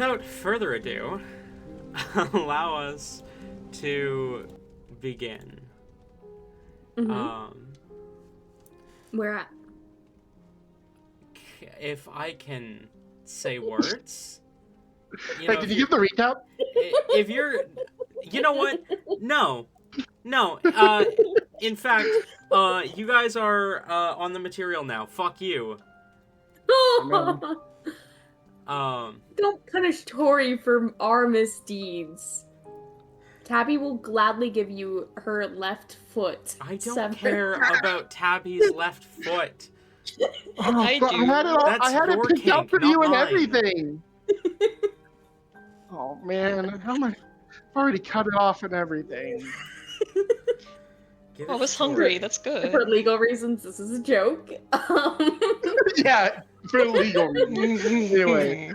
without further ado, allow us to begin. Where at? If I can say words, Hey, did you give the recap? if you're, you know what? No. In fact, you guys are on the material now. Fuck you. Don't punish Tori for our misdeeds. Tabby will gladly give you her left foot. I don't care about Tabby's left foot. I do. I had it picked out for you and everything. Oh man, I've already cut it off and everything. I was hungry. That's good. For legal reasons, this is a joke. Yeah, for legal reasons. Anyway.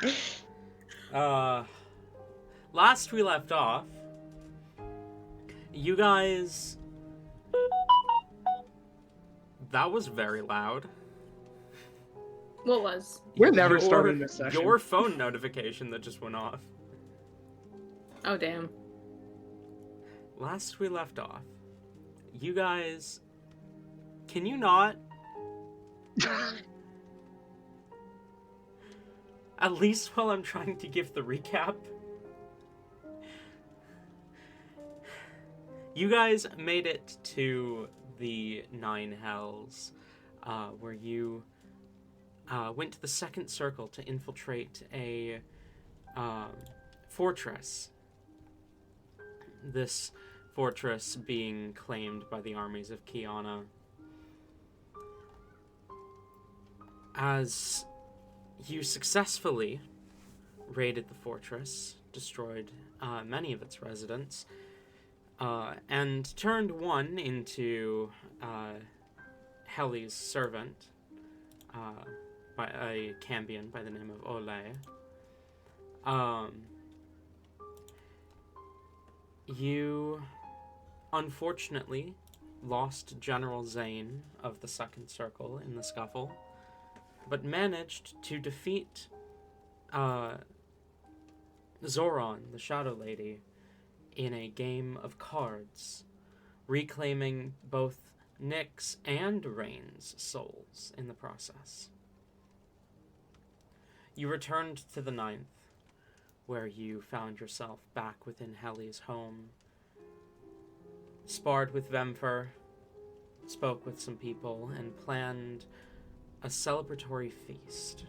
Last we left off, you guys... That was very loud. What was? We're never starting this session. Your phone notification that just went off. Oh, damn. Last we left off, you guys... Can you not? At least while I'm trying to give the recap. You guys made it to the Nine Hells, where you went to the second circle to infiltrate a fortress. This fortress being claimed by the armies of Kiana. As you successfully raided the fortress, destroyed many of its residents, and turned one into Heli's servant, by a Cambion by the name of Ole. You unfortunately lost General Zane of the Second Circle in the scuffle, but managed to defeat Zoran, the Shadow Lady, in a game of cards, reclaiming both Nyx and Rain's souls in the process. You returned to the Ninth, where you found yourself back within Heli's home, sparred with Vemfer, spoke with some people, and planned a celebratory feast.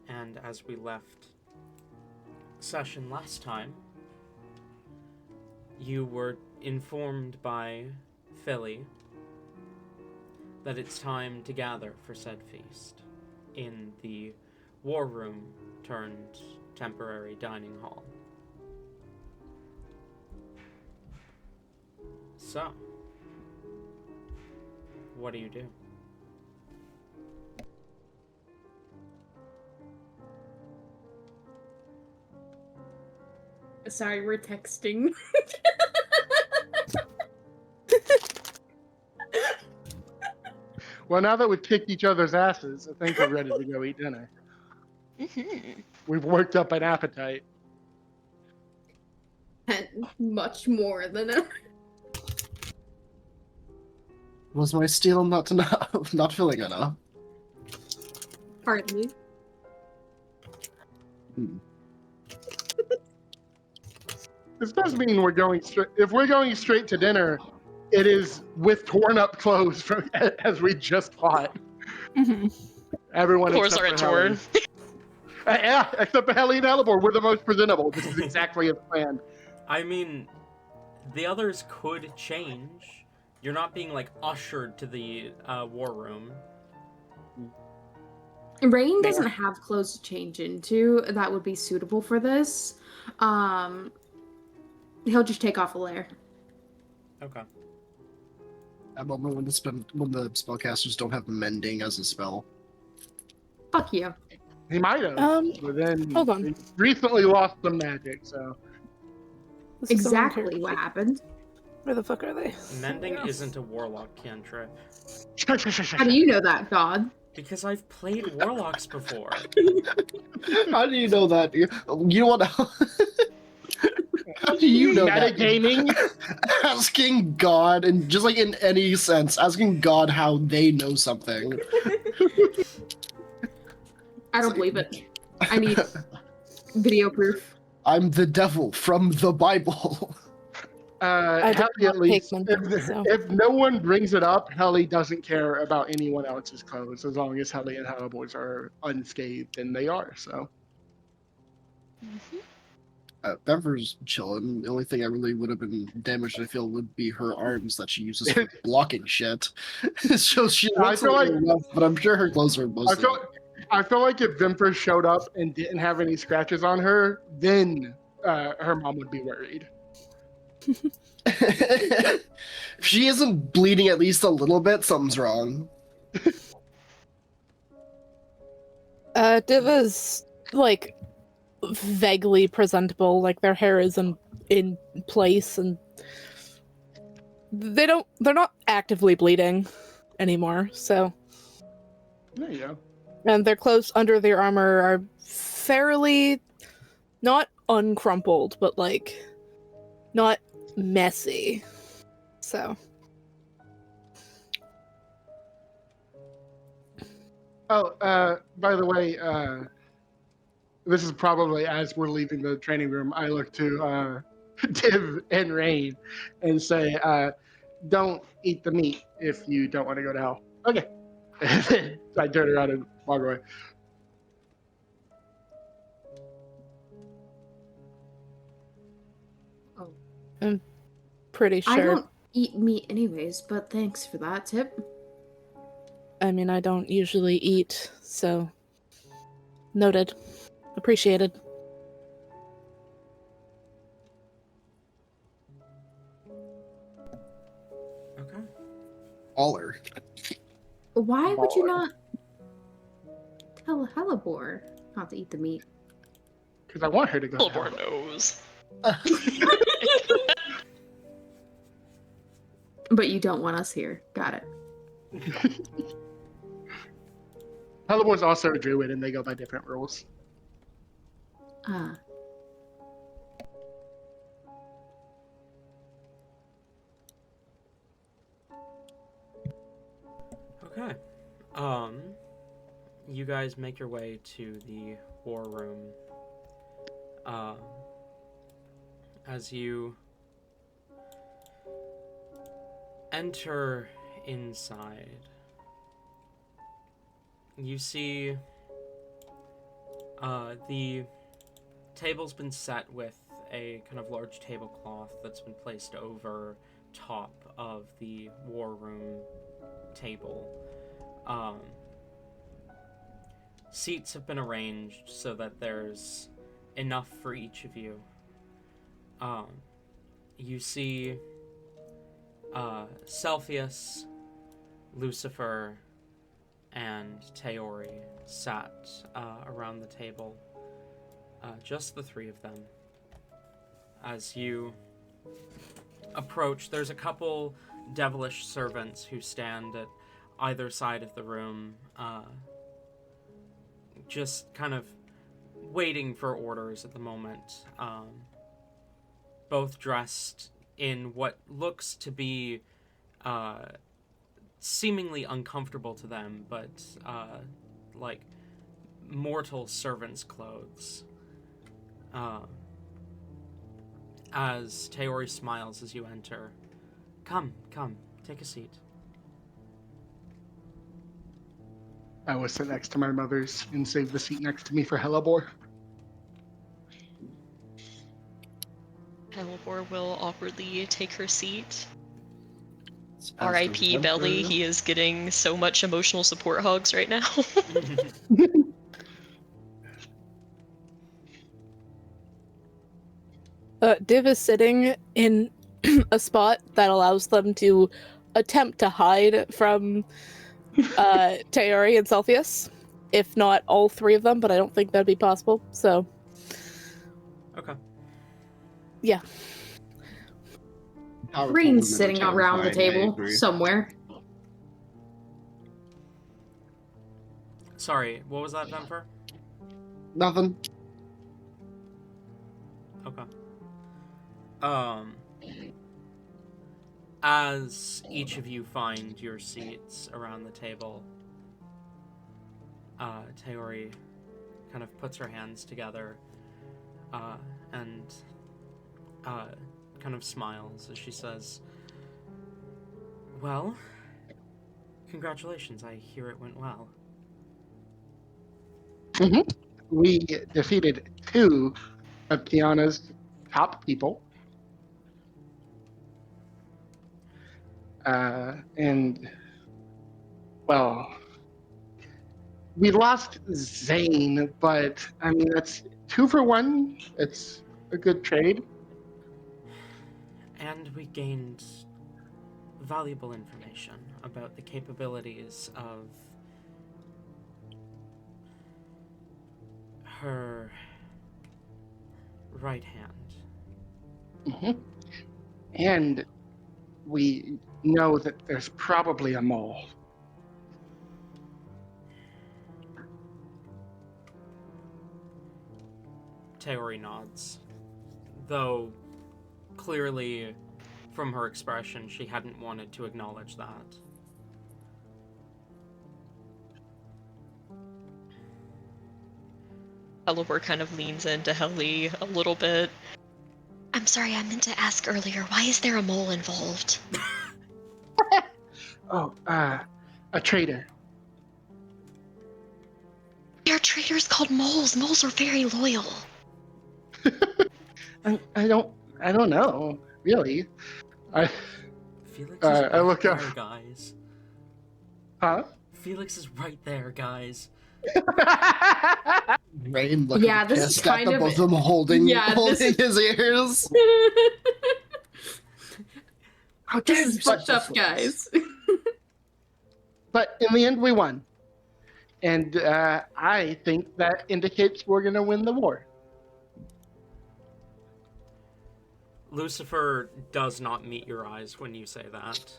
And as we left session last time, you were informed by Philly that it's time to gather for said feast in the war room turned temporary dining hall. So, what do you do? Sorry, we're texting. Well, now that we've kicked each other's asses, I think we're ready to go eat dinner. We've worked up an appetite. And much more than ever. Was my steel not enough? Not filling enough? Hardly. This does mean we're going straight. If we're going straight to dinner, it is with torn up clothes from as we just fought. Everyone Clothes aren't torn. Yeah, except for Helly and Alibor, we're the most presentable. This is exactly as planned. I mean, the others could change. You're not being, like, ushered to the war room. Rain doesn't have clothes to change into that would be suitable for this. He'll just take off a layer. Okay. That moment when the spellcasters don't have mending as a spell. Fuck you. He might have, but then hold on. he recently lost some magic, so. This is Exactly what happened. Where the fuck are they? Mending isn't a warlock cantrip. How do you know that, God? Because I've played warlocks before. How do you know that? You know what? How do you know that? Metagaming? Asking God, and just like in any sense, asking God how they know something. I don't believe it. I need video proof. I'm the devil from the Bible. I did Helly, not at least, take them, so. if no one brings it up, Helly doesn't care about anyone else's clothes as long as Helly and Hellboys are unscathed, and they are, so. Bever's chilling. The only thing I really would have been damaged, I feel, would be her arms that she uses for blocking shit. So she looks a feel little like- rough, but I'm sure her clothes are mostly. I feel like if Vimper showed up and didn't have any scratches on her, then her mom would be worried. If she isn't bleeding at least a little bit, something's wrong. Diva's, like, vaguely presentable. Like, their hair is in place, and they're not actively bleeding anymore, so. There you go. And their clothes under their armor are fairly, not uncrumpled, but, like, not messy. So. Oh, by the way, this is probably as we're leaving the training room, I look to Div and Rain and say, don't eat the meat if you don't want to go to hell. Okay. I turn around and walk away. Oh. I'm pretty sure. I don't eat meat anyways, but thanks for that tip. I mean, I don't usually eat, so. Noted. Appreciated. Okay. Aller. Why would you Baller. not tell Hellebore not to eat the meat? Because I want her to go to hell. Hellborn knows. But you don't want us here. Got it. Helleborn's also a druid, and they go by different rules. Ah. Okay. You guys make your way to the war room. As you enter inside, you see the table's been set with a kind of large tablecloth that's been placed over top of the war room table. Seats have been arranged so that there's enough for each of you. You see Celsius, Lucifer, and Teori sat around the table. Just the three of them. As you approach, there's a couple devilish servants who stand at either side of the room, just kind of waiting for orders at the moment. Both dressed in what looks to be seemingly uncomfortable to them, but like mortal servants' clothes. As Teori smiles as you enter. Come, take a seat. I will sit next to my mother's and save the seat next to me for Hellebore. Hellebore will awkwardly take her seat. As R.I.P. does Belly, Vemper. he is getting so much emotional support hugs right now. Div is sitting in a spot that allows them to attempt to hide from Teori and Celsius. If not all three of them, but I don't think that'd be possible, so. Okay. Yeah. Powerful women Rain's are sitting around the terrifying, I table agree. somewhere. Sorry, what was that, Vemfer? Nothing. Okay. As each of you find your seats around the table, Taori kind of puts her hands together, and kind of smiles as she says, "Well, congratulations, I hear it went well." We defeated 2 of Tiana's top people. And, well, we lost Zane, but I mean, that's 2 for 1. It's a good trade. And we gained valuable information about the capabilities of her right hand. And we know that there's probably a mole. Taori nods, though clearly from her expression she hadn't wanted to acknowledge that. Elibor kind of leans into Helly a little bit. I'm sorry, I meant to ask earlier, why is there a mole involved? A traitor. There are traitors called moles. Moles are very loyal. I don't know, really. Felix is I right look there, up. guys. Huh? Felix is right there, guys. Rain looking Yeah, this is pissed at kind the of- both of them holding Yeah, this is- his ears. How dare This you is say fucked up, this? guys. But in the end, we won. And I think that indicates we're going to win the war. Lucifer does not meet your eyes when you say that.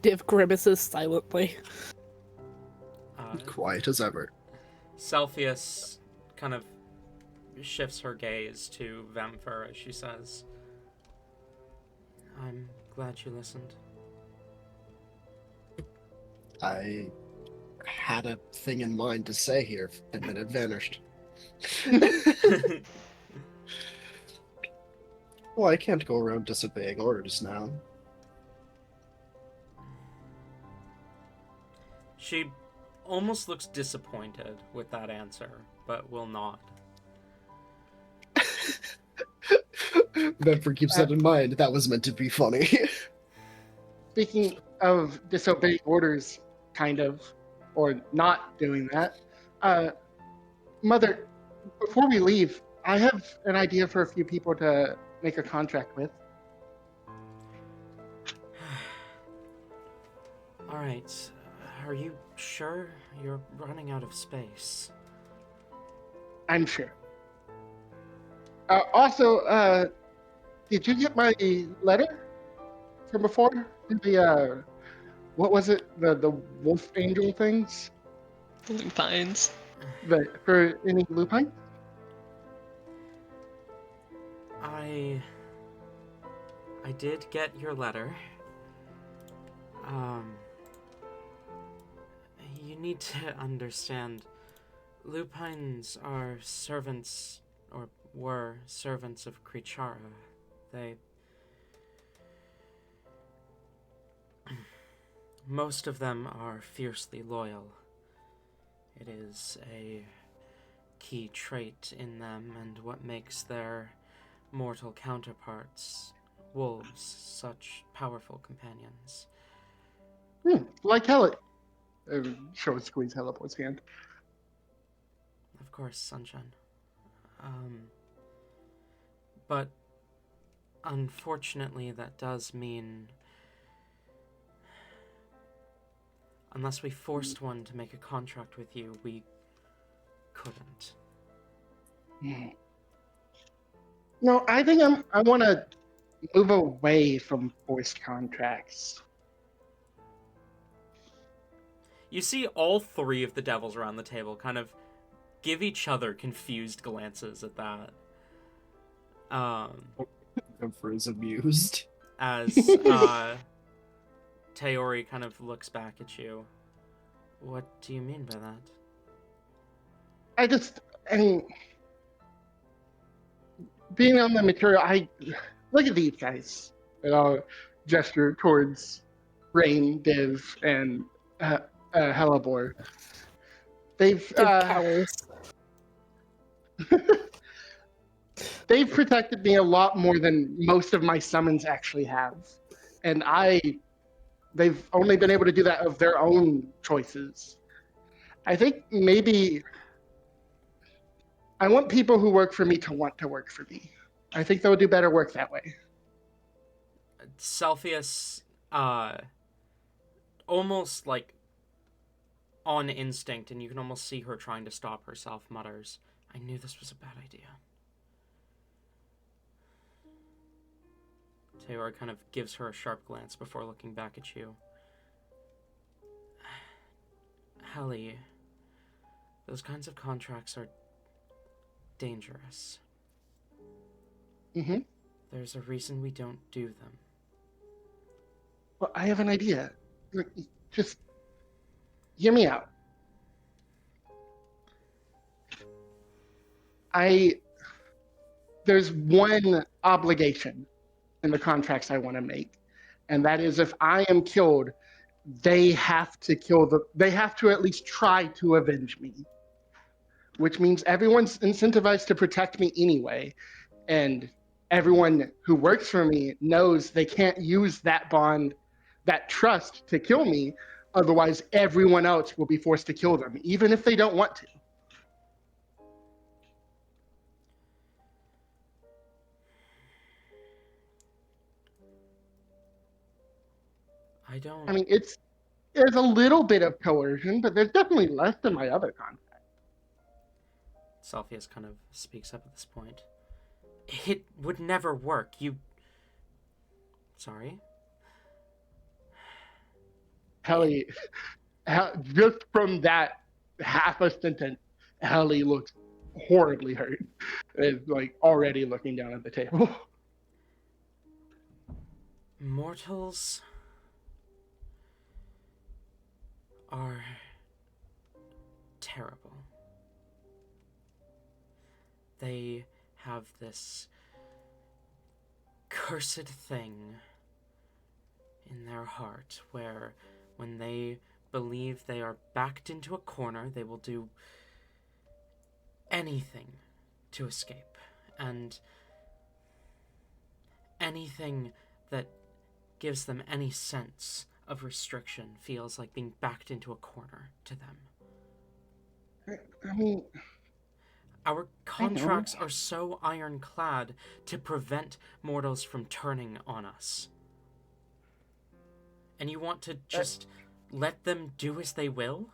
Div grimaces silently. Quiet as ever. Celsius kind of shifts her gaze to Vemfer as she says, "I'm glad you listened." I had a thing in mind to say here, and then it vanished. Well, I can't go around disobeying orders now. She almost looks disappointed with that answer, but will not. Bedford keeps that in mind. That was meant to be funny. Speaking of disobeying orders, kind of, or not doing that, Mother, before we leave, I have an idea for a few people to make a contract with. All right. Are you sure you're running out of space? I'm sure. Also, did you get my letter from before? The what was it? The wolf angel things? Lupines. For any lupine? I did get your letter. You need to understand, lupines are servants, or were servants of Krichara. Most of them are fiercely loyal. It is a key trait in them and what makes their mortal counterparts, wolves, such powerful companions. Like Heli. Show squeeze Heliport's hand. Of course, Sunshine. But unfortunately, that does mean unless we forced one to make a contract with you, we couldn't. No, I think I want to move away from forced contracts. You see all three of the devils around the table kind of give each other confused glances at that. Emperor is amused. As Taori kind of looks back at you. What do you mean by that? I mean, being on the material, look at these guys. And I'll gesture towards Rain, Div, and Hellebore. They've Powers. they've protected me a lot more than most of my summons actually have, and they've only been able to do that of their own choices. I think maybe I want people who work for me to want to work for me. I think they'll do better work that way. Celsius, almost like on instinct, and you can almost see her trying to stop herself, mutters, I knew this was a bad idea. Taylor kind of gives her a sharp glance before looking back at you. Helly, those kinds of contracts are dangerous. Mm-hmm. There's a reason we don't do them. Well, I have an idea. Look, just hear me out. There's one obligation in the contracts I want to make, and that is if I am killed, they have to at least try to avenge me, which means everyone's incentivized to protect me anyway, and everyone who works for me knows they can't use that bond, that trust to kill me, otherwise everyone else will be forced to kill them, even if they don't want to. I mean, there's a little bit of coercion, but there's definitely less than my other contract. Celsius kind of speaks up at this point. It would never work. Sorry? Helly, just from that half a sentence, Helly looks horribly hurt. Is like already looking down at the table. Mortals are terrible. They have this cursed thing in their heart where when they believe they are backed into a corner, they will do anything to escape. And anything that gives them any sense of restriction feels like being backed into a corner to them. I mean, our contracts are so ironclad to prevent mortals from turning on us. And you want to just let them do as they will?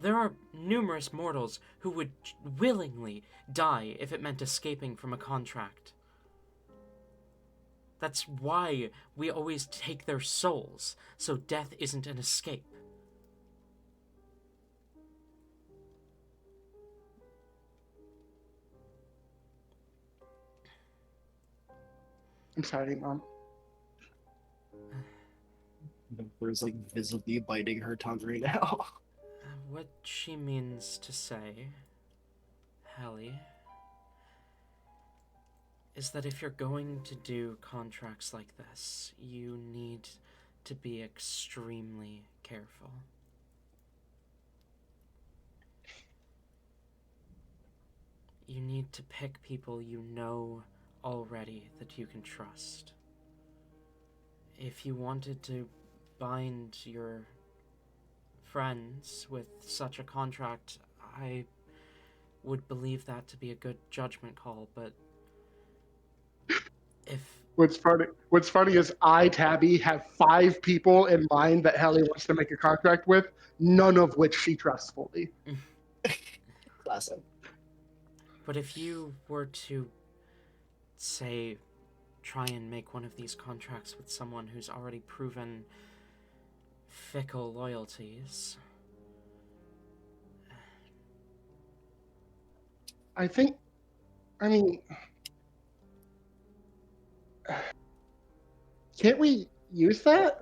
There are numerous mortals who would willingly die if it meant escaping from a contract. That's why we always take their souls, so death isn't an escape. I'm sorry, Mom. Emperor's like visibly biting her tongue right now. What she means to say, Hallie, is that if you're going to do contracts like this, you need to be extremely careful. You need to pick people you know already that you can trust. If you wanted to bind your friends with such a contract, I would believe that to be a good judgment call, but What's funny is I, Tabby, have 5 people in mind that Helly wants to make a contract with, none of which she trusts fully. Classic. But if you were to, say, try and make one of these contracts with someone who's already proven fickle loyalties. I mean, can't we use that?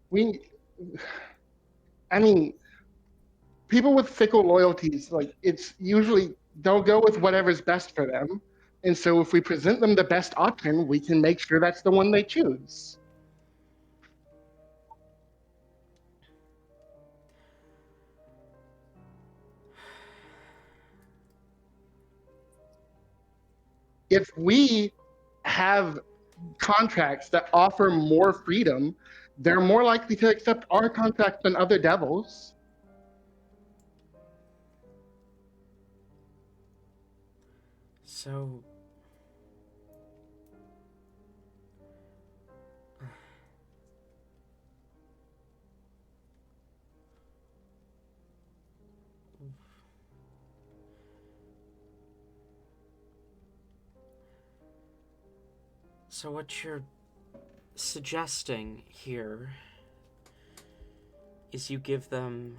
We, I mean, people with fickle loyalties, like, it's usually, they'll go with whatever's best for them. And so if we present them the best option, we can make sure that's the one they choose. If we have contracts that offer more freedom, they're more likely to accept our contract than other devils. So... So what you're suggesting here is you give them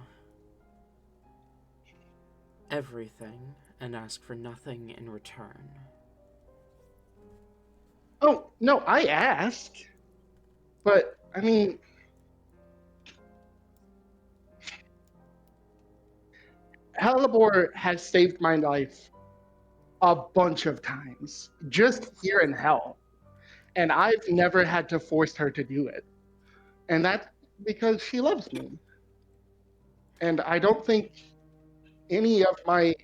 everything and ask for nothing in return. Oh, no, I ask. But, I mean, Halibor has saved my life a bunch of times, just here in hell. And I've never had to force her to do it. And that's because she loves me. And I don't think any of my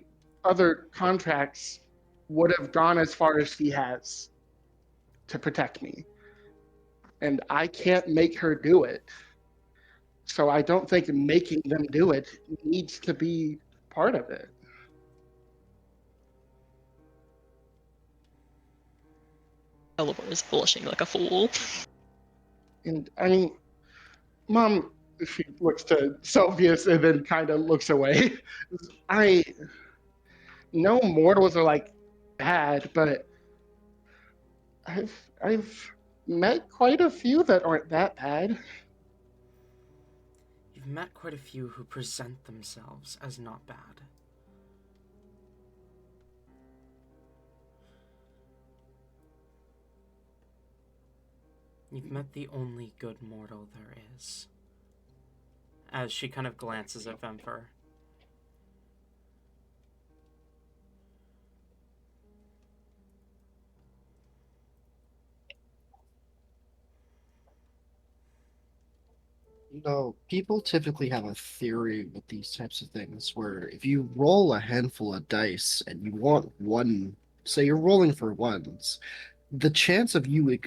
other contracts would have gone as far as she has to protect me. And I can't make her do it. So I don't think making them do it needs to be part of it. Elibor is blushing like a fool. And I mean, Mom, she looks to Sylvius and then kind of looks away. I know mortals are like bad, but I've met quite a few that aren't that bad. You've met quite a few who present themselves as not bad. You've met the only good mortal there is. As she kind of glances at Vemper. You know, people typically have a theory with these types of things where if you roll a handful of dice and you want one, say you're rolling for ones, the chance of you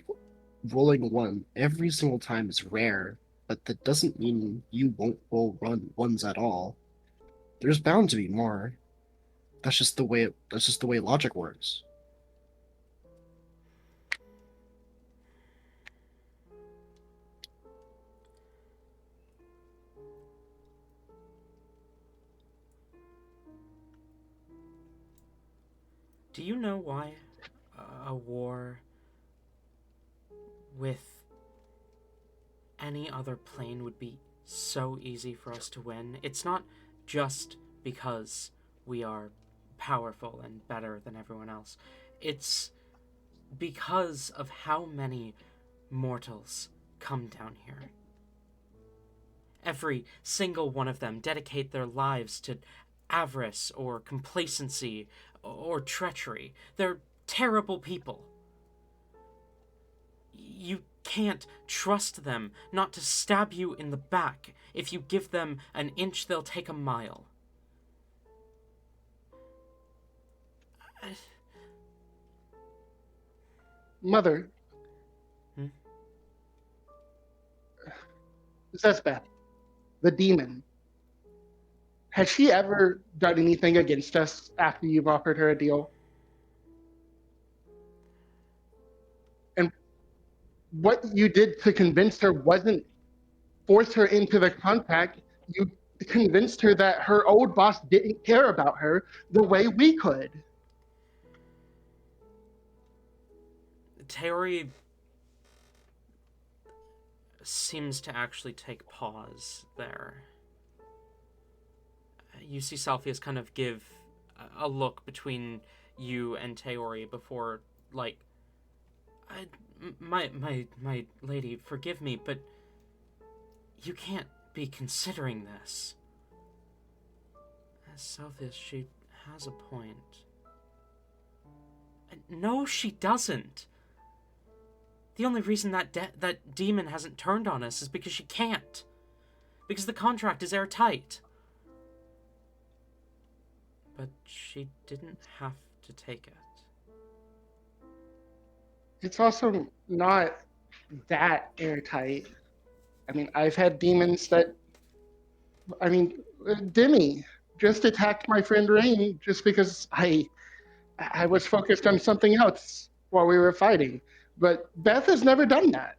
rolling one every single time is rare, but that doesn't mean you won't roll ones at all. There's bound to be more. That's just the way logic works. Do you know why a war with any other plane would be so easy for us to win? It's not just because we are powerful and better than everyone else. It's because of how many mortals come down here. Every single one of them dedicate their lives to avarice or complacency or treachery. They're terrible people. You can't trust them not to stab you in the back. If you give them an inch, they'll take a mile. Mother. Zespeth, the demon. Has she ever done anything against us after you've offered her a deal? And what you did to convince her wasn't force her into the contract. You convinced her that her old boss didn't care about her the way we could. Teori seems to actually take pause there. You see Salpheus kind of give a look between you and Teori before, like, my lady, forgive me, but you can't be considering this. Salpheus, she has a point. No, she doesn't. The only reason that demon hasn't turned on us is because she can't. Because the contract is airtight. But she didn't have to take it. It's also not that airtight. I mean, I've had demons that... I mean, Demi just attacked my friend Rain just because I was focused on something else while we were fighting. But Beth has never done that.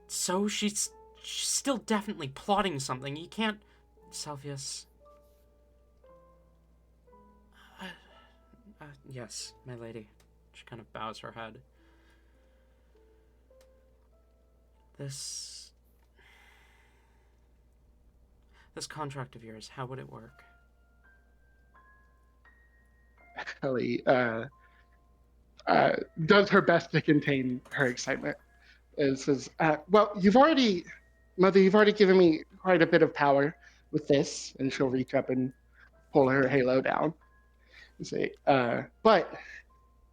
So she's still definitely plotting something. You can't... Salpheus. Yes, my lady. She kind of bows her head. This contract of yours, how would it work? Ellie does her best to contain her excitement. And says, well, Mother, you've already given me quite a bit of power with this. And she'll reach up and pull her halo down and say, but,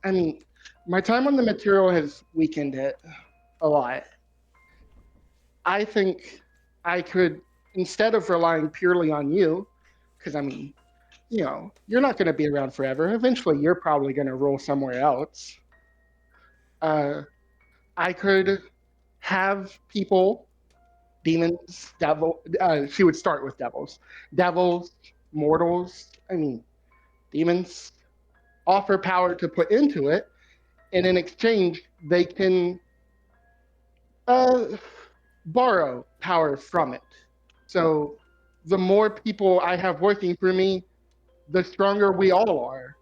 I mean, my time on the material has weakened it a lot. I think I could, instead of relying purely on you, because, I mean, you know, you're not going to be around forever. Eventually, you're probably going to roll somewhere else. I could have people, demons, she would start with devils, mortals, I mean, demons, offer power to put into it, and in exchange, they can borrow power from it. So the more people I have working for me, the stronger we all are.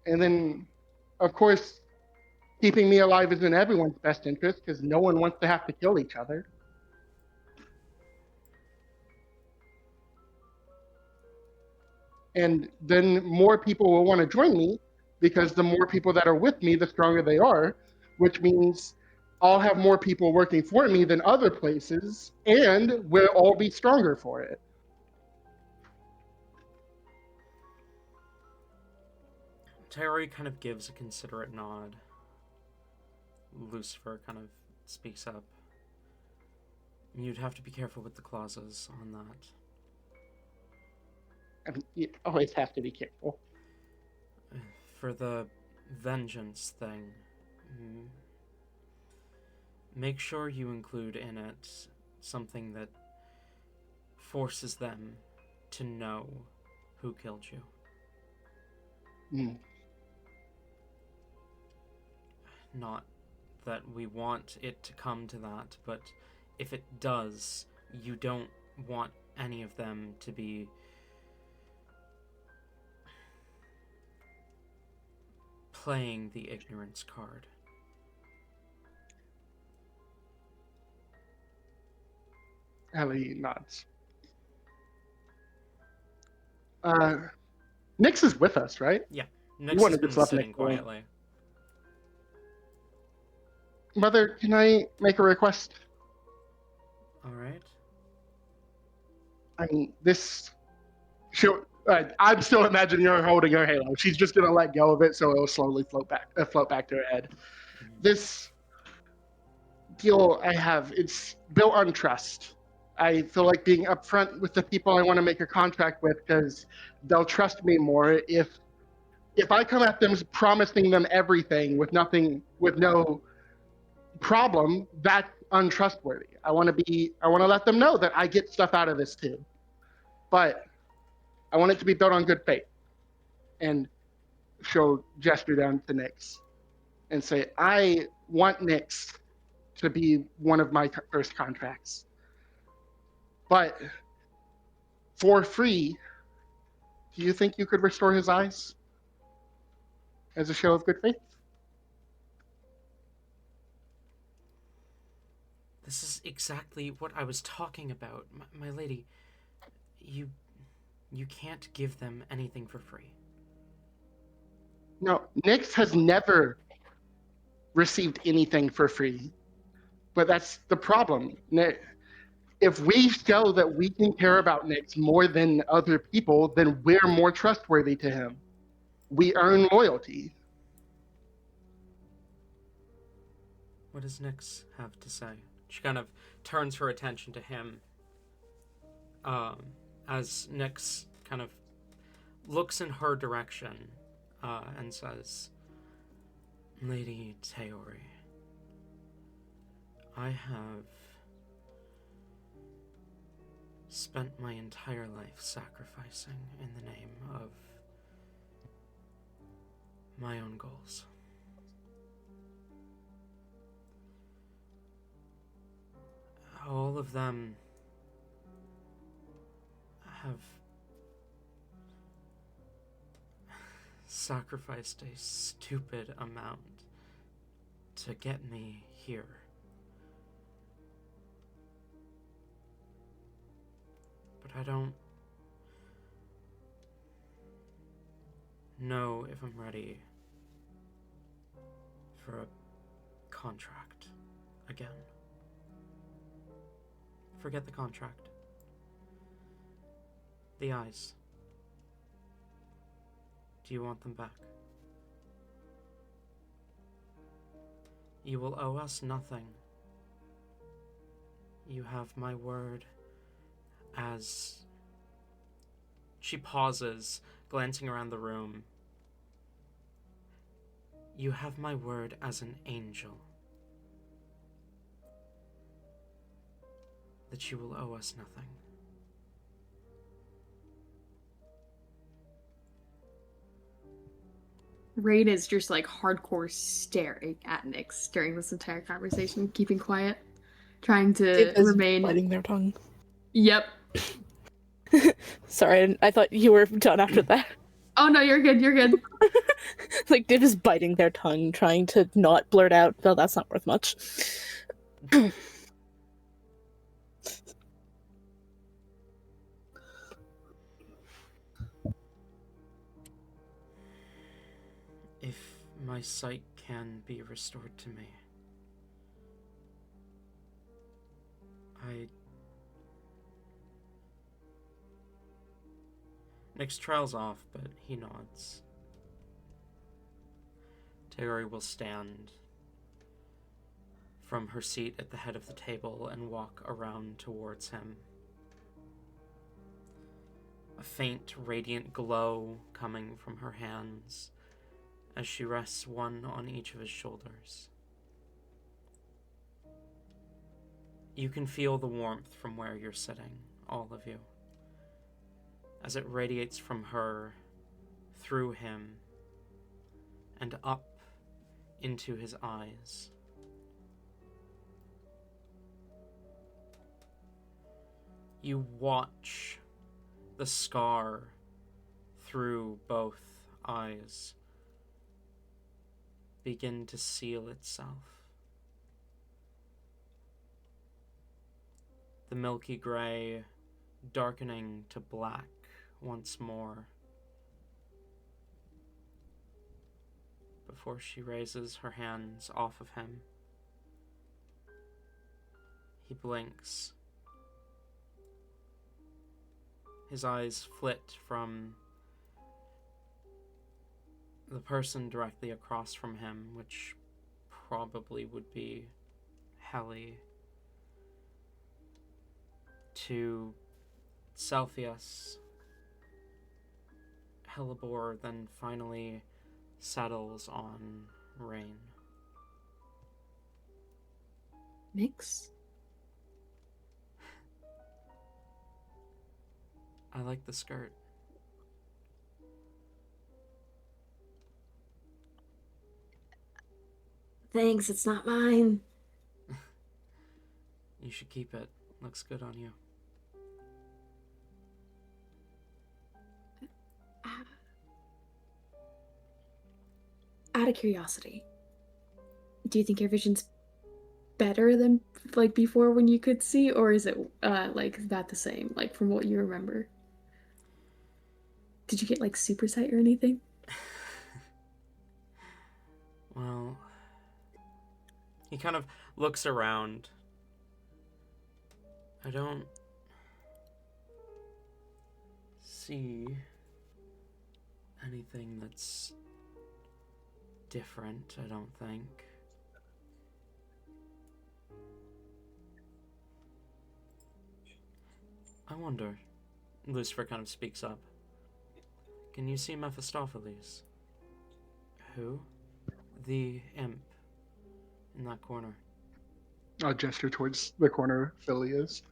And then, of course, keeping me alive is in everyone's best interest because no one wants to have to kill each other. And then more people will want to join me because the more people that are with me, the stronger they are, which means I'll have more people working for me than other places, and we'll all be stronger for it. Teori kind of gives a considerate nod. Lucifer kind of speaks up. You'd have to be careful with the clauses on that. I mean, you always have to be careful. For the vengeance thing, make sure you include in it something that forces them to know who killed you. Not that we want it to come to that, but if it does, you don't want any of them to be playing the ignorance card. Ellie nods. Nyx is with us, right? Yeah, Nyx has been left sitting next door. quietly. Mother, can I make a request? Alright. I mean, I'm still imagining her holding her halo. She's just gonna let go of it, so it'll slowly float back to her head. This deal I have, it's built on trust. I feel like being upfront with the people I want to make a contract with, because they'll trust me more. If I come at them promising them everything with no problem, that's untrustworthy. I want to let them know that I get stuff out of this too. But I want it to be built on good faith. And she'll gesture down to Nyx and say, I want Nyx to be one of my first contracts. But for free, do you think you could restore his eyes? as a show of good faith. This is exactly what I was talking about, my lady. You can't give them anything for free. No, Nyx has never received anything for free. But that's the problem. If we show that we can care about Nyx more than other people, then we're more trustworthy to him. We earn loyalty. What does Nyx have to say? She kind of turns her attention to him as Nyx kind of looks in her direction and says, Lady Teori, I have spent my entire life sacrificing in the name of my own goals. All of them have sacrificed a stupid amount to get me here. But I don't know if I'm ready for a contract again. Forget the contract. The eyes. Do you want them back? You will owe us nothing. You have my word as... She pauses, glancing around the room. You have my word as an angel that you will owe us nothing. Rain is just like hardcore staring at Nyx during this entire conversation, keeping quiet, trying to remain. Biting their tongue. Yep. Sorry, I thought you were done after that. Oh no, you're good. You're good. Like Div is biting their tongue, trying to not blurt out, "Well, that's not worth much." If my sight can be restored to me, Nyx trails off, but he nods. Teori will stand from her seat at the head of the table and walk around towards him. A faint, radiant glow coming from her hands as she rests one on each of his shoulders. You can feel the warmth from where you're sitting, all of you, as it radiates from her, through him, and up into his eyes. You watch the scar through both eyes begin to seal itself. The milky gray darkening to black once more before she raises her hands off of him. He blinks. His eyes flit from the person directly across from him, which probably would be Helly, to Celsius, Hellebore, then finally settles on Rain. Nyx? I like the skirt. Thanks, it's not mine. You should keep it. Looks good on you. out of curiosity, do you think your vision's better than like before when you could see, or is it like that the same, like from what you remember? Did you get like super sight or anything? Well, he kind of looks around. I don't see anything that's different, I don't think. I wonder, Lucifer kind of speaks up. Can you see Mephistopheles? Who? The imp in that corner. I'll gesture towards the corner Philly is.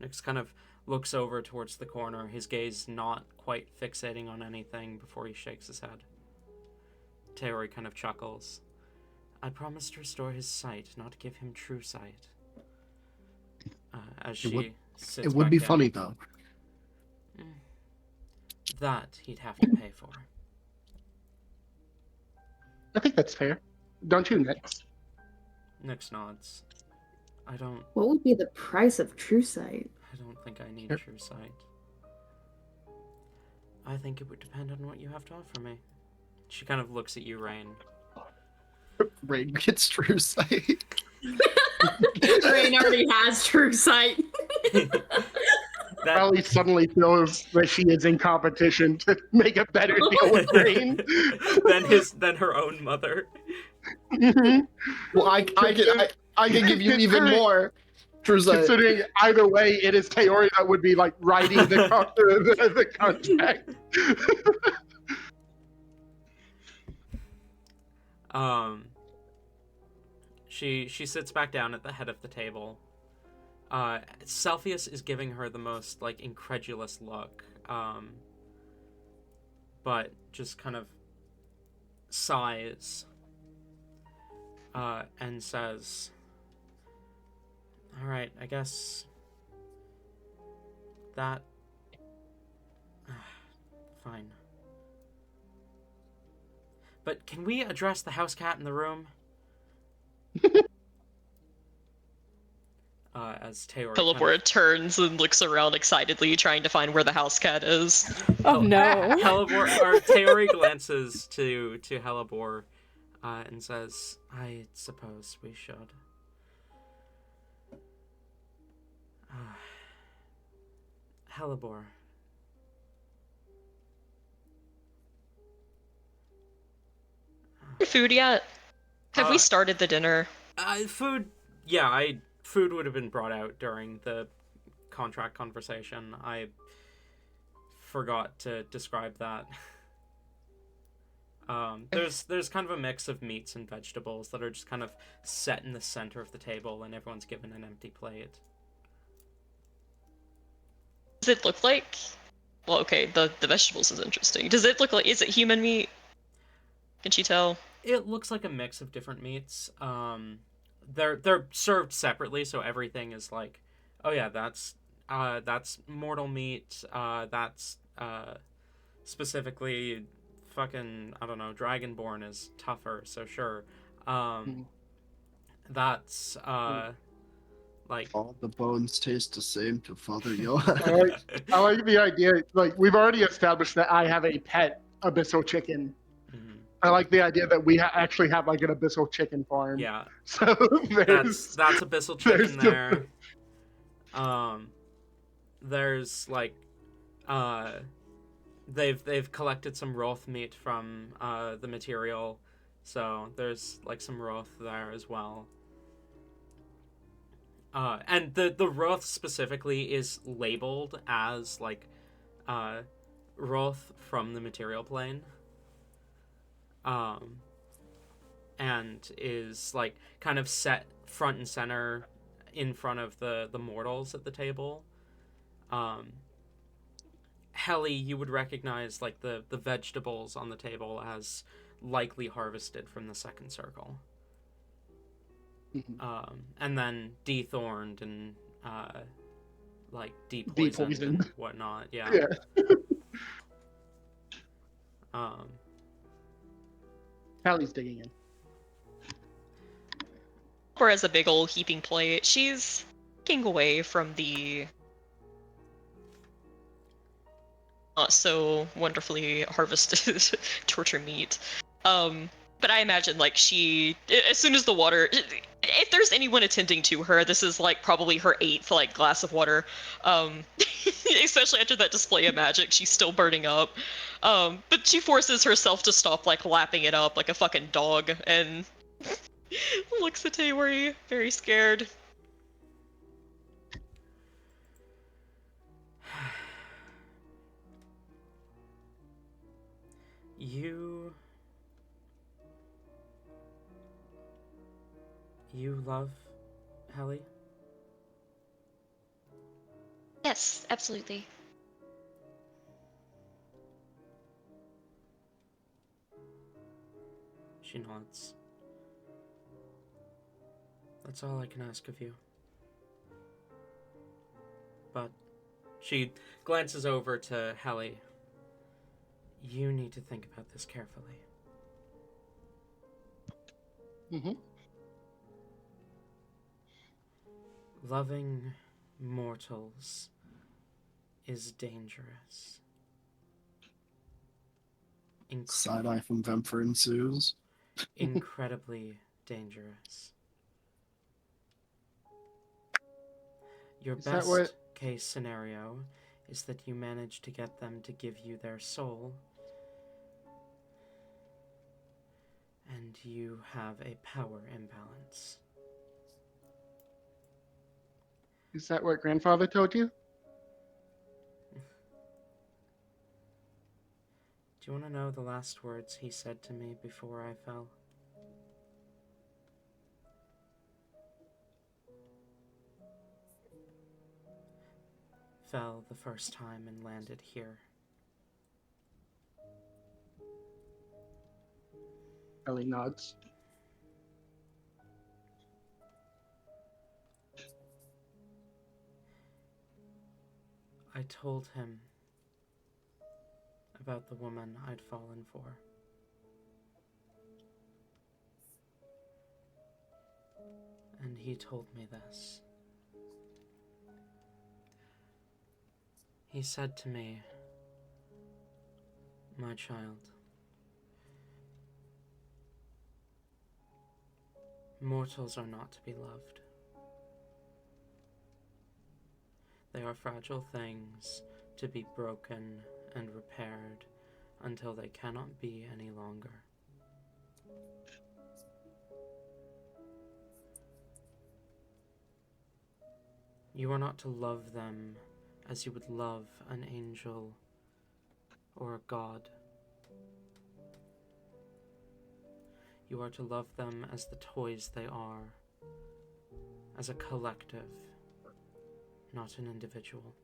Nyx kind of looks over towards the corner, his gaze not quite fixating on anything before he shakes his head. Teori kind of chuckles. I promised to restore his sight, not give him true sight. As she sits It would back be down. funny, though. That he'd have to pay for. I think that's fair. Don't you, Nyx? Nyx nods. I don't What would be the price of true sight? think I need Sure. true sight. I think it would depend on what you have to offer me. She kind of looks at you, Rain. Rain gets true sight. Rain already has true sight. That, Ellie suddenly feels that she is in competition to make a better deal with Rain. than her own mother. Well, I can give you even more true sight. Considering either way, it is Teori that would be like writing the contract. She sits back down at the head of the table. Celsius is giving her the most like incredulous look, but just kind of sighs and says, "All right, I guess that fine. But can we address the house cat in the room?" As Taylor Philipora turns and looks around excitedly, trying to find where the house cat is. Oh no. Taori glances to Hellebore and says, I suppose we should. Hellebore. Food yet? Have we started the dinner? Food, yeah, food would have been brought out during the contract conversation. I forgot to describe that. There's kind of a mix of meats and vegetables that are just kind of set in the center of the table, and everyone's given an empty plate. Does it look like... Well, okay, the vegetables is interesting. Does it look like... Is it human meat? Can she tell? It looks like a mix of different meats. They're served separately, so everything is like, oh yeah, that's mortal meat. That's specifically fucking, I don't know, Dragonborn is tougher, so sure. That's like All the bones taste the same to Father Johan. I like the idea. Like, we've already established that I have a pet abyssal chicken. I like the idea that we actually have like an abyssal chicken farm. yeah. So That's abyssal chicken there. There's like they've collected some Roth meat from the material, so there's like some Roth there as well. And the Roth specifically is labeled as like Roth from the material plane. And is like kind of set front and center in front of the mortals at the table. Helly, you would recognize like the vegetables on the table as likely harvested from the second circle. And then dethorned and like depoisoned and whatnot. Yeah. Hallie's digging in. Or as a big old heaping plate, she's looking away from the not so wonderfully harvested torture meat. But I imagine like she, as soon as the water, if there's anyone attending to her, this is like probably her 8th like glass of water. Especially after that display of magic, she's still burning up. But she forces herself to stop like lapping it up like a fucking dog and looks at Taywari, very scared. You love Hallie? Yes, absolutely. She nods. That's all I can ask of you. But she glances over to Hallie. You need to think about this carefully. Mm-hmm. Loving mortals is dangerous. Side-eye from Vemfer ensues. Incredibly dangerous. Your Is that best what- case scenario is that you manage to get them to give you their soul, and you have a power imbalance. Is that what grandfather told you? Do you want to know the last words he said to me before I fell? Fell the first time and landed here. Hallie nods. I told him about the woman I'd fallen for. And he told me this. He said to me, "My child, mortals are not to be loved. They are fragile things to be broken and repaired until they cannot be any longer. You are not to love them as you would love an angel or a god. You are to love them as the toys they are, as a collective, not an individual.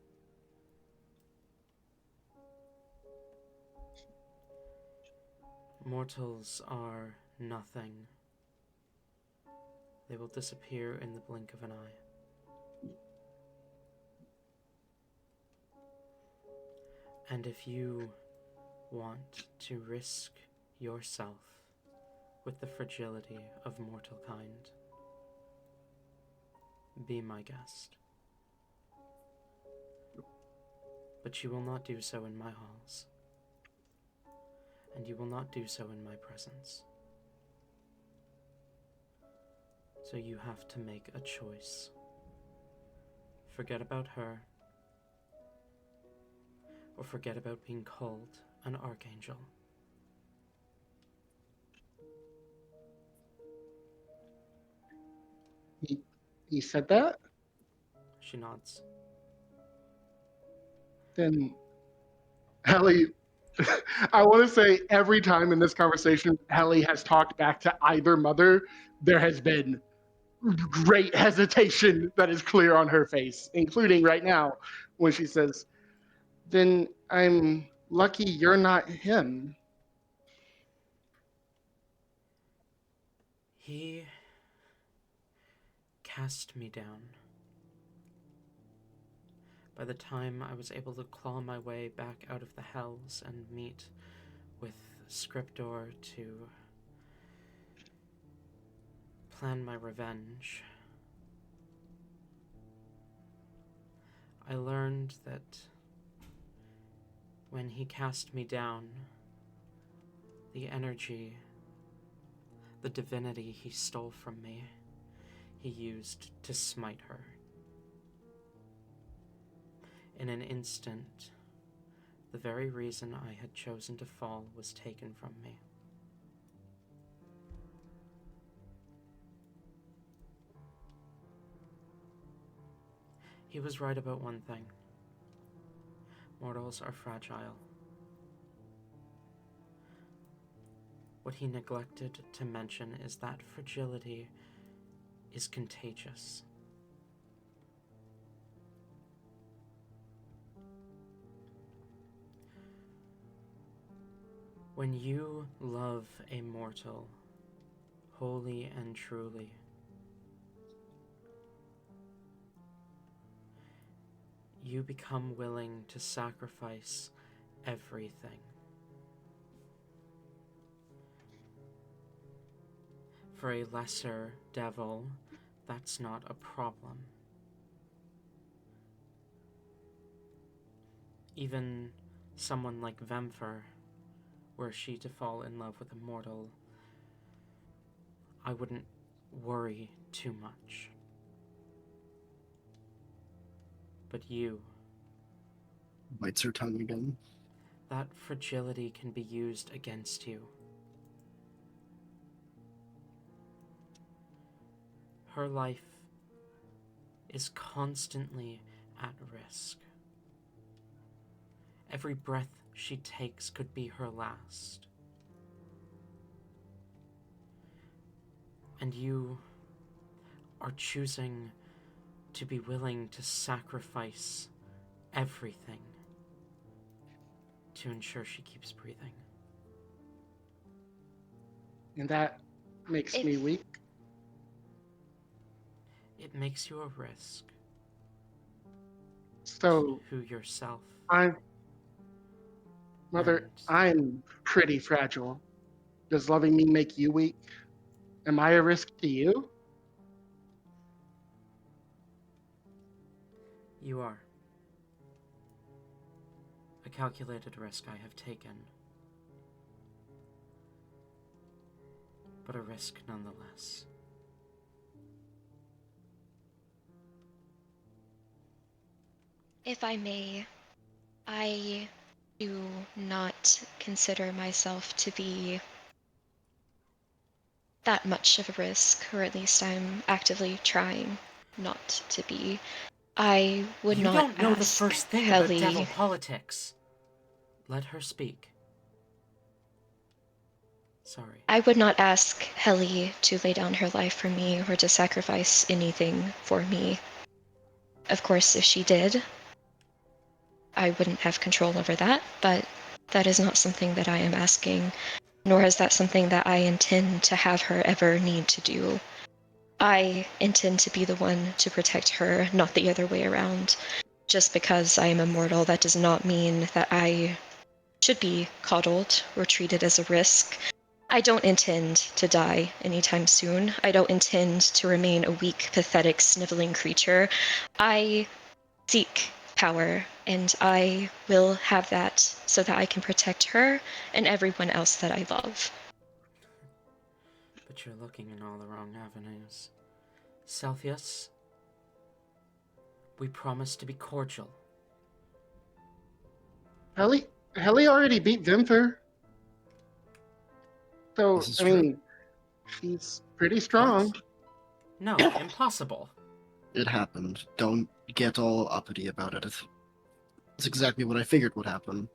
Mortals are nothing. They will disappear in the blink of an eye. And if you want to risk yourself with the fragility of mortal kind, be my guest. But you will not do so in my halls, and you will not do so in my presence. So you have to make a choice. Forget about her, or forget about being called an archangel. He said that? She nods. Then Hallie, I want to say every time in this conversation Hallie has talked back to either mother, there has been great hesitation that is clear on her face, including right now when she says, "Then I'm lucky you're not him." He cast me down. By the time I was able to claw my way back out of the hells and meet with Scriptor to plan my revenge. I learned that when he cast me down, the energy, the divinity he stole from me, he used to smite her. In an instant, the very reason I had chosen to fall was taken from me. He was right about one thing. Mortals are fragile. What he neglected to mention is that fragility is contagious. When you love a mortal, wholly and truly, you become willing to sacrifice everything. For a lesser devil, that's not a problem. Even someone like Vemfer, were she to fall in love with a mortal, I wouldn't worry too much. But you, Bites her tongue again. that fragility can be used against you. Her life is constantly at risk. Every breath she takes could be her last. And you are choosing to be willing to sacrifice everything to ensure she keeps breathing. And that makes me weak. It makes you a risk So to yourself. Mother, And I'm pretty fragile. Does loving me make you weak? Am I a risk to you? you are. A calculated risk I have taken, but a risk nonetheless. If I may, I do not consider myself to be that much of a risk, or at least I'm actively trying not to be. I would You not don't know the ask first thing about Helly. devil politics. Let her speak. Sorry. I would not ask Helly to lay down her life for me or to sacrifice anything for me. Of course, if she did, I wouldn't have control over that, but that is not something that I am asking, nor is that something that I intend to have her ever need to do. I intend to be the one to protect her, not the other way around. Just because I am immortal, that does not mean that I should be coddled or treated as a risk. I don't intend to die anytime soon. I don't intend to remain a weak, pathetic, sniveling creature. I seek power, and I will have that so that I can protect her and everyone else that I love. But you're looking in all the wrong avenues. Celsius, we promise to be cordial. Helly already beat Vimfer. So, This is I true. mean, she's pretty strong. What? No, impossible. It happened. Don't get all uppity about it. It's exactly what I figured would happen.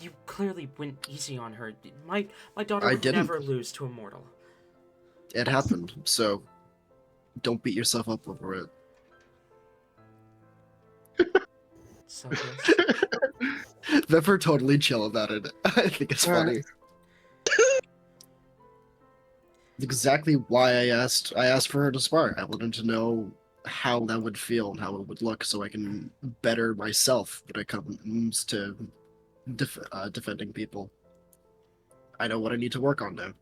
You clearly went easy on her. My daughter I would didn't. never lose to a mortal. It happened, so don't beat yourself up over it. Celsius, Vepper totally chill about it. I think it's funny. Exactly why I asked for her to spar. I wanted to know how that would feel and how it would look so I can better myself when it comes to defending people. I know what I need to work on now.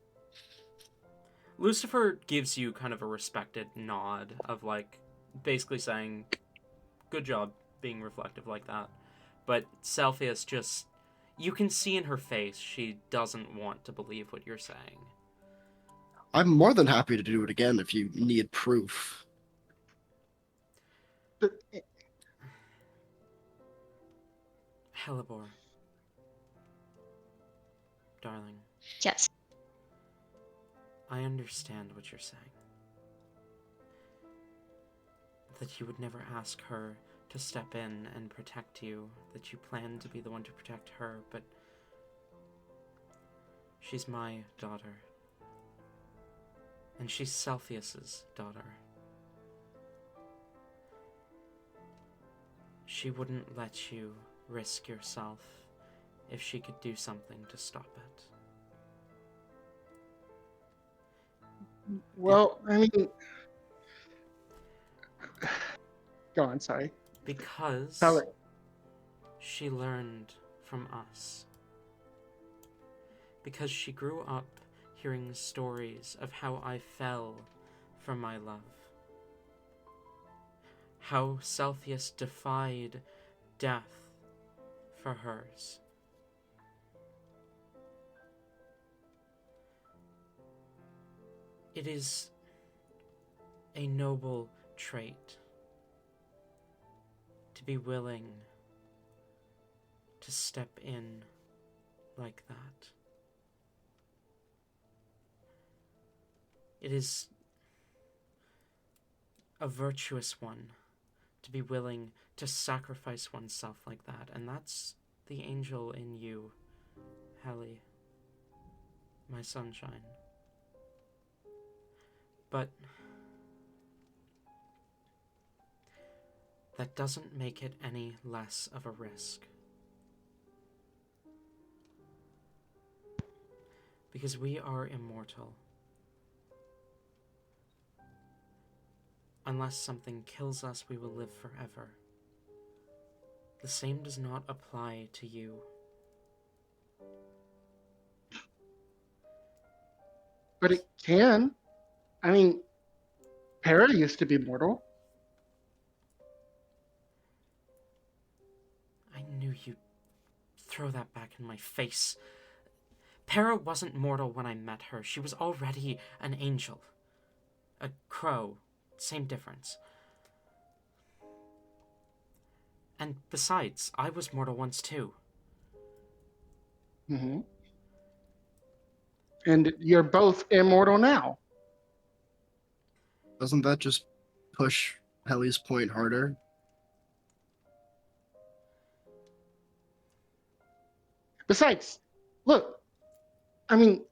Lucifer gives you kind of a respected nod of, like, basically saying, good job being reflective like that. But Celsius just, you can see in her face she doesn't want to believe what you're saying. I'm more than happy to do it again if you need proof. But, Hellebore. Darling, Yes. I understand what you're saying. That you would never ask her to step in and protect you, that you plan to be the one to protect her, but she's my daughter. And she's Celsius's daughter. She wouldn't let you risk yourself if she could do something to stop it. well, I mean, go on. Sorry. Because Tell it. she learned from us. Because she grew up hearing stories of how I fell for my love. How Celsius defied death for hers. It is a noble trait to be willing to step in like that. It is a virtuous one to be willing to sacrifice oneself like that, and that's the angel in you, Helly, my sunshine. But that doesn't make it any less of a risk. Because we are immortal. Unless something kills us, we will live forever. The same does not apply to you. But it can. I mean, Para used to be mortal. I knew you'd throw that back in my face. Para wasn't mortal when I met her. She was already an angel. A crow. Same difference. And besides, I was mortal once too. Mm-hmm. And you're both immortal now. Doesn't that just push Helly's point harder? Besides, look, I mean,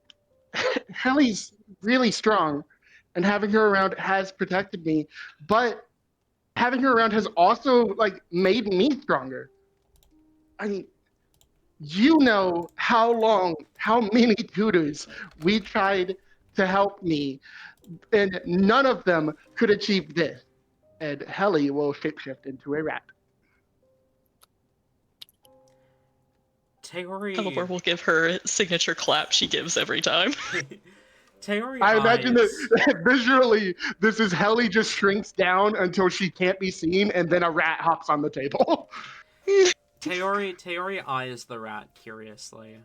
Helly's really strong, and having her around has protected me, but having her around has also, like, made me stronger. I mean, you know how many tutors we tried to help me, and none of them could achieve this. And Helly will shapeshift into a rat. Hellebore will give her signature clap she gives every time. Teori I imagine eyes. that visually, this is Helly just shrinks down until she can't be seen, and then a rat hops on the table. Teori eyes the rat curiously.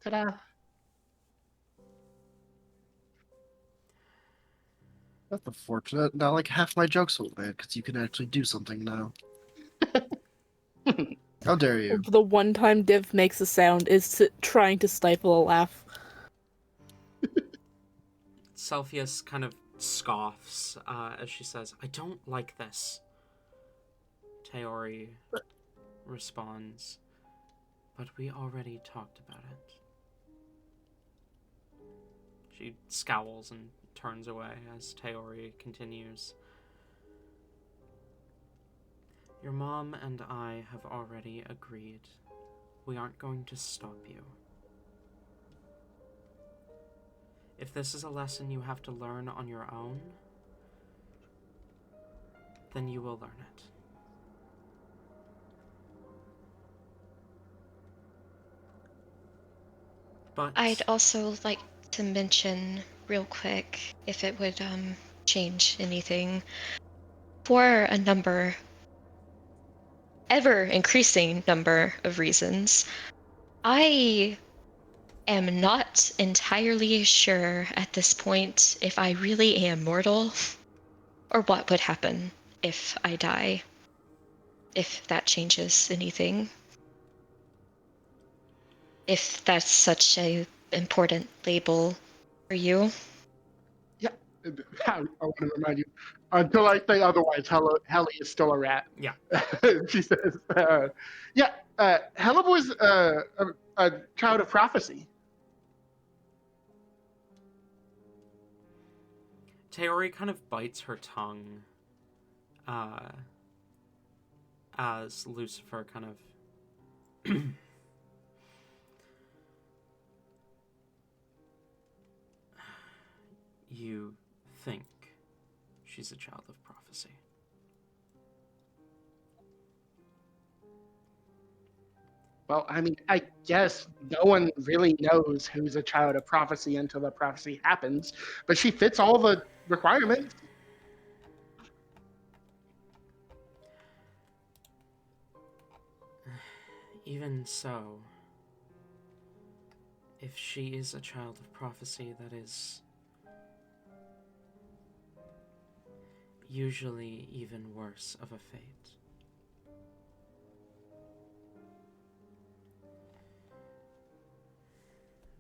Ta-da. That's unfortunate. Now, like, half my jokes will land because you can actually do something now. How dare you? The one time Div makes a sound is trying to stifle a laugh. Celsius kind of scoffs as she says, I don't like this. Teori responds, but we already talked about it. She scowls and turns away as Teori continues. Your mom and I have already agreed. We aren't going to stop you. If this is a lesson you have to learn on your own, then you will learn it. But I'd also like to mention real quick, if it would change anything, for a number, ever increasing number of reasons, I am not entirely sure at this point if I really am mortal or what would happen if I die, if that changes anything. If that's such a important label for you. I want to remind you, until I say otherwise, Helly is still a rat. Yeah. She says, Hella was a child of prophecy. Teori kind of bites her tongue as Lucifer kind of You think she's a child of prophecy. Well, I mean, I guess no one really knows who's a child of prophecy until the prophecy happens, but she fits all the requirements. Even so, if she is a child of prophecy, that is usually even worse of a fate.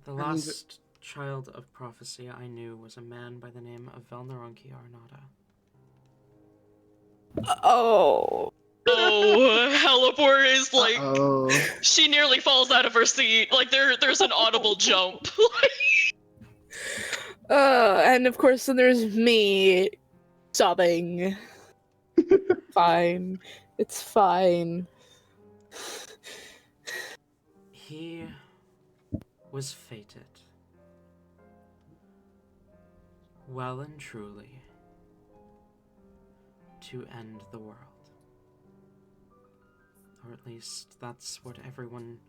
The last child of prophecy I knew was a man by the name of Velnaronki Arnada. Oh. Oh, Helibor is like, Oh, she nearly falls out of her seat. Like there's an audible jump. And of course, then there's me sobbing. Fine. It's fine. He was fated, well and truly, to end the world. Or at least that's what everyone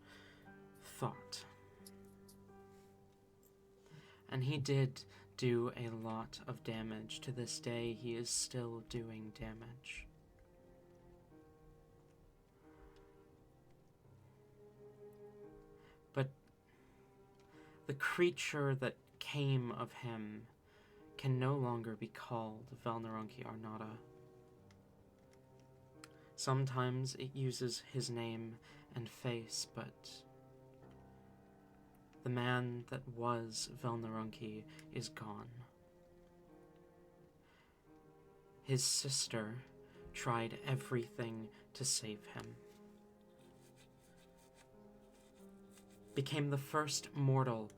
thought. And he did do a lot of damage. To this day, he is still doing damage. But the creature that came of him can no longer be called Velnaronki Arnada. Sometimes it uses his name and face, but the man that was Velnaronki is gone. His sister tried everything to save him. Became the first mortal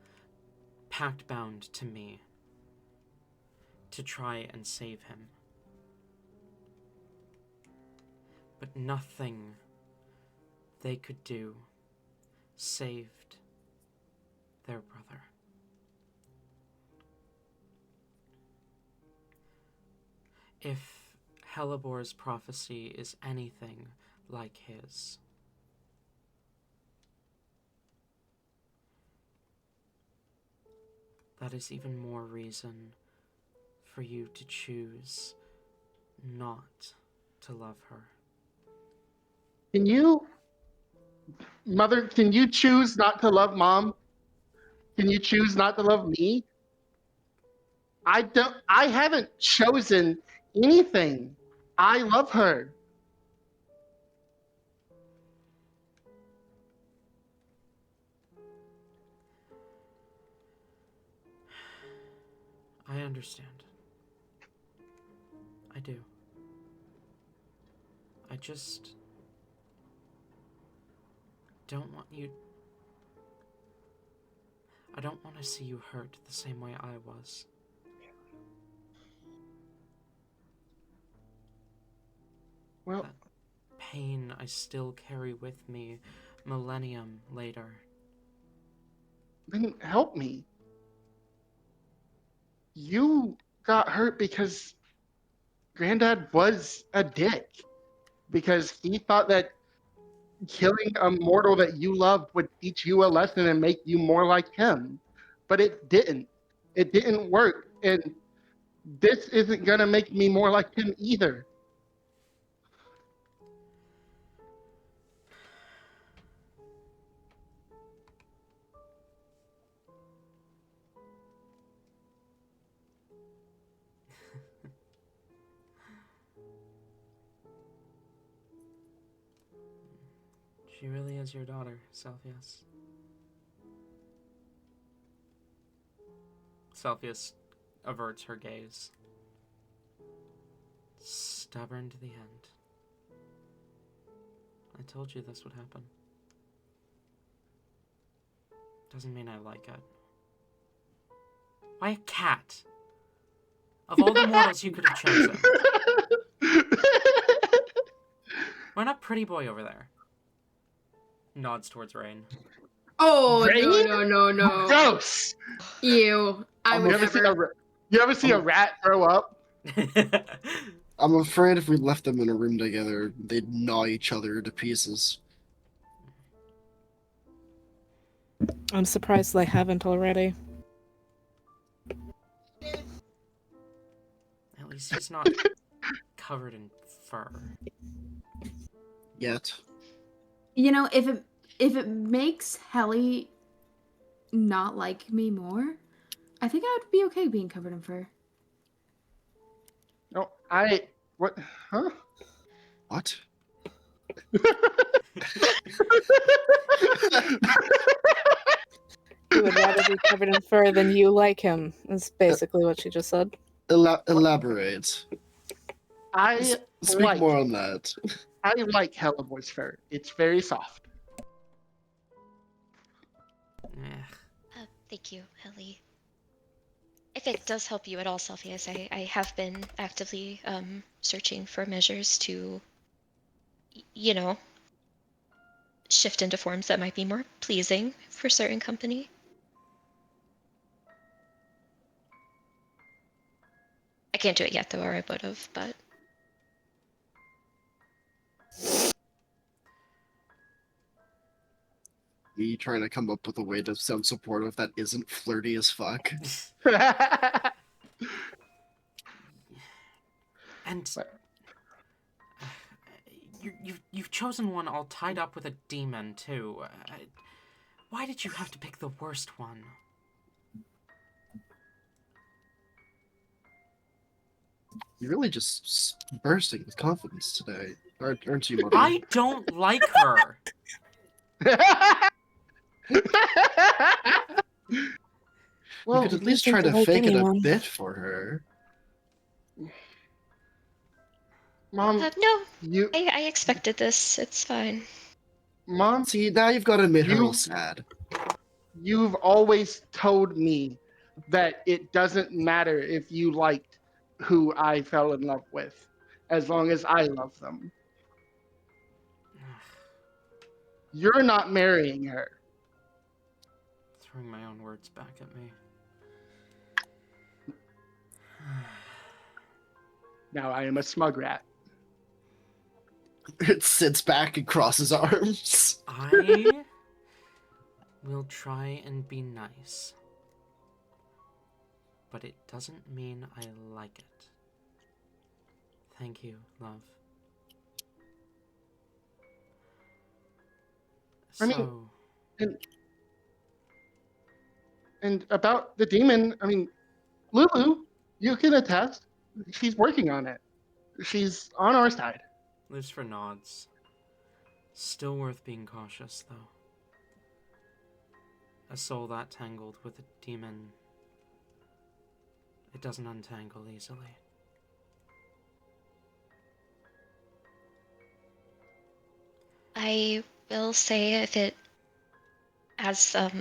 pact-bound to me to try and save him. But nothing they could do saved their brother. If Helibor's prophecy is anything like his, that is even more reason for you to choose not to love her. Mother, can you choose not to love Mom? Can you choose not to love me? I haven't chosen anything. I love her. I understand. I do. I just don't want you... I don't want to see you hurt the same way I was. Well, That pain I still carry with me millennium later. then help me. You got hurt because Granddad was a dick. Because he thought that killing a mortal that you love would teach you a lesson and make you more like him. But it didn't. It didn't work. And this isn't going to make me more like him either. She really is your daughter, Celsius. Celsius averts her gaze. Stubborn to the end. I told you this would happen. Doesn't mean I like it. Why a cat? Of all the mortals you could have chosen. Why not pretty boy over there? Nods towards Rain. Oh, Rain? no. Gross! Ew. I would never. You ever see a rat throw up? I'm afraid if we left them in a room together, they'd gnaw each other to pieces. I'm surprised they haven't already. At least he's not covered in fur. Yet. You know, if it makes Helly not like me more, I think I would be okay being covered in fur. No, what? Huh? What? He would rather be covered in fur than you like him, is basically what she just said. Elaborate. I Speak more on that. I like Hellebor's fur. It's very soft. Thank you, Ellie. If it does help you at all, Celsius, I have been actively searching for measures to, shift into forms that might be more pleasing for certain company. I can't do it yet, though, or I would have, but... Me trying to come up with a way to sound supportive that isn't flirty as fuck. And you've chosen one all tied up with a demon too. Why did you have to pick the worst one? You're really just bursting with confidence today, aren't you, Mother? I don't like her. Well, you could at least seem try to to like fake it a anyone. bit for her. Mom, No, you, I expected this. It's fine. Mom, See, now you've got to admit her You- all sad. you've always told me that it doesn't matter if you liked who I fell in love with, as long as I love them. You're not marrying her. Throwing my own words back at me. Now I am a smug rat. It sits back and crosses arms. I will try and be nice. But it doesn't mean I like it. Thank you, love. I mean, and about the demon, I mean, Lulu, you can attest. She's working on it. She's on our side. Lucifer nods. Still worth being cautious, though. A soul that tangled with a demon, it doesn't untangle easily. I will say, if it, as a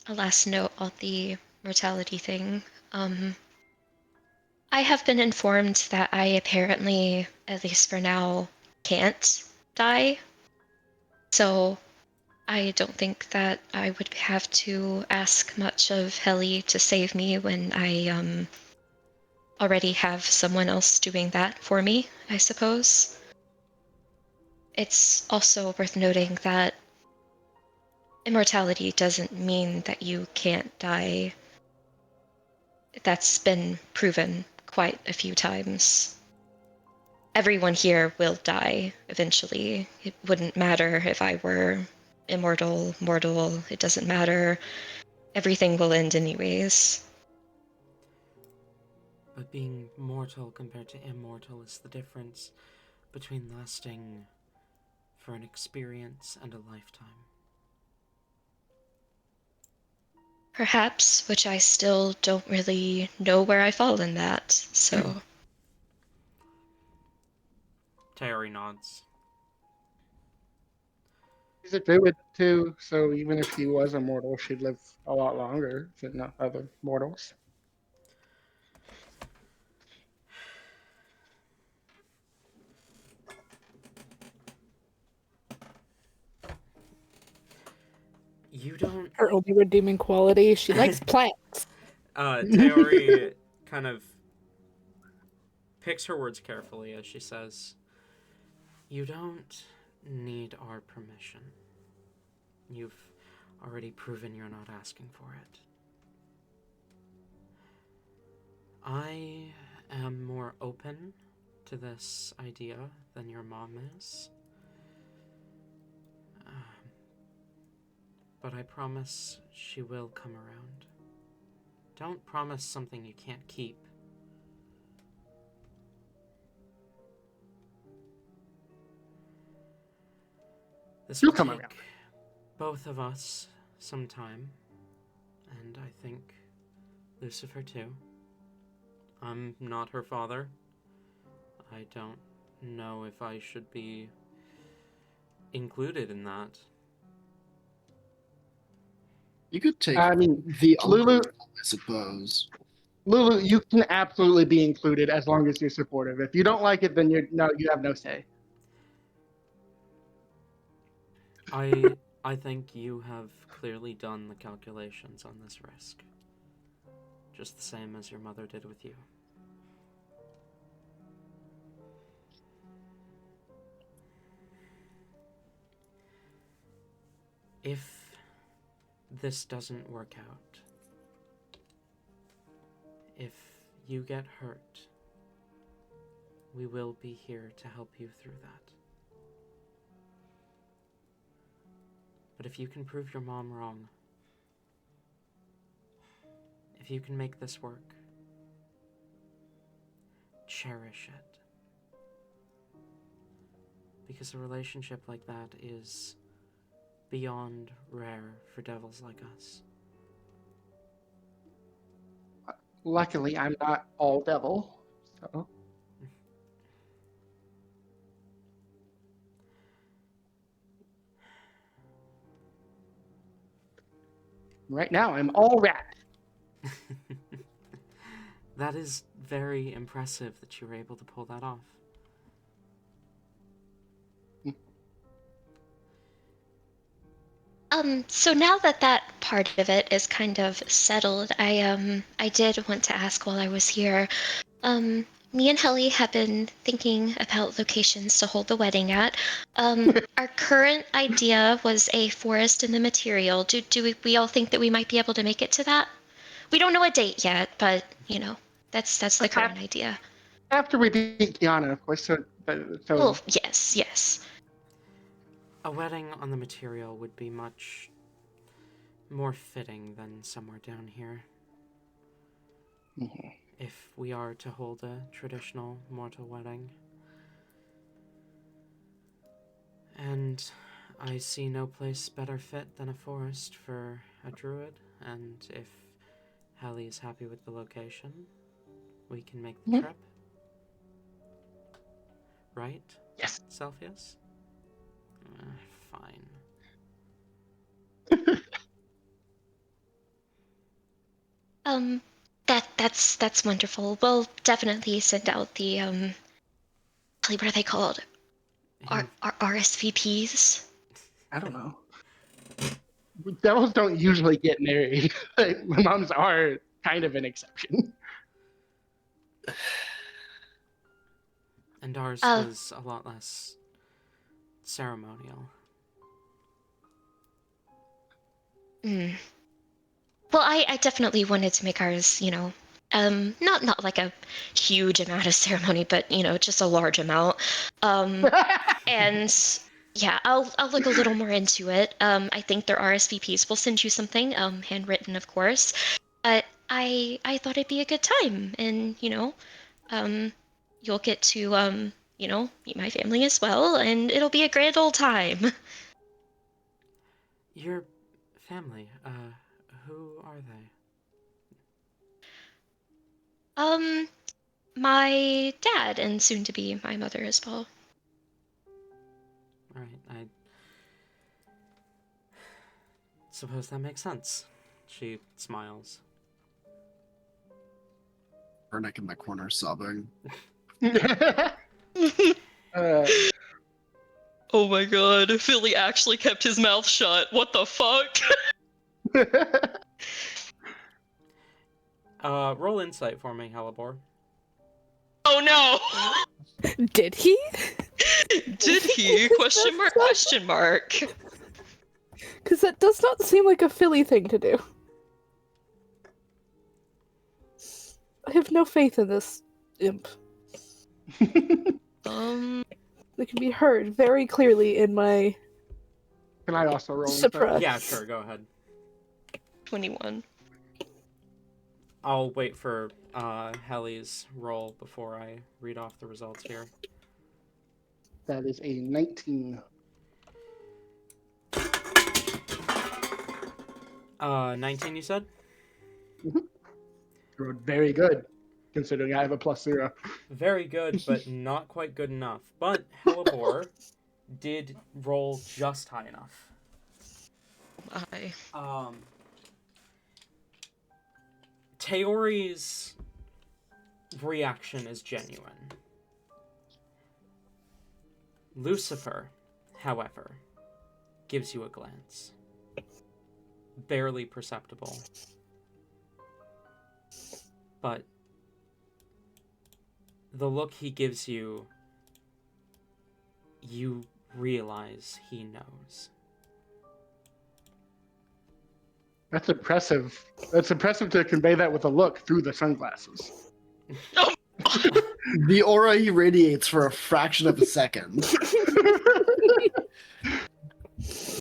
last note on the mortality thing, I have been informed that I apparently, at least for now, can't die. So I don't think that I would have to ask much of Helly to save me when I already have someone else doing that for me, I suppose. it's also worth noting that immortality doesn't mean that you can't die. That's been proven quite a few times. Everyone here will die eventually. It wouldn't matter if I were immortal, mortal, it doesn't matter. Everything will end anyways. But being mortal compared to immortal is the difference between lasting for an experience and a lifetime. Perhaps, which I still don't really know where I fall in that, so. Terry nods. She's a druid too, so even if she was immortal, she'd live a lot longer than the other mortals. You don't... Her only redeeming quality, she likes plants. Teori kind of picks her words carefully as she says, "You don't need our permission. You've already proven you're not asking for it. I am more open to this idea than your mom is. But I promise she will come around. Don't promise something you can't keep." This She'll will come take around. both of us some time, and I think Lucifer too. I'm not her father. I don't know if I should be included in that. You could take I mean, the Lulu, uncle, I suppose. Lulu, you can absolutely be included as long as you're supportive. If you don't like it, then you have no say. I think you have clearly done the calculations on this risk. Just the same as your mother did with you. If this doesn't work out, if you get hurt, we will be here to help you through that. But if you can prove your mom wrong, if you can make this work, cherish it. Because a relationship like that is beyond rare for devils like us. Luckily, I'm not all devil, so. Right now, I'm all rat. That is very impressive that you were able to pull that off. So now that that part of it is kind of settled, I did want to ask while I was here. Me and Helly have been thinking about locations to hold the wedding at. Our current idea was a forest in the material. Do we all think that we might be able to make it to that? We don't know a date yet, but you know, that's the current idea. After we beat Kiana, of course. So Well, yes. A wedding on the material would be much more fitting than somewhere down here. Mhm. If we are to hold a traditional mortal wedding. And I see no place better fit than a forest for a druid, and if Hallie is happy with the location, we can make the trip. Right? Yes. Celsius? Fine. That's wonderful. We'll definitely send out the what are they called? RSVPs. I don't know. Devils don't usually get married. Like, my moms are kind of an exception. And ours was a lot less ceremonial. Mm. Well, I definitely wanted to make ours, not like a huge amount of ceremony, but just a large amount. And yeah, I'll look a little more into it. I think their RSVPs will send you something, handwritten, of course. But I thought it'd be a good time, and you'll get to meet my family as well, and it'll be a grand old time. Your family, who are they? My dad and soon to be my mother as well. Alright, I suppose that makes sense. She smiles. Vernick in the corner sobbing. Oh my god, Philly actually kept his mouth shut. What the fuck? Roll insight for me, Halibor. Oh no! Did he? Did he? Question mark, question mark. Because that does not seem like a Philly thing to do. I have no faith in this imp. They can be heard very clearly in my Can I also roll? surprise. Yeah, sure, go ahead. 21. I'll wait for Helly's roll before I read off the results here. That is a 19. 19 you said? You rolled very good, considering I have a +0. Very good, but not quite good enough. But Helibor did roll just high enough. Teori's reaction is genuine. Lucifer, however, gives you a glance. Barely perceptible. But the look he gives you, you realize he knows. That's impressive. That's impressive to convey that with a look through the sunglasses. The aura he radiates for a fraction of a second.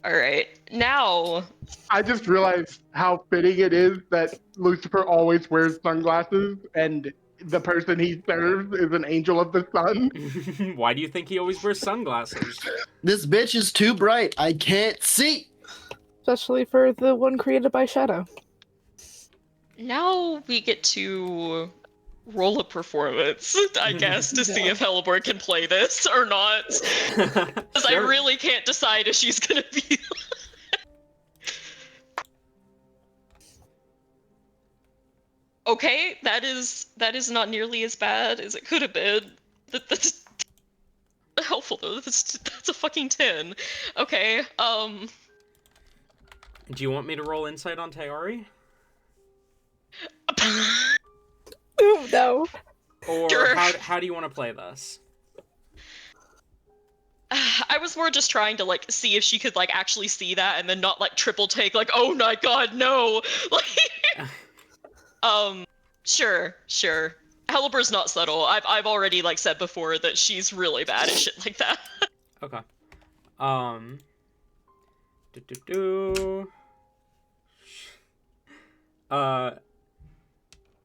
Alright, now... I just realized how fitting it is that Lucifer always wears sunglasses and the person he serves is an angel of the sun. Why do you think he always wears sunglasses? This bitch is too bright. I can't see. Especially for the one created by Shadow. Now we get to roll a performance, I guess, to see if Helibor can play this or not. Because I really can't decide if she's gonna be... Okay, that is not nearly as bad as it could have been. That's helpful though. That's a fucking 10. Okay, Do you want me to roll insight on Teori? Oh no. Or Sure. how do you want to play this? I was more just trying to like see if she could like actually see that and then not like triple take like, oh my god, no. Like sure. Helibor's not subtle. I've already like said before that she's really bad at shit like that. Okay.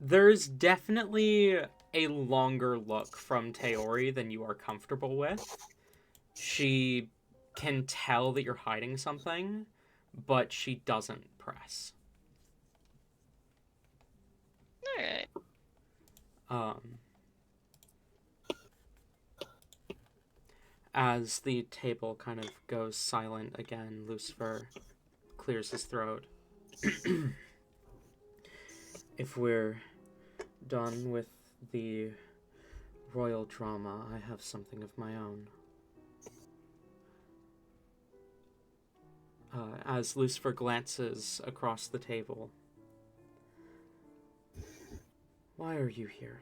There's definitely a longer look from Teori than you are comfortable with. She can tell that you're hiding something, but she doesn't press. Alright. As the table kind of goes silent again, Lucifer clears his throat. If we're done with the royal drama, I have something of my own. As Lucifer glances across the table. Why are you here?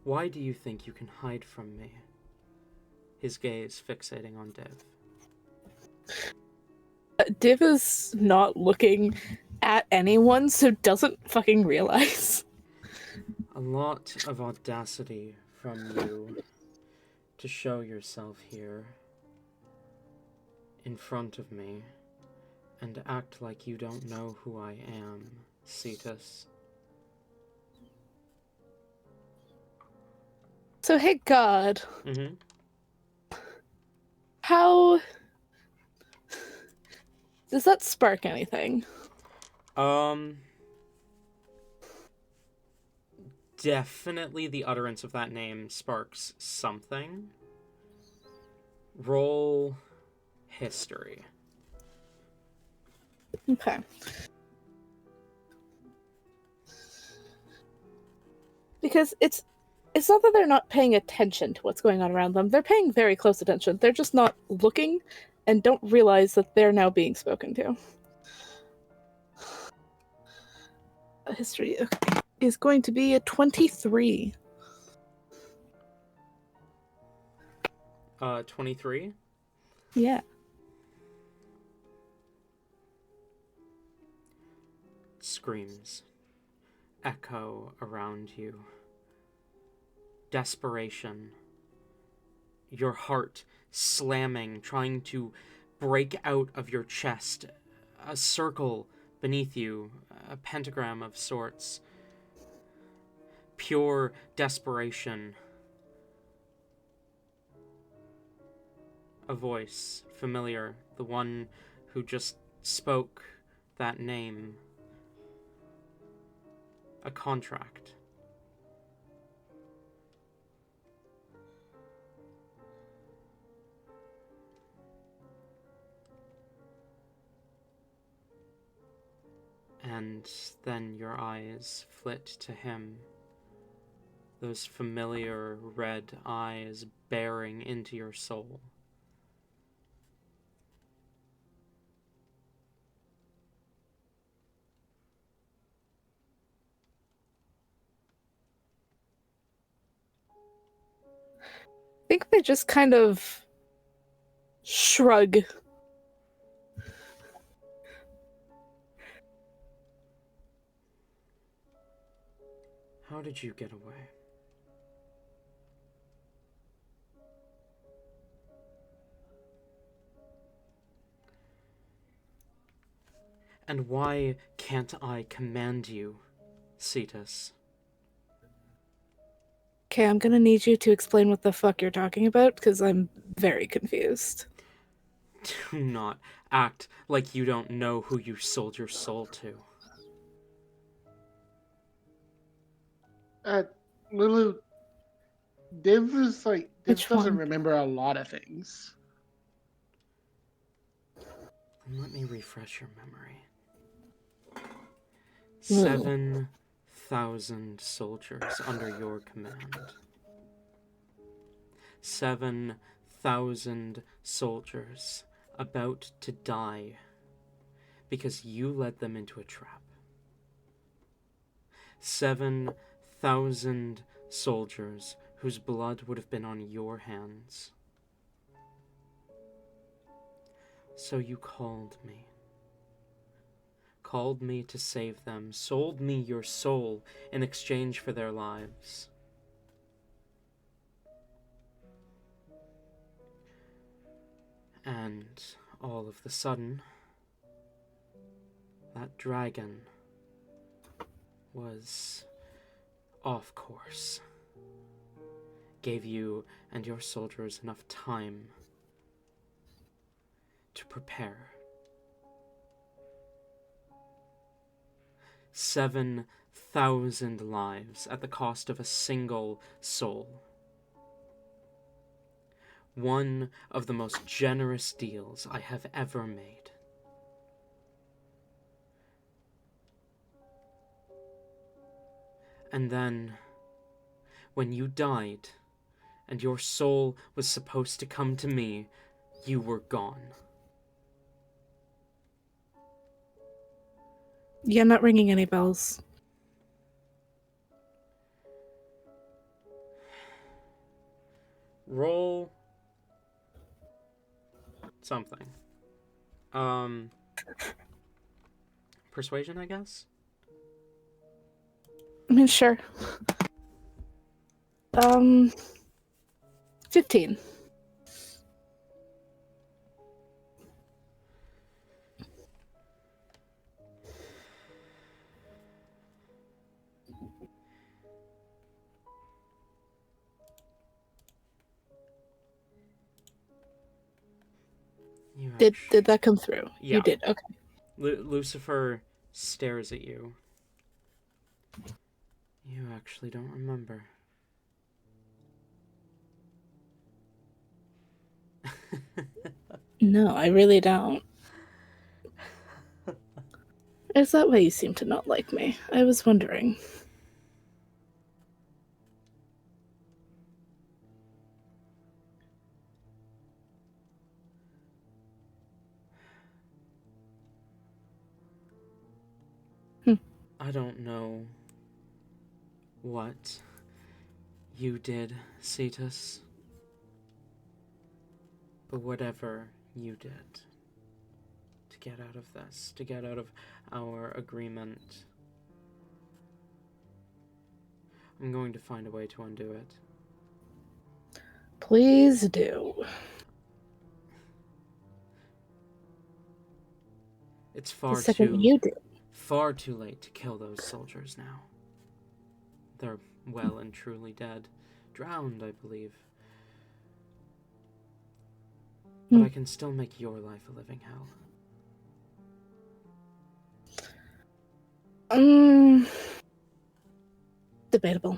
Why do you think you can hide from me? his gaze fixating on Div. Div is not looking at anyone, so doesn't fucking realize. A lot of audacity from you to show yourself here in front of me and act like you don't know who I am, Cetus. So, hey God, Mm-hmm. how does that spark anything? Definitely the utterance of that name sparks something. Roll history. Okay. Because it's not that they're not paying attention to what's going on around them. They're paying very close attention. They're just not looking and don't realize that they're now being spoken to. History is going to be a 23. 23? Yeah. Screams echo around you. Desperation. Your heart slamming, trying to break out of your chest. A circle beneath you, a pentagram of sorts. Pure desperation. A voice, familiar, the one who just spoke that name. A contract. And then your eyes flit to him. Those familiar red eyes bearing into your soul. I think they just kind of shrug. How did you get away? And why can't I command you, Cetus? Okay, I'm gonna need you to explain what the fuck you're talking about, because I'm very confused. Do not act like you don't know who you sold your soul to. Lulu, Div is like Div Which doesn't one? remember a lot of things. Then let me refresh your memory. Ooh. 7,000 soldiers under your command. 7,000 soldiers about to die because you led them into a trap. 7,000 soldiers whose blood would have been on your hands. So you called me. Called me to save them, sold me your soul in exchange for their lives. And all of the sudden, that dragon was off course. Gave you and your soldiers enough time to prepare. 7,000 lives at the cost of a single soul. One of the most generous deals I have ever made. And then, when you died, and your soul was supposed to come to me, you were gone. Yeah, not ringing any bells. Roll something. Persuasion, I guess? I mean, sure. 15. Did that come through? Yeah. You did, okay. Lucifer stares at you. You actually don't remember. No, I really don't. Is that why you seem to not like me? I was wondering. I don't know what you did, Cetus. But whatever you did to get out of this, to get out of our agreement, I'm going to find a way to undo it. Please do. It's The second you do. far too late to kill those soldiers now. They're well and truly dead. Drowned, I believe. But I can still make your life a living hell. Debatable.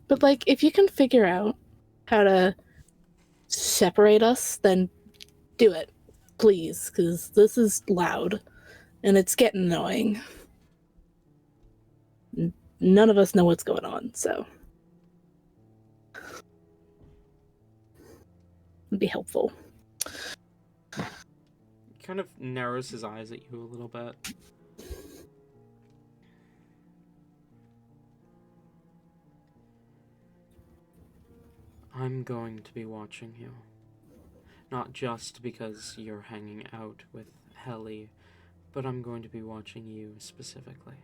But, like, if you can figure out how to separate us, then do it. Please, because this is loud, and it's getting annoying. None of us know what's going on, so... it'd be helpful. He kind of narrows his eyes at you a little bit. I'm going to be watching you. Not just because you're hanging out with Helly, but I'm going to be watching you specifically.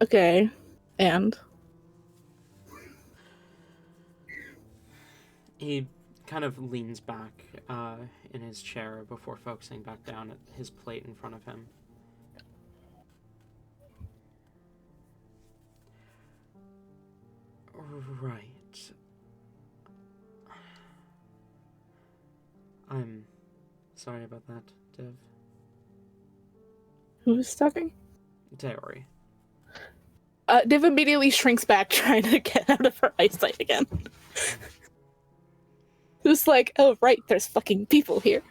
Okay, and? He kind of leans back in his chair before focusing back down at his plate in front of him. Right. I'm sorry about that, Div. Who's talking? Teori. Div immediately shrinks back, trying to get out of her eyesight again. Who's like, oh right, there's fucking people here.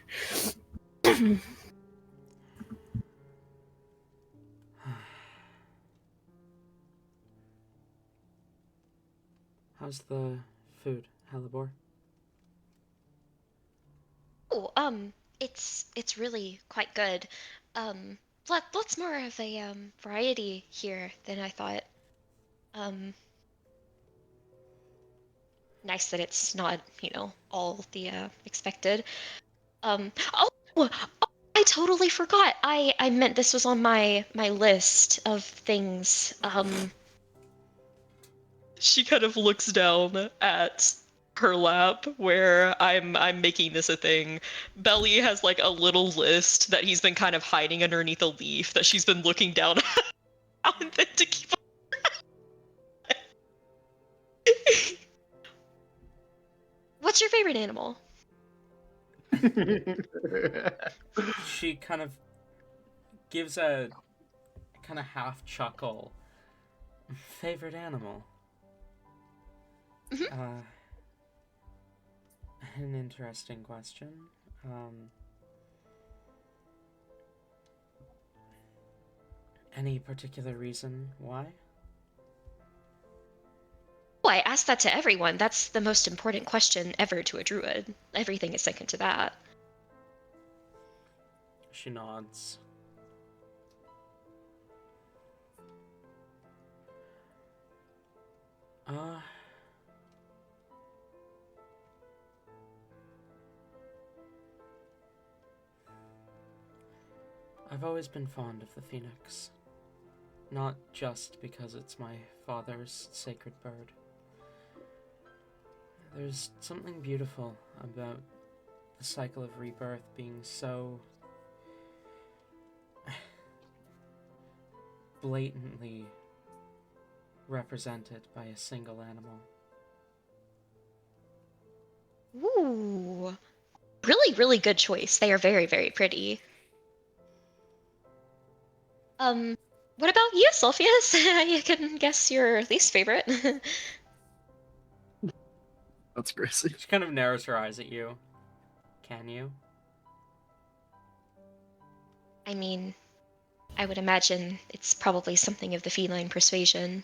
How's the food, Halibor? Oh, it's really quite good. Lots more of a variety here than I thought. Nice that it's not, all the expected. Oh, I totally forgot. I meant this was on my list of things. She kind of looks down at her lap where I'm making this a thing. Belly has like a little list that he's been kind of hiding underneath a leaf that she's been looking down at now and then to keep What's your favorite animal? She kind of gives a kind of half chuckle. Favorite animal? Mm-hmm. An interesting question. Any particular reason why? I ask that to everyone. That's the most important question ever to a druid. Everything is second to that. She nods. I've always been fond of the phoenix. Not just because it's my father's sacred bird. There's something beautiful about the cycle of rebirth being so blatantly represented by a single animal. Ooh. Really, really good choice. They are very, very pretty. What about you, Sulfius? You can guess your least favorite. That's crazy. She kind of narrows her eyes at you. Can you? I mean, I would imagine it's probably something of the feline persuasion.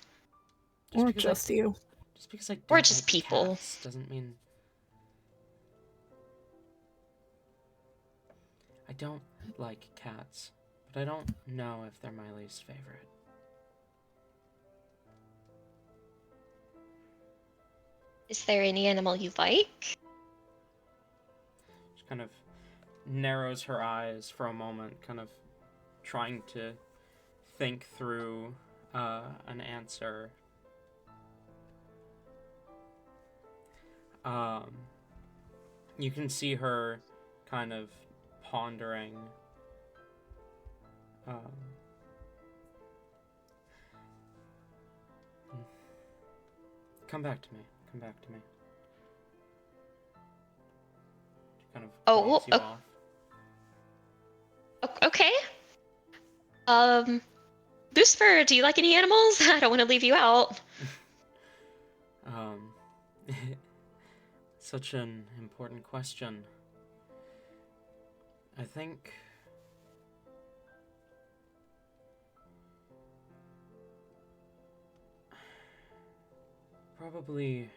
Or because just you. Just because I don't Or just like people. cats doesn't mean... I don't like cats, but I don't know if they're my least favorite. Is there any animal you like? She kind of narrows her eyes for a moment, kind of trying to think through an answer. You can see her kind of pondering. Come back to me. Come back to me. She kind of waves you off. Okay. Lucifer, do you like any animals? I don't want to leave you out. Such an important question. I think... probably...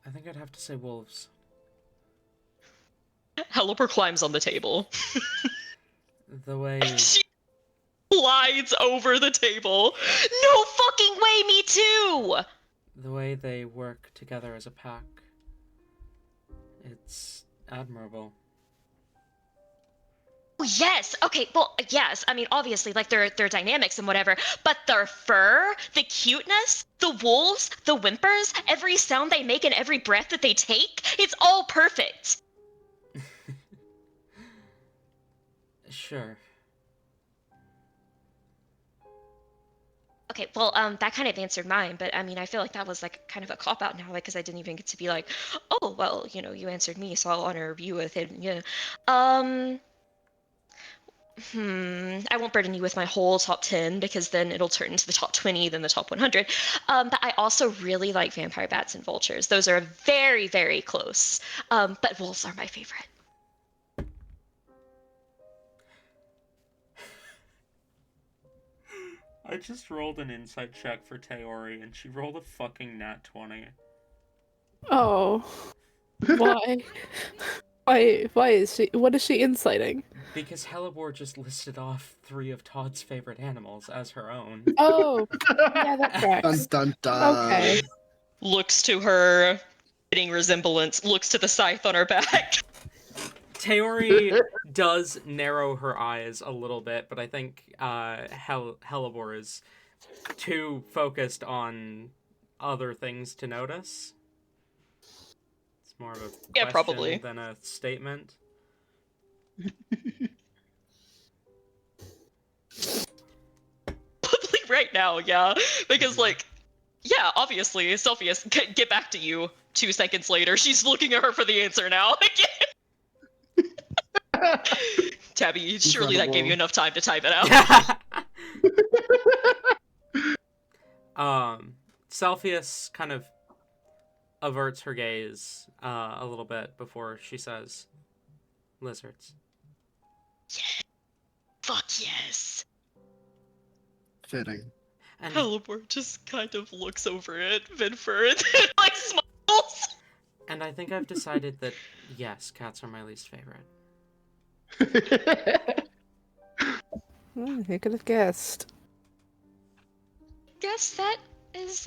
I think I'd have to say wolves. Helliper climbs on the table. The way... She slides over the table. No fucking way, me too! The way they work together as a pack. It's admirable. Oh, yes. Okay. Well, yes. I mean, obviously, like their dynamics and whatever. But their fur, the cuteness, the wolves, the whimpers, every sound they make and every breath that they take—it's all perfect. Sure. Okay. Well, that kind of answered mine. But I mean, I feel like that was like kind of a cop out now, like, because I didn't even get to be like, oh, well, you know, you answered me, so I'll honor you with it. Yeah. I won't burden you with my whole top 10 because then it'll turn into the top 20, then the top 100. But I also really like vampire bats and vultures. Those are very, very close. But wolves are my favorite. I just rolled an insight check for Taori, and she rolled a fucking nat 20. Oh. Why? Why is she... What is she inciting? Because Hellebore just listed off 3 of Todd's favorite animals as her own. Oh. Yeah, that Dun tracks. dun dun. Okay. Looks to her fitting resemblance, looks to the scythe on her back. Taori does narrow her eyes a little bit, but I think Hellebore is too focused on other things to notice. It's more of a question Probably. than a statement. Probably right now, yeah. Because, like, yeah, obviously, Sulfius, get back to you 2 seconds later. She's looking at her for the answer now. Tabby, surely that gave you enough time to type it out. Sulfius kind of averts her gaze a little bit before she says, "Lizards." Yeah. Fuck yes. Fitting. And Halibor just kind of looks over at Vinford and then, like, smiles. and I think I've decided that yes, cats are my least favorite. Who could have guessed? Guess that is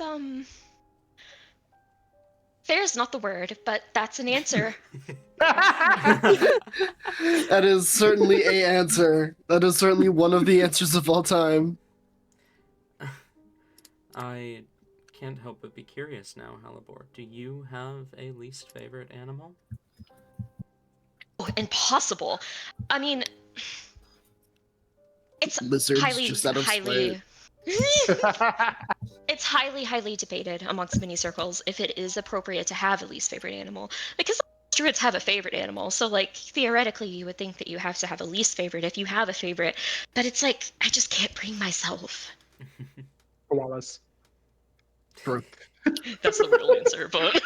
fair is not the word, but that's an answer. That is certainly a answer. That is certainly one of the answers of all time. I can't help but be curious now, Halibor. Do you have a least favorite animal? Oh, impossible. I mean, it's Lizards highly, just out of highly. It's highly debated amongst many circles if it is appropriate to have a least favorite animal, because druids have a favorite animal. So, like, theoretically, you would think that you have to have a least favorite if you have a favorite, but it's like I just can't bring myself. Koalas. True. That's the real answer, but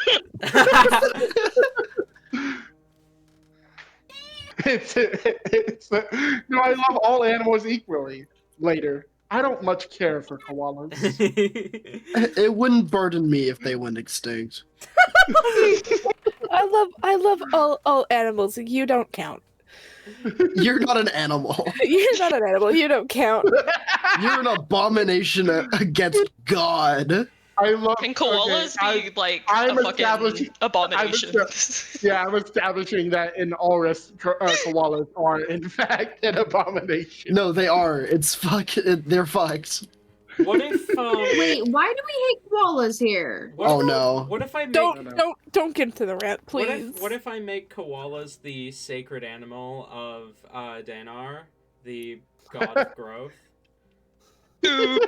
No, I love all animals equally. Later, I don't much care for koalas. It wouldn't burden me if they went extinct. I love all animals. You don't count. You're not an animal. You're not an animal. You don't count. You're an abomination against God. I love. can koalas okay, be like I'm a fucking establishing- abomination? I'm establishing that in all koalas are in fact an abomination. No, they are. It's they're fucked. What if Wait, why do we hate koalas here? what Oh if, no. What if I make Don't get into the rant, please. what if I make koalas the sacred animal of Danar, the god of growth? Dude,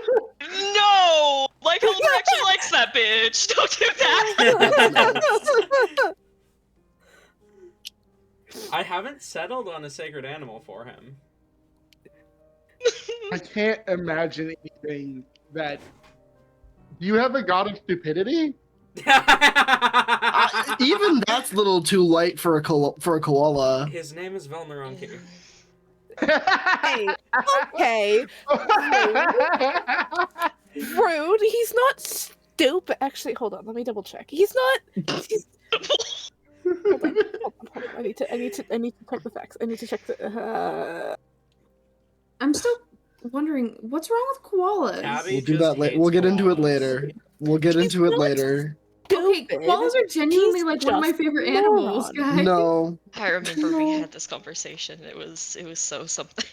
no! Like, Halibor actually likes that bitch. Don't do that. I haven't settled on a sacred animal for him. I can't imagine anything that. Do you have a god of stupidity? Even that's a little too light for a koala. His name is Velnaronki. Hey, okay. Rude. He's not stupid. Actually, hold on. Let me double check. He's not. Hold on. I need to check the facts. I need to check the. I'm still wondering what's wrong with koalas. Tabby We'll do just that later. hates We'll get into it koalas. later. We'll get into it later. Okay, Stupid. koalas are genuinely He's like one of my just favorite a animals, moron. guys. No. I remember we No. had this conversation. It was so something.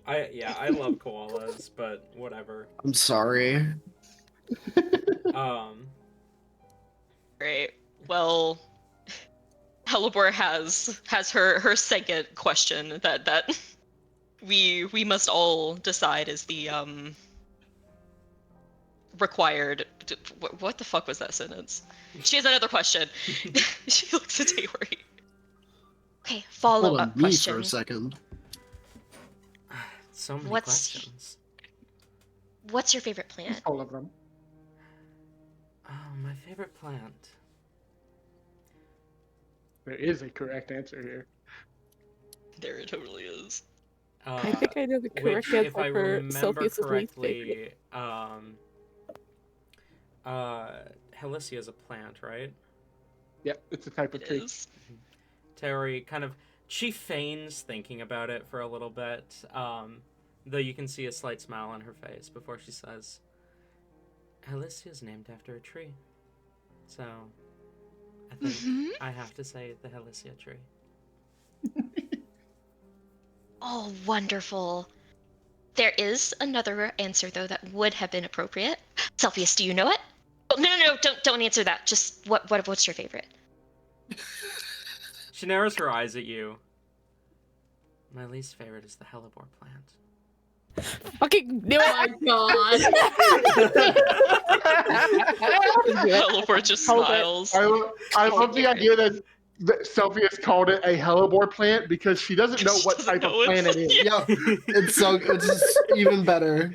I love koalas, but whatever. I'm sorry. Great. Well, Halibor has her second question that we must all decide is the required. What the fuck was that sentence? She has another question. She looks at Taori. Okay, Hold follow on up me question. for a second. So many What's- questions. What's your favorite plant? All of them. Oh, my favorite plant. There is a correct answer here. There it totally is. I think I know the correct Which, if I answer for remember Celsius' least favorite. correctly, Helissia is a plant, right? Yep, it's a type of It tree. is. Terry she feigns thinking about it for a little bit, though you can see a slight smile on her face before she says, Helissia is named after a tree. So, I think Mhm. I have to say the Helissia tree. Oh, wonderful. There is another answer though that would have been appropriate. Celsius, do you know it? Oh, no, don't answer that. Just what's your favorite? She narrows her eyes at you. My least favorite is the hellebore plant. Fucking knew Oh it. my god. Halibor just Hold it. smiles. I love the idea that Celsius called it a hellebore plant because she doesn't know She what doesn't type of know plant it is. Yeah, it's just even better.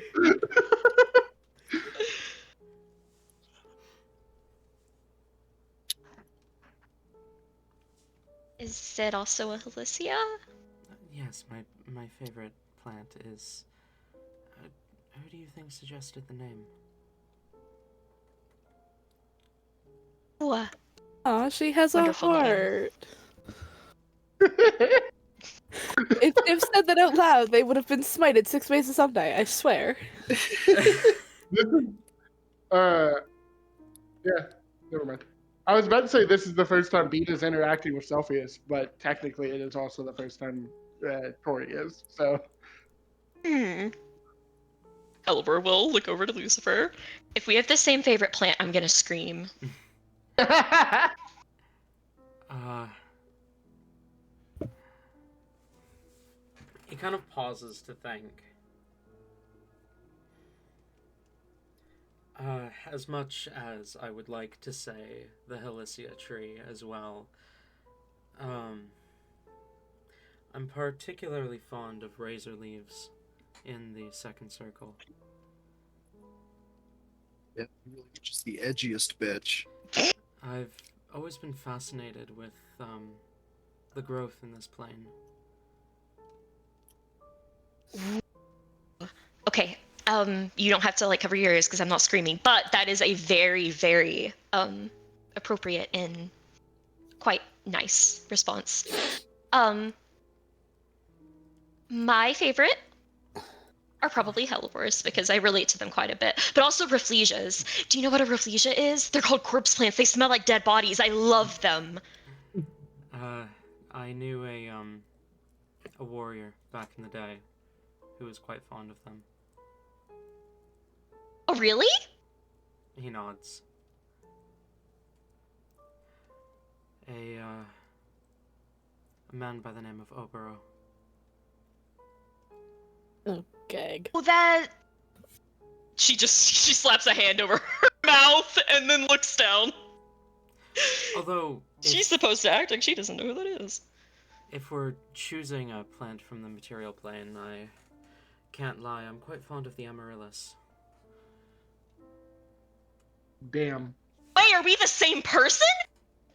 Is it also a Helissia? Yes, my favorite plant is... do you think suggested the name? Oh, Aw, she has Wonderful a name. heart. If Div said that out loud, they would have been smited 6 ways to Sunday, I swear. This is, yeah, never mind. I was about to say this is the first time Beat is interacting with Celsius, but technically it is also the first time Tori is. So Elbor will look over to Lucifer. if we have the same favorite plant, I'm gonna scream. He kind of pauses to think. As much as I would like to say the Helicia tree as well, I'm particularly fond of razor leaves in the second circle. Yeah, really just the edgiest bitch. I've always been fascinated with the growth in this plane. Okay, you don't have to like cover your ears because I'm not screaming, but that is a very, very appropriate and quite nice response. My favorite are probably hellebores because I relate to them quite a bit, but also rafflesias. Do you know what a rafflesia is? They're called corpse plants. They smell like dead bodies. I love them. I knew a warrior back in the day who was quite fond of them. Oh, really? He nods. A man by the name of Obero. Oh, gag. Well, that. She slaps a hand over her mouth and then looks down. Although, She's supposed to act like she doesn't know who that is. if we're choosing a plant from the material plane, I can't lie, I'm quite fond of the amaryllis. damn. Wait, are we the same person?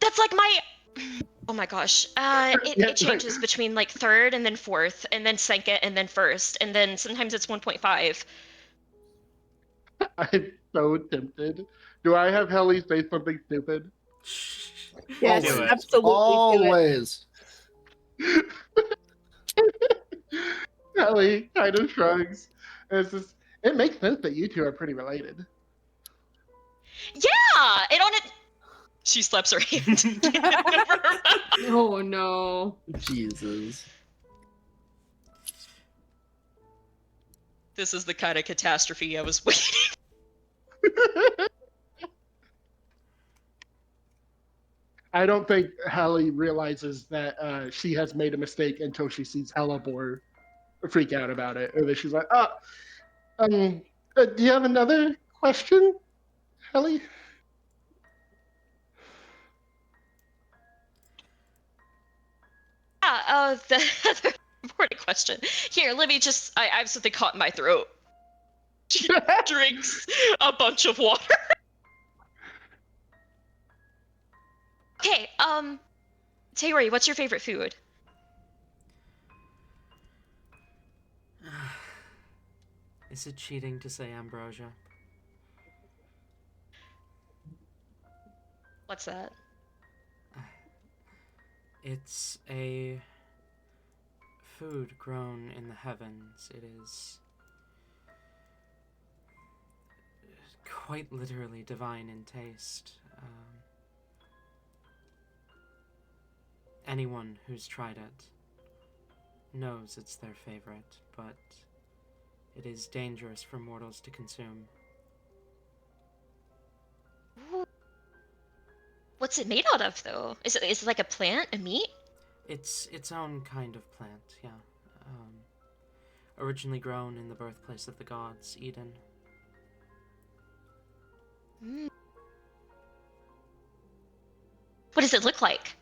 That's like my. Oh my gosh. It changes between like third and then fourth, and then second and then first, and then sometimes it's 1.5. I'm so tempted. Do I have Helly say something stupid? Yes, Do it. absolutely. Always. Helly kind of shrugs. And it's just, it makes sense that you two are pretty related. Yeah, and on it. She slaps her hand over her mouth. Oh no. Jesus. This is the kind of catastrophe I was waiting. I don't think Hallie realizes that she has made a mistake until she sees Hellebore freak out about it. And then she's like, do you have another question, Hallie? Yeah, the other important question. Here, let me just. I have something caught in my throat. She drinks a bunch of water. Okay, Taori, what's your favorite food? Is it cheating to say ambrosia? What's that? It's a food grown in the heavens. It is quite literally divine in taste. Anyone who's tried it knows it's their favorite, but it is dangerous for mortals to consume. What's it made out of, though? Is it like a plant, a meat? It's its own kind of plant, yeah. Originally grown in the birthplace of the gods, Eden. What does it look like?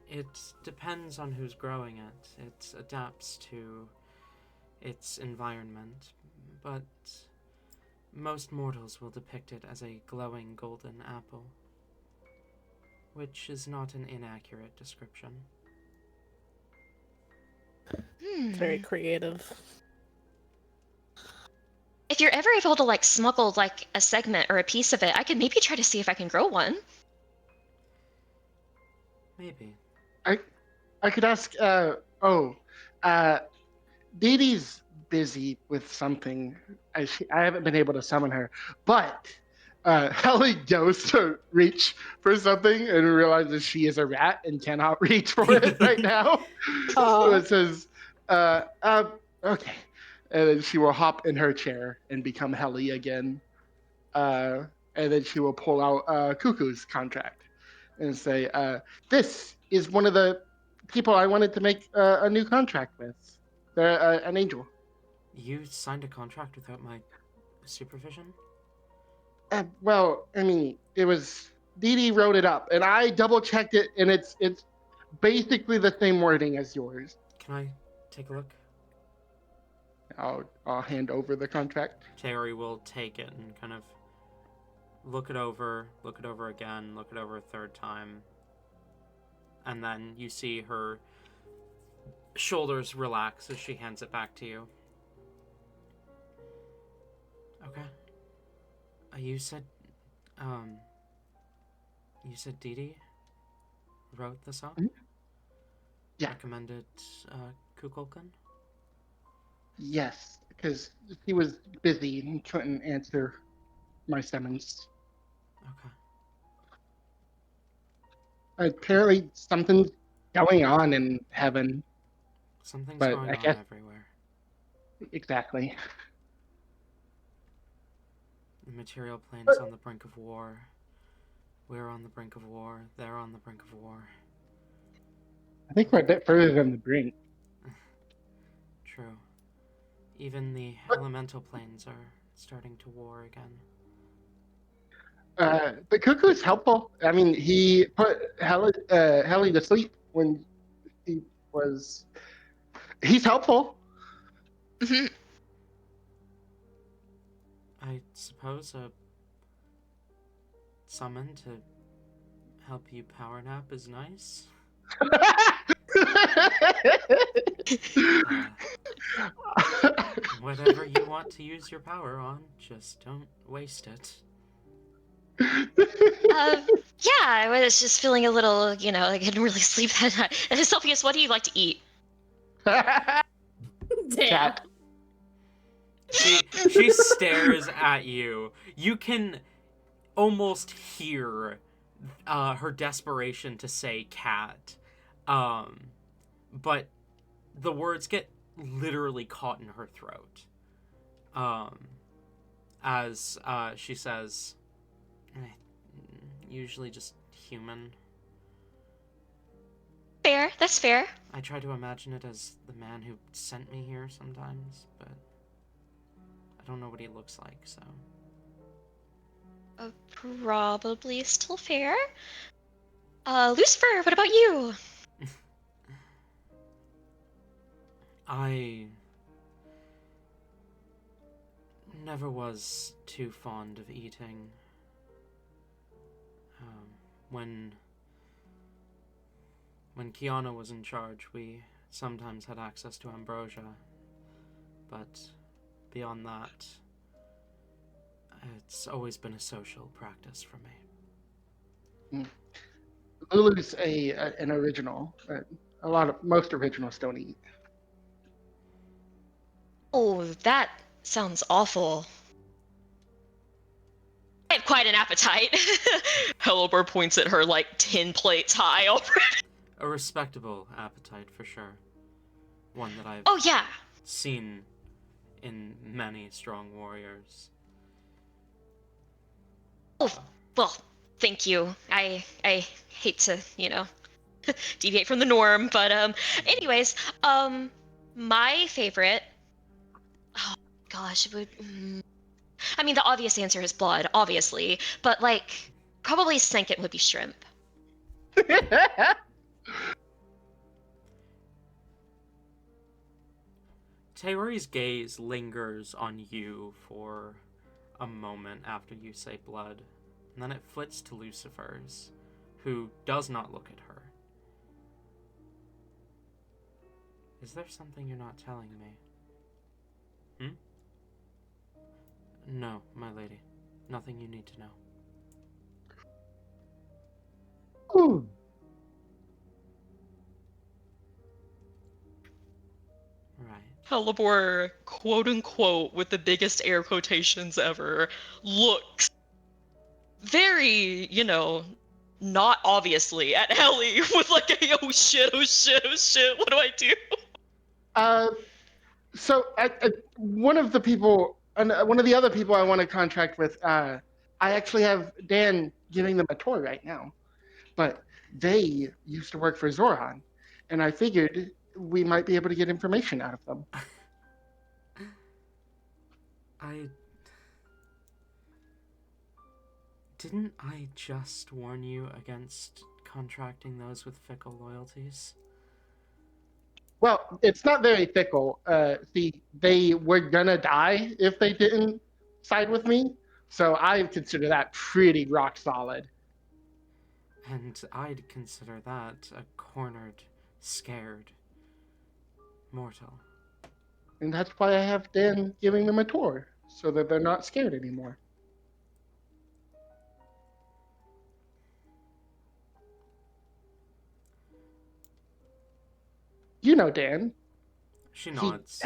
It depends on who's growing it. It adapts to its environment, but most mortals will depict it as a glowing golden apple, which is not an inaccurate description. Very creative. If you're ever able to like smuggle like a segment or a piece of it, I could maybe try to see if I can grow one. Maybe. I could ask. Dee Dee's busy with something. I haven't been able to summon her, but Helly goes to reach for something and realizes she is a rat and cannot reach for it right now. So it says, okay. And then she will hop in her chair and become Helly again. And then she will pull out Cuckoo's contract and say, this is one of the people I wanted to make a new contract with. They're an angel. You signed a contract without my supervision? Well, I mean, it was Dee Dee wrote it up, and I double checked it, and it's basically the same wording as yours. Can I take a look? I'll hand over the contract. Terry will take it and kind of look it over again, look it over a third time. And then you see her shoulders relax as she hands it back to you. Okay. You said Dee Dee wrote this up? Mm-hmm. Yeah. Recommended Kukulkan? Yes, because he was busy and couldn't answer my summons. Okay. Apparently, something's going on in heaven. Something's But going I on guess- everywhere. Exactly. The material plane's on the brink of war. We're on the brink of war. They're on the brink of war. I think we're a bit further than the brink. True. Even the elemental planes are starting to war again. The cuckoo's helpful. I mean, he put Helly to sleep when he was. He's helpful. Mhm. I suppose a summon to help you power nap is nice. Whatever you want to use your power on, just don't waste it. Yeah, I was just feeling a little, like I didn't really sleep that night. And Sylvius, what do you like to eat? Damn. She stares at you. You can almost hear her desperation to say cat. But the words get literally caught in her throat. As she says, usually just human. Fair, that's fair. I try to imagine it as the man who sent me here sometimes, but I don't know what he looks like, so. Probably still fair. Lucifer, what about you? I never was too fond of eating. When Kiana was in charge, we sometimes had access to ambrosia, but beyond that, it's always been a social practice for me. Lulu's an original. Most originals don't eat. Oh, that sounds awful. I have quite an appetite. Hellebur points at her like 10 plates high already. A respectable appetite, for sure. One that I've Oh, yeah. seen in many strong warriors. Oh, well, thank you. I hate to, deviate from the norm, but anyways, my favorite. Oh gosh, it would. I mean, the obvious answer is blood, obviously, but like probably second would be shrimp. Taori's gaze lingers on you for a moment after you say blood, and then it flits to Lucifer's, who does not look at her. Is there something you're not telling me? No, my lady. Nothing you need to know. Ooh. Right. Helibor, quote unquote, with the biggest air quotations ever, looks very, not obviously at Ellie with like a oh shit, what do I do? So one of the people, one of the other people I want to contract with, I actually have Dan giving them a tour right now, but they used to work for Zoran, and I figured we might be able to get information out of them. Didn't I just warn you against contracting those with fickle loyalties? Well, it's not very fickle. See, they were gonna die if they didn't side with me, so I consider that pretty rock solid. And I'd consider that a cornered, scared mortal. And that's why I have Dan giving them a tour, so that they're not scared anymore. You know Dan. She nods.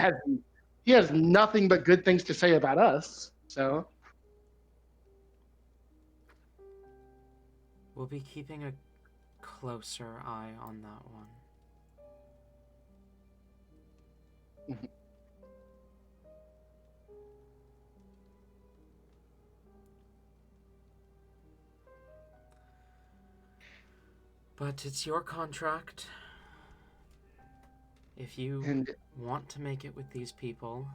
He has nothing but good things to say about us, so... We'll be keeping a closer eye on that one. But it's your contract. If you want to make it with these people,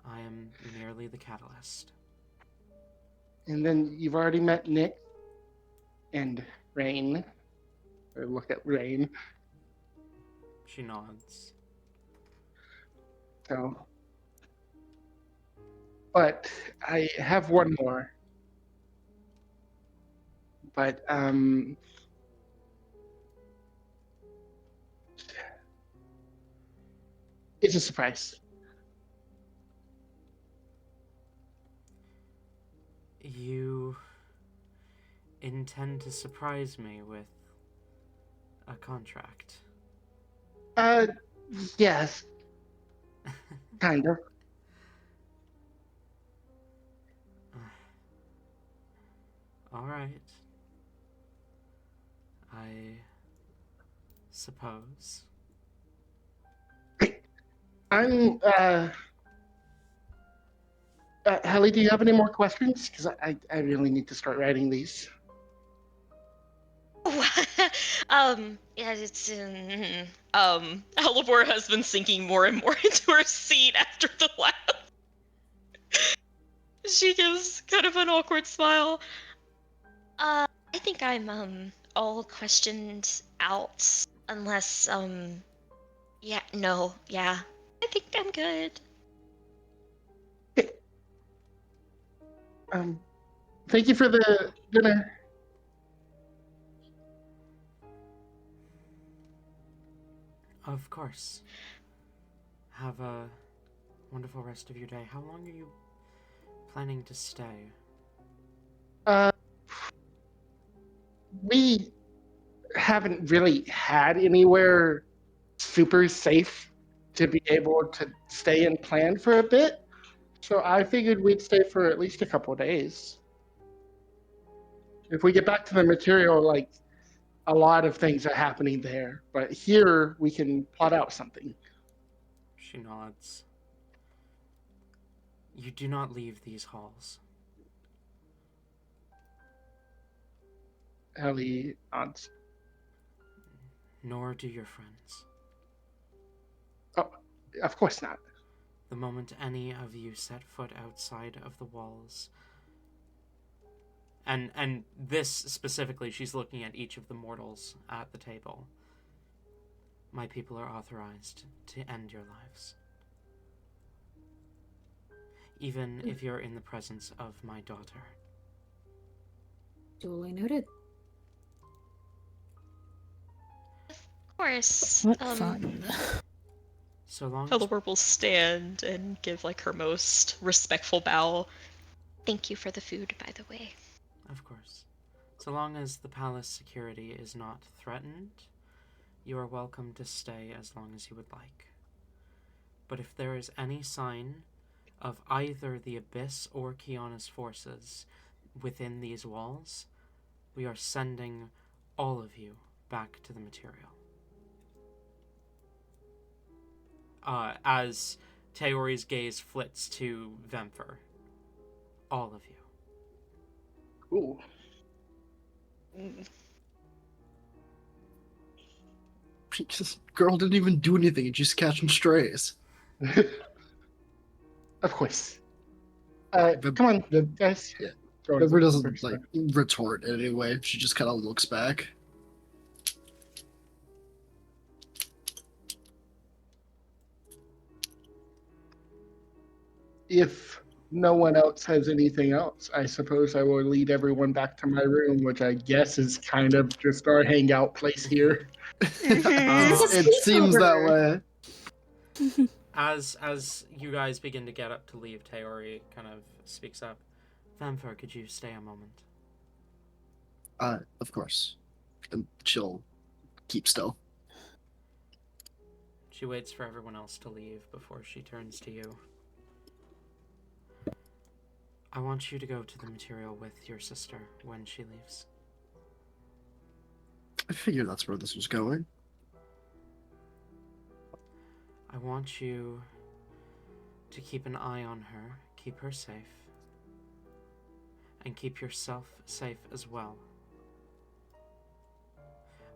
I am merely the catalyst. And then you've already met Nick and Rain. Or look at Rain. She nods. So, but I have one more. But it's a surprise. You intend to surprise me with a contract? Yes. Kind of. All right. I suppose. I'm, Helly, do you have any more questions? Because I really need to start writing these. Yeah, it's Helibor has been sinking more and more into her seat after the laugh. She gives kind of an awkward smile. I think I'm all questioned out unless yeah, no, yeah. I think I'm good. Thank you for the dinner. Of course. Have a wonderful rest of your day. How long are you planning to stay? We haven't really had anywhere super safe to be able to stay and plan for a bit. So I figured we'd stay for at least a couple of days. If we get back to the material, like, a lot of things are happening there. But here, we can plot out something. She nods. You do not leave these halls. Ellie nods. Nor do your friends. Oh, of course not. The moment any of you set foot outside of the walls, and this specifically, she's looking at each of the mortals at the table. My people are authorized to end your lives. Even if you're in the presence of my daughter. Duly noted. course. What fun. So long as Helleborg will stand and give like her most respectful bow. Thank you for the food, by the way. Of course. So long as the palace security is not threatened, you are welcome to stay as long as you would like. But if there is any sign of either the Abyss or Kiana's forces within these walls, we are sending all of you back to the material. As Taori's gaze flits to Vempher. All of you. Ooh. Girl didn't even do anything, just catching strays. Of course. The- Come on, the- guys. yeah. Go on, Vember doesn't first. like retort in any way. She just kind of looks back. If no one else has anything else, I suppose I will lead everyone back to my room, which I guess is kind of just our hangout place here. It seems that way. As you guys begin to get up to leave, Taori kind of speaks up. Vempher, could you stay a moment? Of course. And she'll keep still. She waits for everyone else to leave before she turns to you. I want you to go to the material with your sister when she leaves. I figured that's where this was going. I want you to keep an eye on her, keep her safe, and keep yourself safe as well.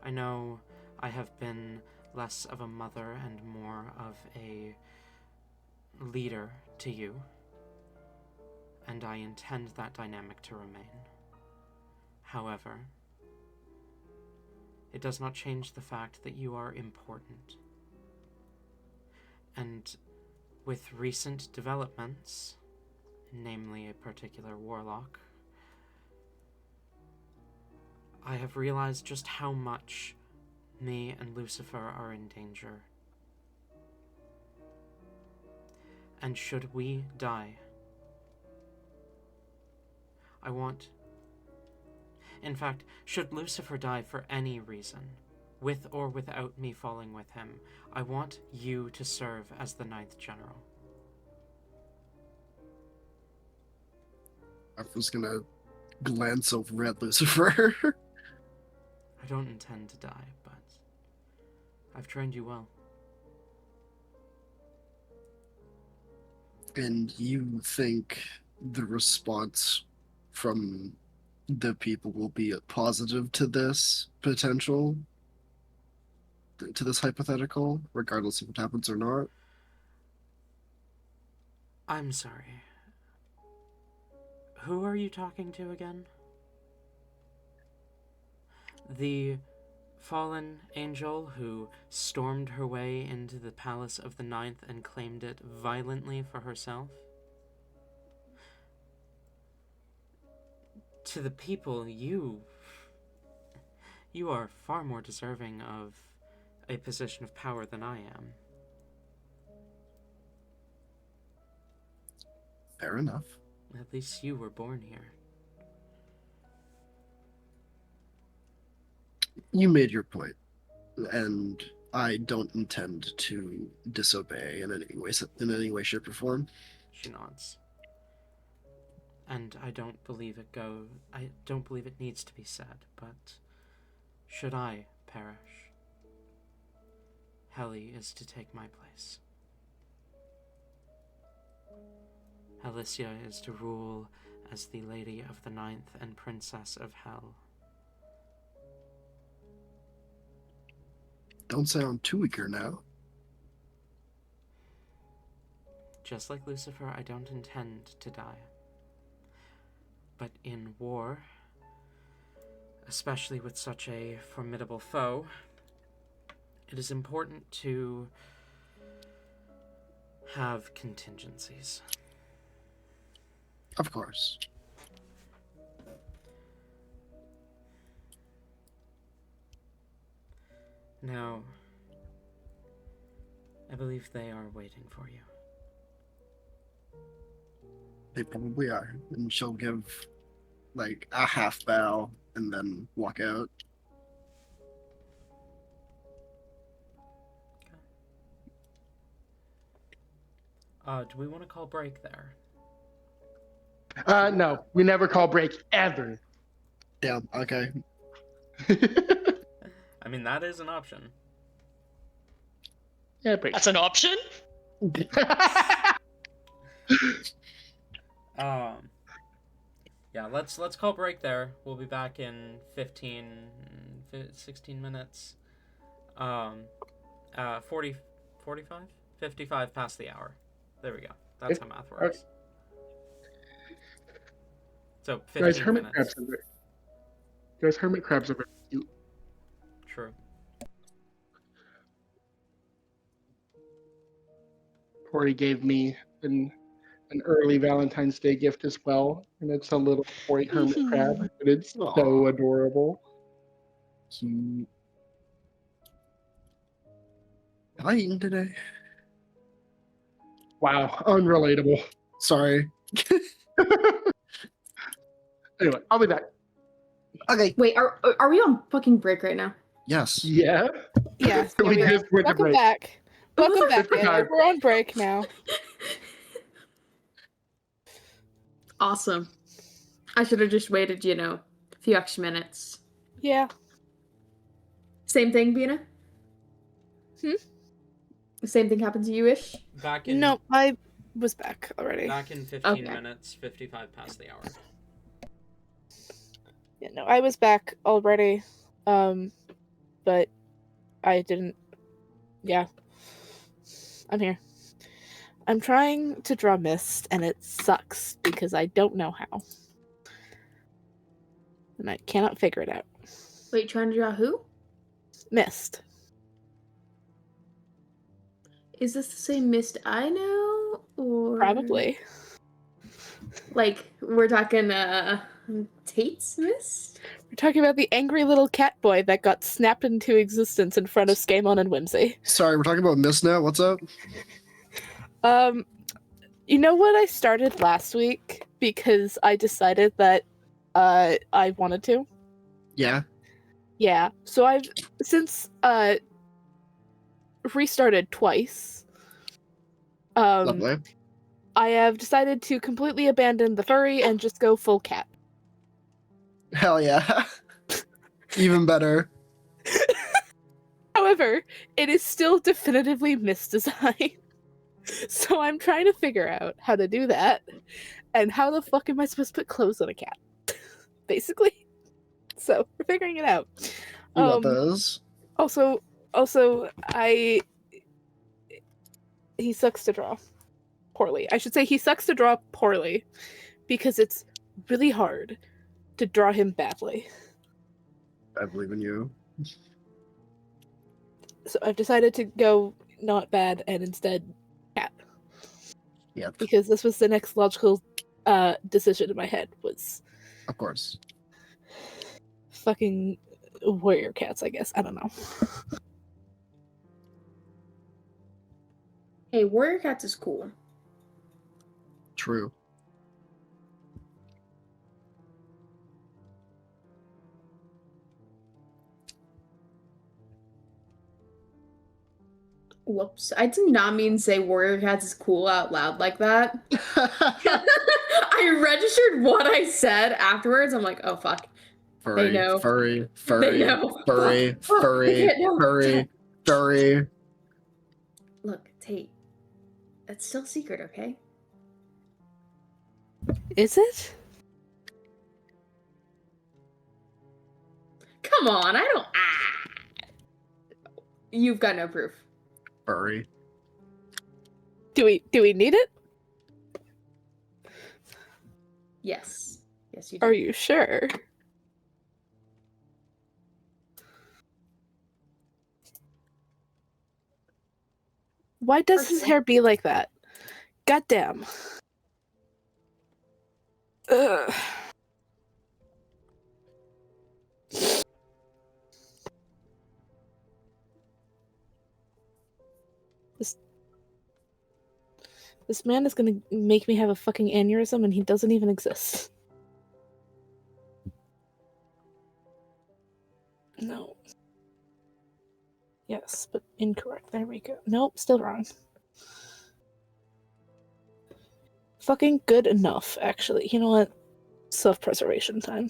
I know I have been less of a mother and more of a leader to you, and I intend that dynamic to remain. However, it does not change the fact that you are important. And with recent developments, namely a particular warlock, I have realized just how much me and Lucifer are in danger. And should we die, in fact, should Lucifer die for any reason, with or without me falling with him, I want you to serve as the 9th General. I was gonna glance over at Lucifer. I don't intend to die, but I've trained you well. And you think the response from the people will be positive to this potential? To this hypothetical, regardless if it happens or not? I'm sorry. Who are you talking to again? The fallen angel who stormed her way into the palace of the 9th and claimed it violently for herself? To the people, you are far more deserving of a position of power than I am. Fair enough. At least you were born here. You made your point, and I don't intend to disobey in any way, shape, or form. She nods. And I don't believe it needs to be said, but should I perish, Heli is to take my place. Alicia is to rule as the Lady of the 9th and Princess of Hell. Don't sound too eager now. Just like Lucifer, I don't intend to die. But in war, especially with such a formidable foe, it is important to have contingencies. Of course. Now, I believe they are waiting for you. They probably are. And she'll give, like, a half bow and then walk out. Do we want to call break there? No, we never call break ever. Damn, okay. I mean, that is an option. Yeah, break. That's an option? Yeah, let's call break there. We'll be back in 16 minutes. 40, 45? 55 past the hour. There we go. That's how math works. So 15 Guys, hermit minutes. crabs are very... Guys, hermit crabs are very cute. True. Corey gave me an early Valentine's Day gift as well, and it's a little white hermit crab, but it's so adorable. Cute. Have I eaten today? Wow, unrelatable. Sorry. Anyway, I'll be back. Okay. Wait, are we on fucking break right now? Yes. Yeah. Yeah. We yeah, just went to Welcome break. back. Welcome back, Super Anna. tired. We're on break now. Awesome. I should have just waited, a few extra minutes. Yeah. Same thing, Bina? The same thing happened to you, Ish? Back in No, I was back already. Back in 15 Okay. minutes, 55 past the hour. Yeah, no, I was back already. But I didn't. Yeah. I'm here. I'm trying to draw mist, and it sucks because I don't know how. And I cannot figure it out. Wait, trying to draw who? Mist. Is this the same mist I know? Or Probably. like we're talking Tate's mist? We're talking about the angry little cat boy that got snapped into existence in front of Skamon and Whimsy. Sorry, we're talking about Mist now. What's up? You know what I started last week because I decided that I wanted to? Yeah. Yeah. So I've since restarted twice. Lovely. I have decided to completely abandon the furry and just go full cat. Hell yeah. Even better. However, it is still definitively misdesigned. So I'm trying to figure out how to do that. And how the fuck am I supposed to put clothes on a cat? Basically. So we're figuring it out. You got those. Also, he sucks to draw poorly. I should say he sucks to draw poorly because it's really hard to draw him badly. I believe in you. So I've decided to go not bad and instead cat. Yeah. Because this was the next logical decision in my head was Of course. fucking warrior cats, I guess. I don't know. Hey, Warrior Cats is cool. True. Whoops. I did not mean to say Warrior Cats is cool out loud like that. I registered what I said afterwards. I'm like, oh fuck. Furry, They know. furry, They know. furry, Fuck. furry, They can't know. furry, furry. Look, Tate. It's still secret, okay? Is it? Come on, I don't. You've got no proof. Furry. Do we need it? Yes. Yes, you do. Are you sure? Why does his Personally- hair be like that? Goddamn. Ugh. This man is gonna make me have a fucking aneurysm and he doesn't even exist. No. Yes, but incorrect. There we go. Nope, still wrong. Fucking good enough, actually. You know what? Self-preservation time.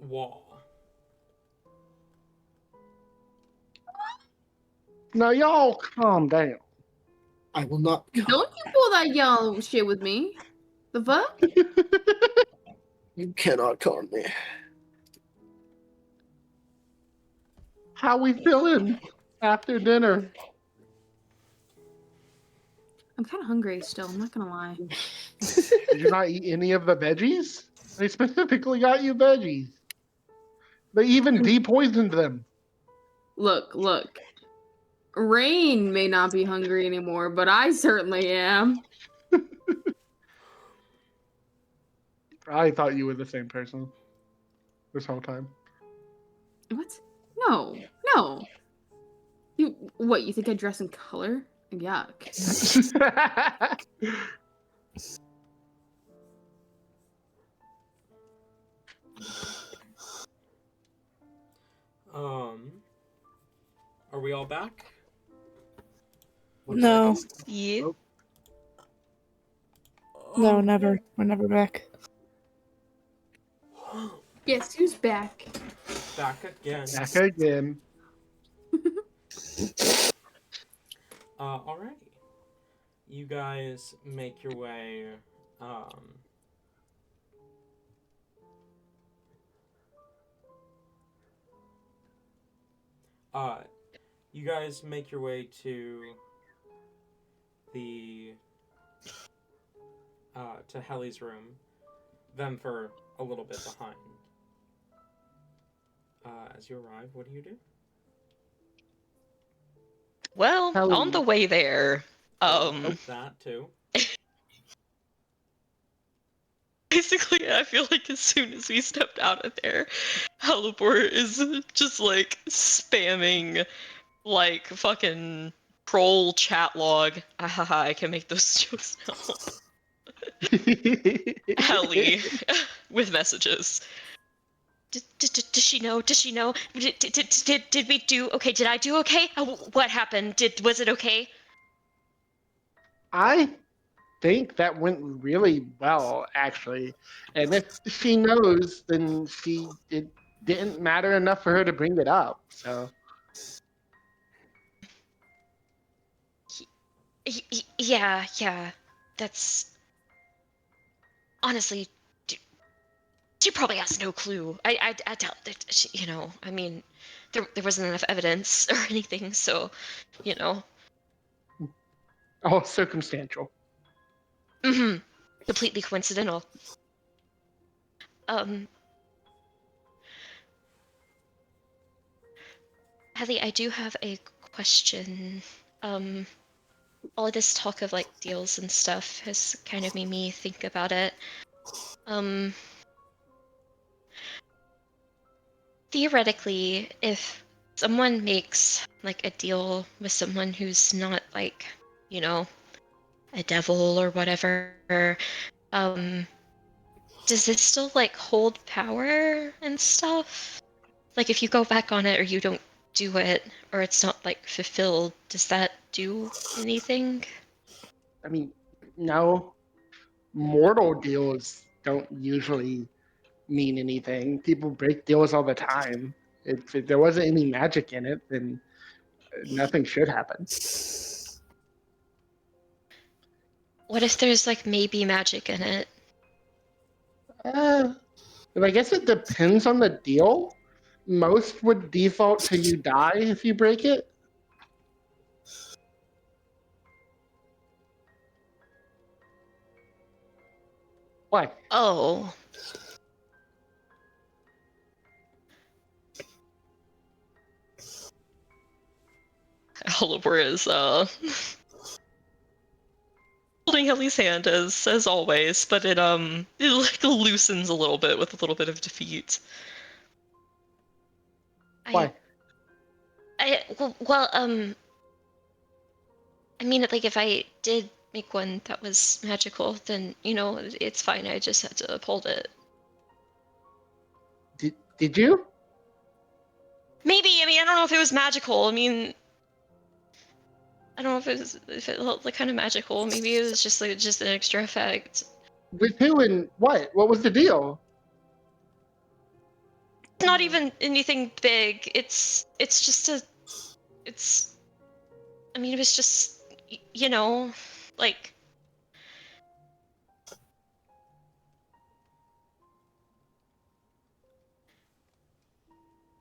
Wall. Now y'all calm down. I will not. Don't you pull that yellow shit with me. The fuck? You cannot calm me. How we feeling after dinner? I'm kind of hungry still. I'm not gonna lie. Did you not eat any of the veggies? They specifically got you veggies. They even de-poisoned them. Look. Rain may not be hungry anymore, but I certainly am. I thought you were the same person this whole time. What? No. You think I dress in color? Yuck. Are we all back? No. Yeah. No, never. We're never back. Guess who's back? Back again. Back again. Alrighty. You guys make your way, you guys make your way to the, to Helly's room. Them for a little bit behind. As you arrive, what do you do? Well, Helly. on the way there, That too. basically, I feel like as soon as we stepped out of there, Halibor is just like spamming like fucking troll chat log. Ahaha, I can make those jokes now. Helly with messages. Does she know? Does she know? Did we do okay? Did I do okay? What happened? Was it okay? I think that went really well, actually. And if she knows, then it didn't matter enough for her to bring it up. So Yeah. That's honestly. She probably has no clue. I doubt that she, I mean, there wasn't enough evidence or anything, so, all circumstantial. completely coincidental. Helly, I do have a question. All this talk of like deals and stuff has kind of made me think about it. Theoretically, if someone makes like a deal with someone who's not like, a devil or whatever, does it still like hold power and stuff? Like if you go back on it or you don't do it or it's not like fulfilled, does that do anything? I mean, no, mortal deals don't usually mean anything. People break deals all the time. If there wasn't any magic in it, then nothing should happen. What if there's like maybe magic in it? Uh, and I guess it depends on the deal. Most would default to you die if you break it. Why? Oh. Oliver is holding Helly's hand as always, but it like loosens a little bit with a little bit of defeat. Why? Well, I mean, like if I did make one that was magical, then it's fine. I just had to uphold it. Did you? Maybe. I mean, I don't know if it was magical. I mean, I don't know if it looked like kind of magical. Maybe it was just an extra effect. With who and what? What was the deal? It's not even anything big. It's just it's. I mean, it was just like.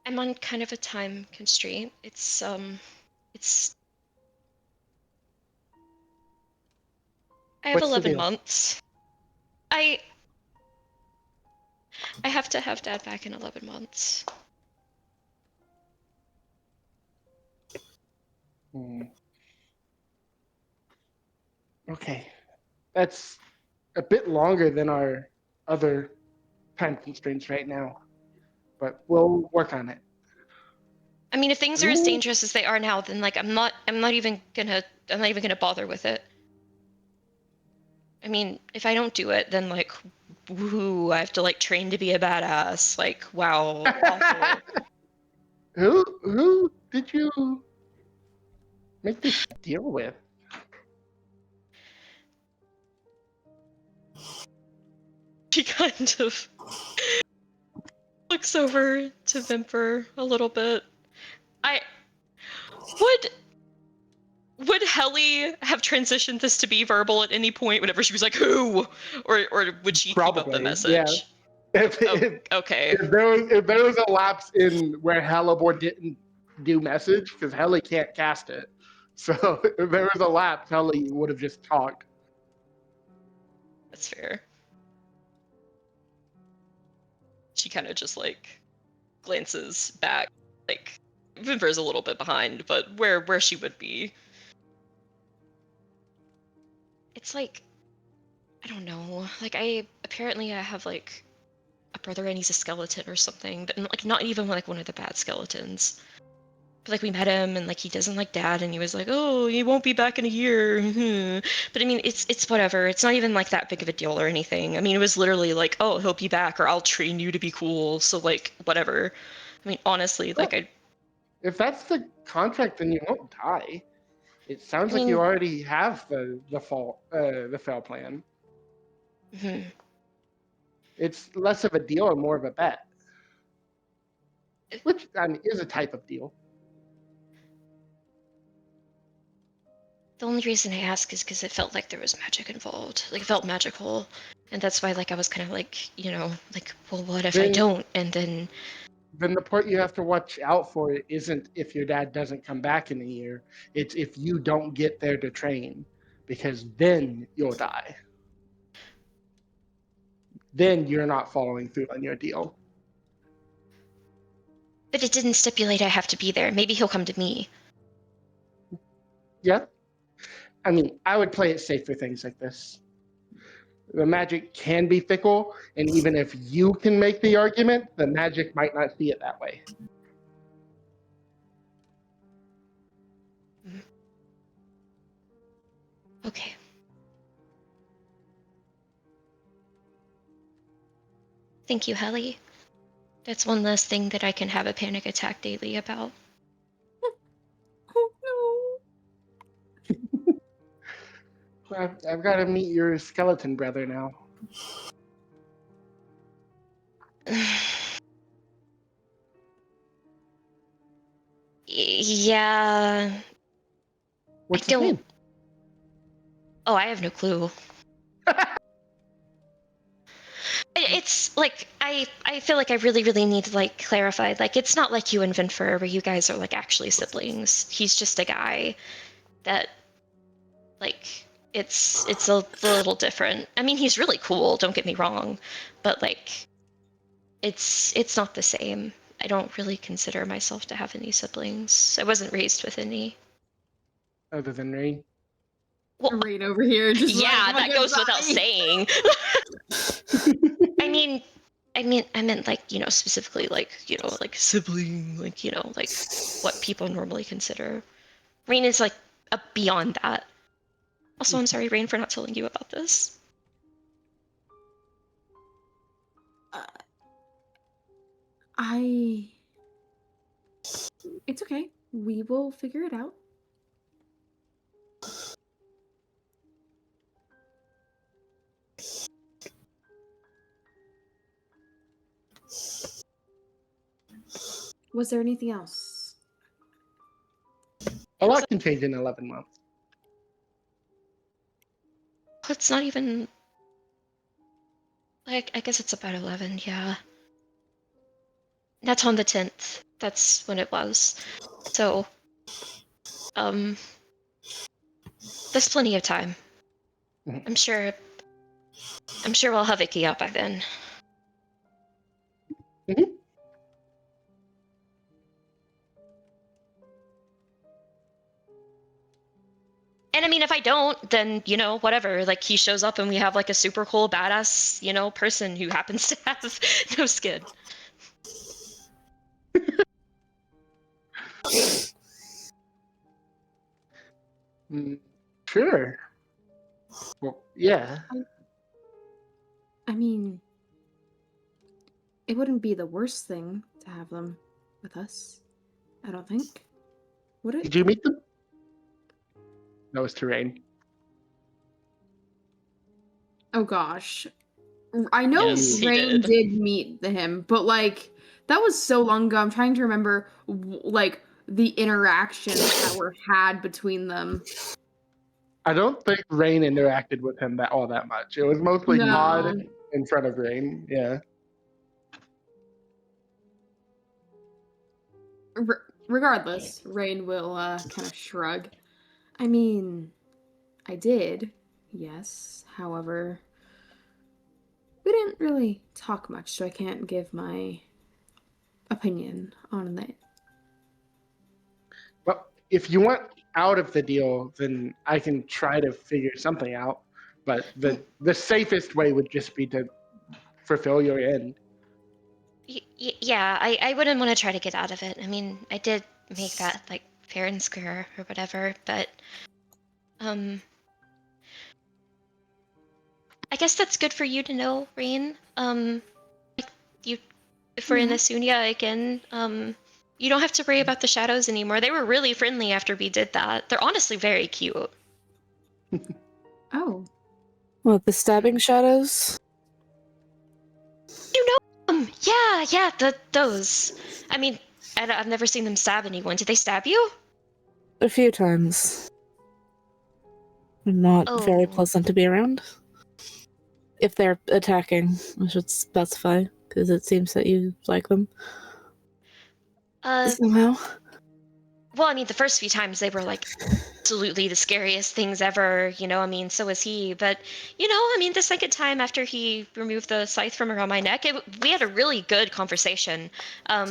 I'm on kind of a time constraint. It's I have What's the 11 deal? months. I have to have Dad back in 11 months. Okay. That's a bit longer than our other time constraints right now, but we'll work on it. I mean, if things are as dangerous as they are now, then like I'm not even gonna bother with it. I mean, if I don't do it, then like, woohoo, I have to like train to be a badass. Like, wow, awful. Who did you make this deal with? She kind of looks over to Vimper a little bit. Would Helly have transitioned this to be verbal at any point whenever she was like, who? Or would she keep up the Probably, yeah. message? Okay. If there was a lapse in where Halibor didn't do message, because Helly can't cast it. So if there was a lapse, Helly would have just talked. That's fair. She kind of just like glances back, like Vimper's a little bit behind, but where she would be. It's like, I don't know. Like I have like a brother and he's a skeleton or something, but like not even like one of the bad skeletons. But like we met him and like he doesn't like Dad and he was like, oh, he won't be back in a year. But I mean, it's whatever. It's not even like that big of a deal or anything. I mean, it was literally like, oh, he'll be back or I'll train you to be cool. So like whatever. I mean, honestly, like If that's the contract, then you won't die. It sounds I like mean, you already have the fail plan. mhm. It's less of a deal and more of a bet, which I mean, is a type of deal. The only reason I ask is because it felt like there was magic involved. Like it felt magical. And that's why like I was kind of like, like, well, what if I don't? And then the part you have to watch out for isn't if your dad doesn't come back in a year. It's if you don't get there to train, because then you'll die. Then you're not following through on your deal. but it didn't stipulate I have to be there. Maybe he'll come to me. Yeah. I mean, I would play it safe for things like this. The magic can be fickle, and even if you can make the argument, the magic might not see it that way. Okay. Thank you, Helly. That's one less thing that I can have a panic attack daily about. I've got to meet your skeleton brother now. Yeah. What's I his don't. name? Oh, I have no clue. It's like I feel like I really need to like clarify. Like it's not like you and Vinfer where you guys are like actually siblings. He's just a guy that like it's a little different. I mean, he's really cool, don't get me wrong, but like it's not the same. I don't really consider myself to have any siblings. I wasn't raised with any. Other than Rain. Well, Right over here, just yeah, like, that goes without goodbye. saying. I meant like, specifically like, like sibling, like, like what people normally consider. Rain is like beyond that. Also, I'm sorry, Rain, for not telling you about this. It's okay. We will figure it out. Was there anything else? A lot can change in 11 months. It's not even. Like, I guess it's about 11, yeah. That's on the 10th. That's when it was. So, there's plenty of time. Mhm. I'm sure we'll have Icky out by then. Mhm. And I mean, if I don't, then, whatever. Like, he shows up and we have, like, a super cool, badass, person who happens to have no skin. Sure. Well, yeah. I mean, it wouldn't be the worst thing to have them with us. I don't think. Would it? Did you meet them? That was Terrain. Oh gosh. I know Yes, he Rain did. did meet him, but like that was so long ago. I'm trying to remember like the interactions that were had between them. I don't think Rain interacted with him all that much. It was mostly Maud No. in front of Rain. Yeah. Regardless, Rain will kind of shrug. I mean, I did, yes. However, we didn't really talk much, so I can't give my opinion on that. Well, if you want out of the deal, then I can try to figure something out. But the safest way would just be to fulfill your end. Yeah, I wouldn't want to try to get out of it. I mean, I did make that, like, fair and square or whatever, but, I guess that's good for you to know, Rain. If we're in Yeah. Asunia again, you don't have to worry about the shadows anymore. They were really friendly after we did that. They're honestly very cute. Oh. What, the stabbing shadows? You know them! Yeah, those. I mean, I've never seen them stab anyone. Did they stab you? A few times. Not very Oh. pleasant to be around. If they're attacking, I should specify, because it seems that you like them somehow. Well, I mean, the first few times they were like absolutely the scariest things ever, I mean, so was he. But, I mean, the second time after he removed the scythe from around my neck, we had a really good conversation. I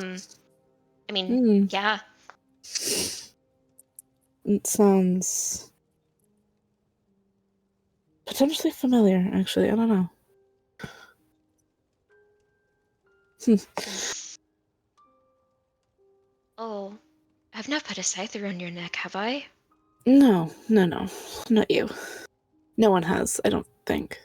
mean, yeah. It sounds potentially familiar, actually. I don't know. Oh, I've not put a scythe around your neck, have I? No. Not you. No one has, I don't think.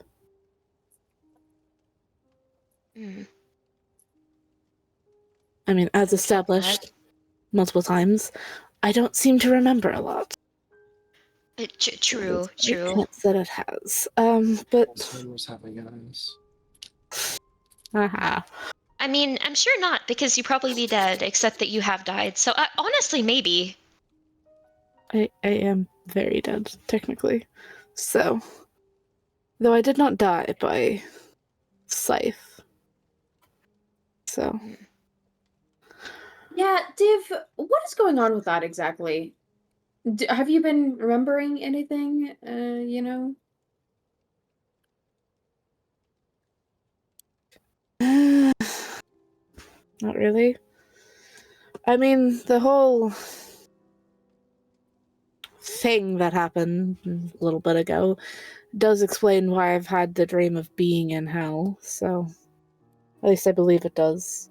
I mean, as established multiple times, I don't seem to remember a lot. True, It true. makes sense that it has. But Alzheimer's having eyes. haha. I mean, I'm sure not, because you probably be dead, except that you have died. So honestly, maybe. I am very dead, technically. So, though I did not die by scythe. So, Yeah, Div, what is going on with that exactly? Have you been remembering anything? not really. I mean, the whole thing that happened a little bit ago does explain why I've had the dream of being in hell, so at least I believe it does.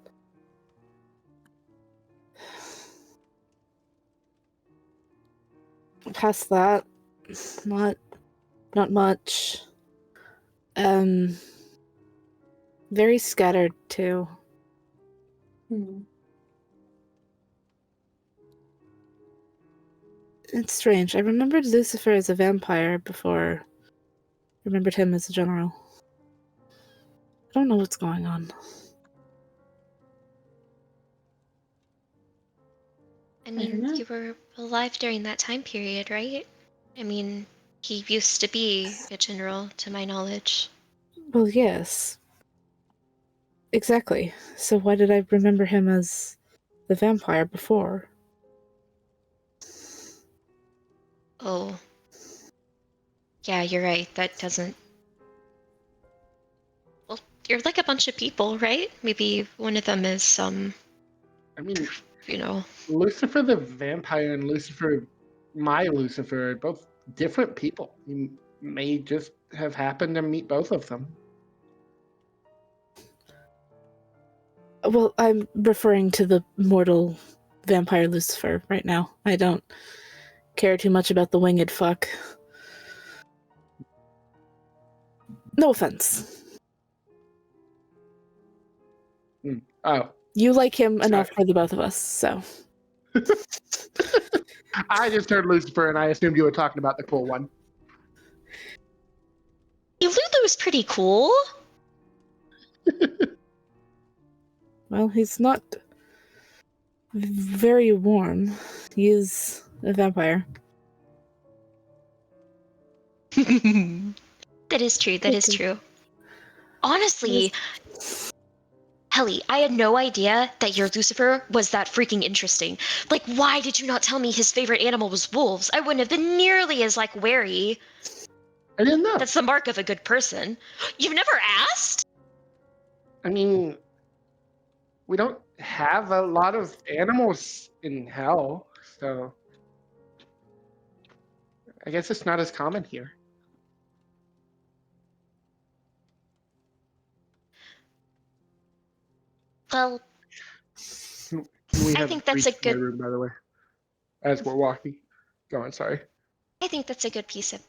Past that, not much. Very scattered too. Hmm. It's strange. I remembered Lucifer as a vampire before I remembered him as a general. I don't know what's going on. I don't mean, know. you were alive during that time period, right? I mean, he used to be a general, to my knowledge. Well, yes. Exactly. So why did I remember him as the vampire before? Oh. Yeah, you're right. That doesn't. Well, you're like a bunch of people, right? Maybe one of them is, I mean, you know. Lucifer the vampire and Lucifer, my Lucifer, are both different people. You may just have happened to meet both of them. Well, I'm referring to the mortal vampire Lucifer right now. I don't care too much about the winged fuck. No offense. Oh, You like him Sorry. enough for the both of us, so. I just heard Lucifer and I assumed you were talking about the cool one. Hey, Lulu's pretty cool. Well, he's not very warm. He is a vampire. That is true. That is true. Honestly, Helly, I had no idea that your Lucifer was that freaking interesting. Like, why did you not tell me his favorite animal was wolves? I wouldn't have been nearly as, like, wary. I didn't know. That's the mark of a good person. You've never asked? I mean, we don't have a lot of animals in hell, so I guess it's not as common here. Well, Can we I have think that's reached a my good. room, by the way, as we're walking? Go on, sorry. I think that's a good piece of,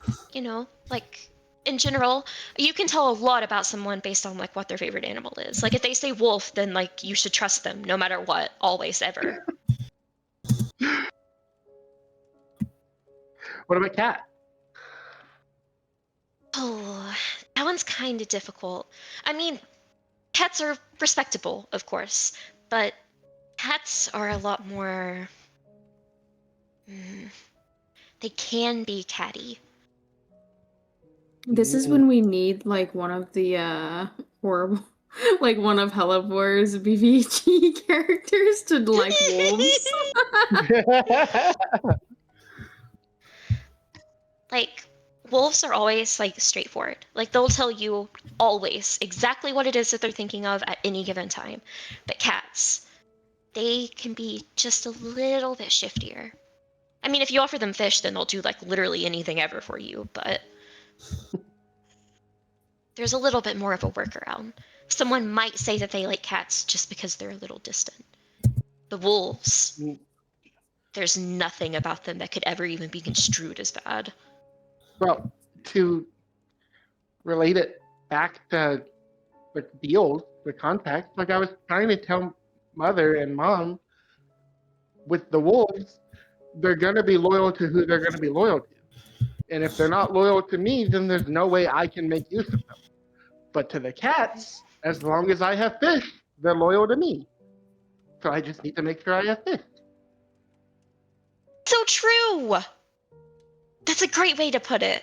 like, in general, you can tell a lot about someone based on, like, what their favorite animal is. Like, if they say wolf, then, like, you should trust them no matter what, always, ever. What about cat? Oh, that one's kind of difficult. I mean, cats are respectable, of course, but cats are a lot more. They can be catty. This is when we need like one of the horrible, like one of Hellebore's BVG characters to like wolves. Like, wolves are always, like, straightforward. Like, they'll tell you always exactly what it is that they're thinking of at any given time. But cats, they can be just a little bit shiftier. I mean, if you offer them fish, then they'll do, like, literally anything ever for you, but there's a little bit more of a workaround. Someone might say that they like cats just because they're a little distant. The wolves, there's nothing about them that could ever even be construed as bad. Well, to relate it back to like the context, like I was trying to tell mother and mom, with the wolves, they're gonna be loyal to who they're gonna be loyal to. And if they're not loyal to me, then there's no way I can make use of them. But to the cats, as long as I have fish, they're loyal to me. So I just need to make sure I have fish. So true! That's a great way to put it.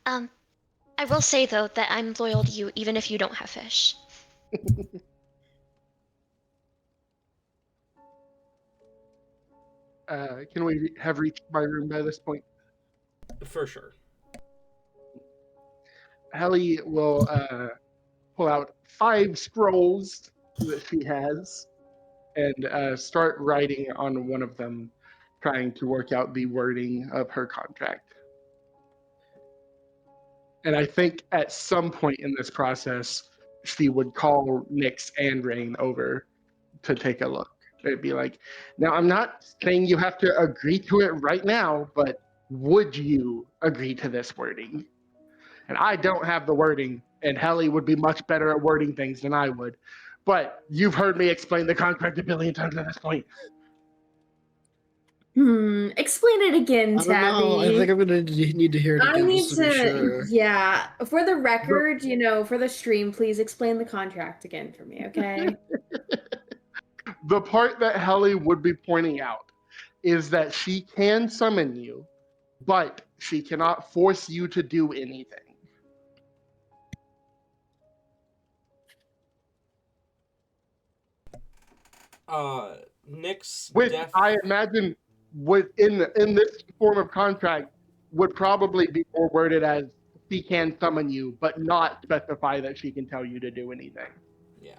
I will say though that I'm loyal to you even if you don't have fish. Can we have reached my room by this point? For sure. Helly will pull out 5 scrolls that she has and start writing on one of them, trying to work out the wording of her contract. And I think at some point in this process, she would call Nyx and Rain over to take a look. It'd be like, now I'm not saying you have to agree to it right now, but would you agree to this wording? And I don't have the wording, and Helly would be much better at wording things than I would. But you've heard me explain the contract a billion times at this point. Explain it again, I don't know. I Tabby. think I'm gonna need to hear it I again need just to be sure. yeah. For the record, for the stream, please explain the contract again for me, okay? The part that Helly would be pointing out is that she can summon you, but she cannot force you to do anything. Nyx Which I imagine would in this form of contract would probably be more worded as she can summon you, but not specify that she can tell you to do anything. Yeah.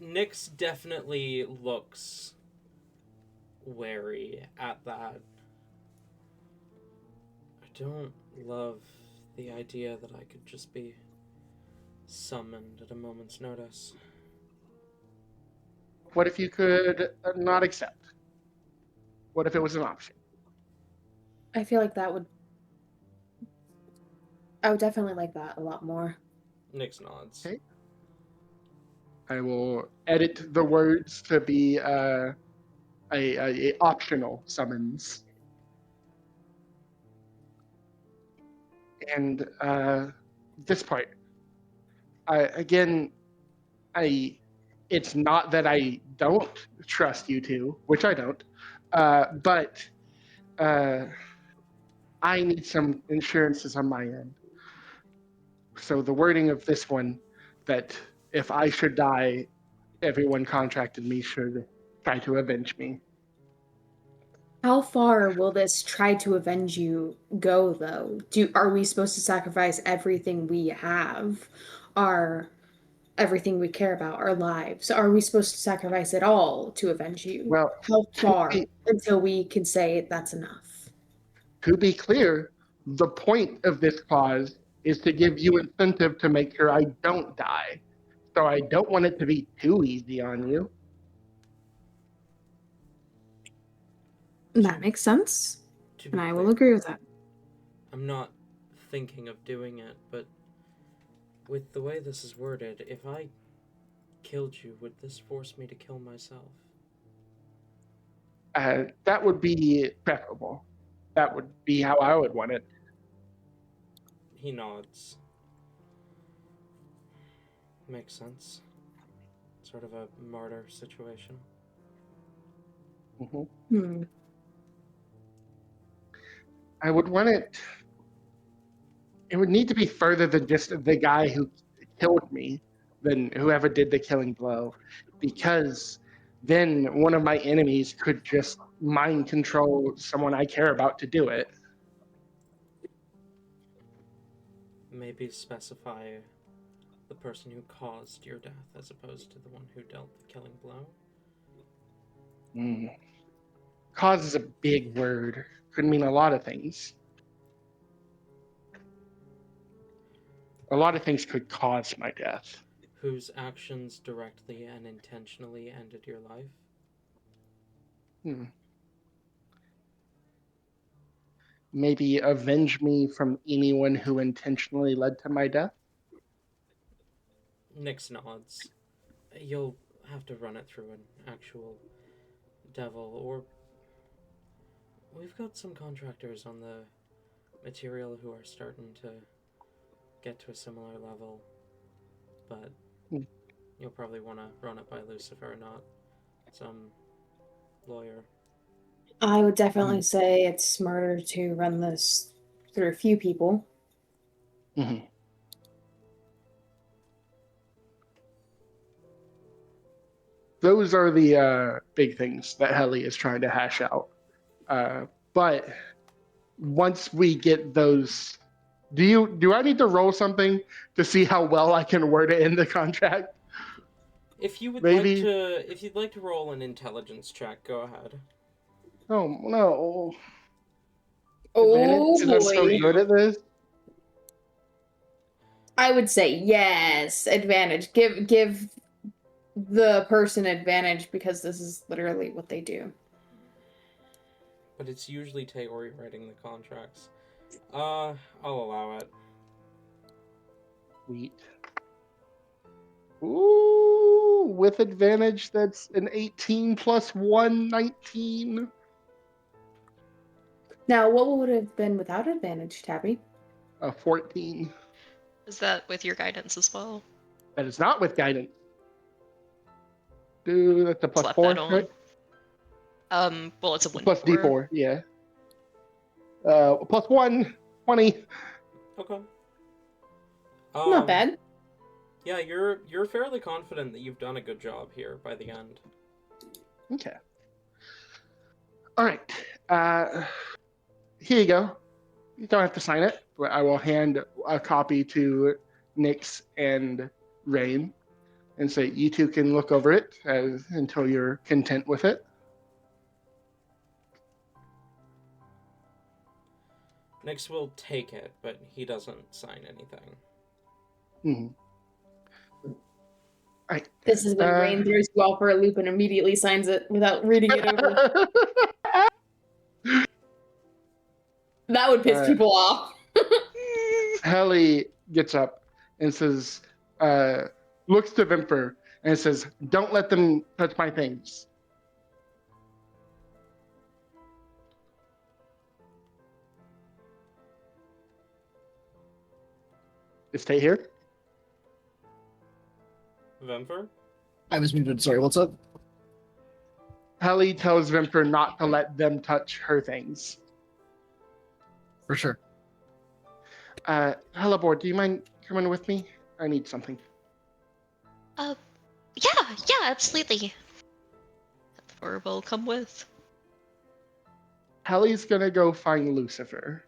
Nyx definitely looks wary at that. I don't love the idea that I could just be summoned at a moment's notice. What if you could not accept? What if it was an option? I feel like I would definitely like that a lot more. Nyx nods. Okay. I will edit the words to be a optional summons. And this part, it's not that I don't trust you two, which I don't, but I need some insurances on my end. So the wording of this one, that if I should die, everyone contracted me should try to avenge me. How far will this try to avenge you go, though? Are we supposed to sacrifice everything we have? Everything we care about, our lives? Are we supposed to sacrifice it all to avenge you? Well, how far until we can say that's enough? To be clear, the point of this clause is to give you incentive to make sure I don't die. So I don't want it to be too easy on you. That makes sense. And I will agree with that. I'm not thinking of doing it, but with the way this is worded, if I killed you, would this force me to kill myself? That would be preferable. That would be how I would want it. He nods. Makes sense. Sort of a martyr situation. Mm-hmm. I would want it. It would need to be further than just the guy who killed me, than whoever did the killing blow, because then one of my enemies could just mind control someone I care about to do it. Maybe specify the person who caused your death as opposed to the one who dealt the killing blow. Cause is a big word. Could mean a lot of things. A lot of things could cause my death. Whose actions directly and intentionally ended your life? Maybe avenge me from anyone who intentionally led to my death? Nyx nods. You'll have to run it through an actual devil, or we've got some contractors on the material who are starting to get to a similar level, but you'll probably want to run it by Lucifer, not some lawyer. I would definitely say it's smarter to run this through a few people. Mm-hmm. Those are the big things that Helly is trying to hash out. But once we get those, do I need to roll something to see how well I can word it in the contract? If you would Maybe. if you'd like to roll an intelligence check, go ahead. Oh no! Oh Advantage? Is that so boy. good at this? I would say yes. Advantage. Give the person advantage because this is literally what they do. But it's usually Taori writing the contracts. I'll allow it. Sweet. Ooh, with advantage, that's an 18 plus 1, 19. Now, what would have been without advantage, Tabby? 14. Is that with your guidance as well? That is not with guidance. Dude, that's a plus Slap 4, that on. right? Well, it's a 1 Plus D4, yeah. Plus 1, 20. Okay. Not bad. Yeah, you're fairly confident that you've done a good job here by the end. Okay. All right. Here you go. You don't have to sign it, but I will hand a copy to Nyx and Rain and say you two can look over it until you're content with it. Nyx will take it, but he doesn't sign anything. Mm-hmm. Right. This is when Rain throws you all for a loop and immediately signs it without reading it over. That would piss people off. Helly gets up and says, looks to Vimper and says, "Don't let them touch my things." Stay here. Vemper? I was muted. Sorry, what's up? Helly tells Vimper not to let them touch her things. For sure. Hellebore, do you mind coming with me? I need something. Yeah, absolutely. Or will come with. Helly's gonna go find Lucifer.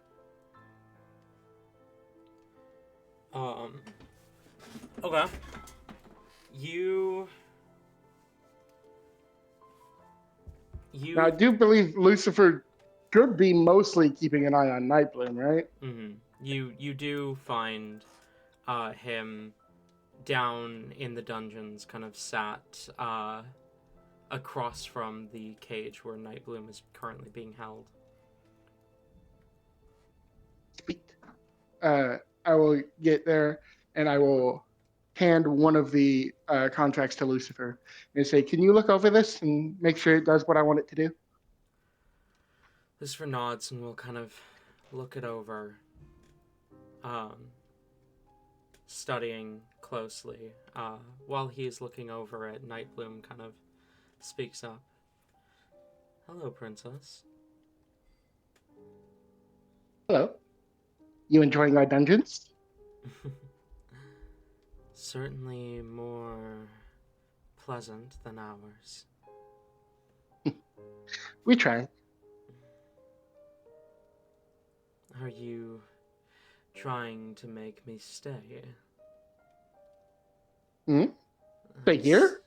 Okay. You... Now, I do believe Lucifer could be mostly keeping an eye on Nightbloom, right? Mm-hmm. You do find him down in the dungeons, kind of sat across from the cage where Nightbloom is currently being held. Sweet. I will get there and I will hand one of the contracts to Lucifer and say, "Can you look over this and make sure it does what I want it to do?" Lucifer nods and will kind of look it over, studying closely. While he is looking over it, Nightbloom kind of speaks up. "Hello, Princess." "Hello. You enjoying our dungeons?" "Certainly more pleasant than ours." "We try." "Are you trying to make me stay?" Stay here?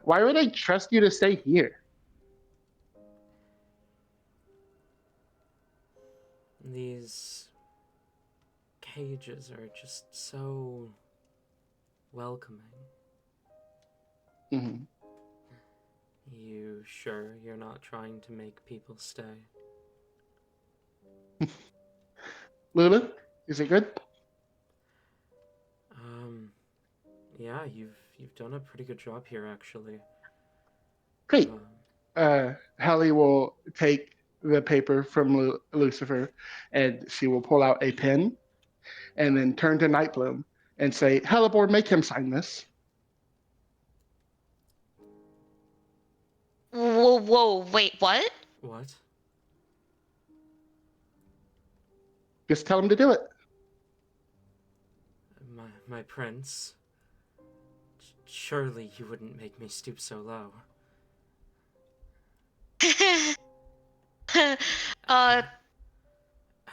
Why would I trust you to stay here? These cages are just so welcoming. Mm-hmm. You sure you're not trying to make people stay? Lulu, is it good? Yeah, you've done a pretty good job here, actually. Great. Um, Hallie will take the paper from Lucifer, and she will pull out a pen, and then turn to Nightbloom and say, "Hellebore, make him sign this." Whoa, wait, what? what? Just tell him to do it. My prince. Surely you wouldn't make me stoop so low. uh,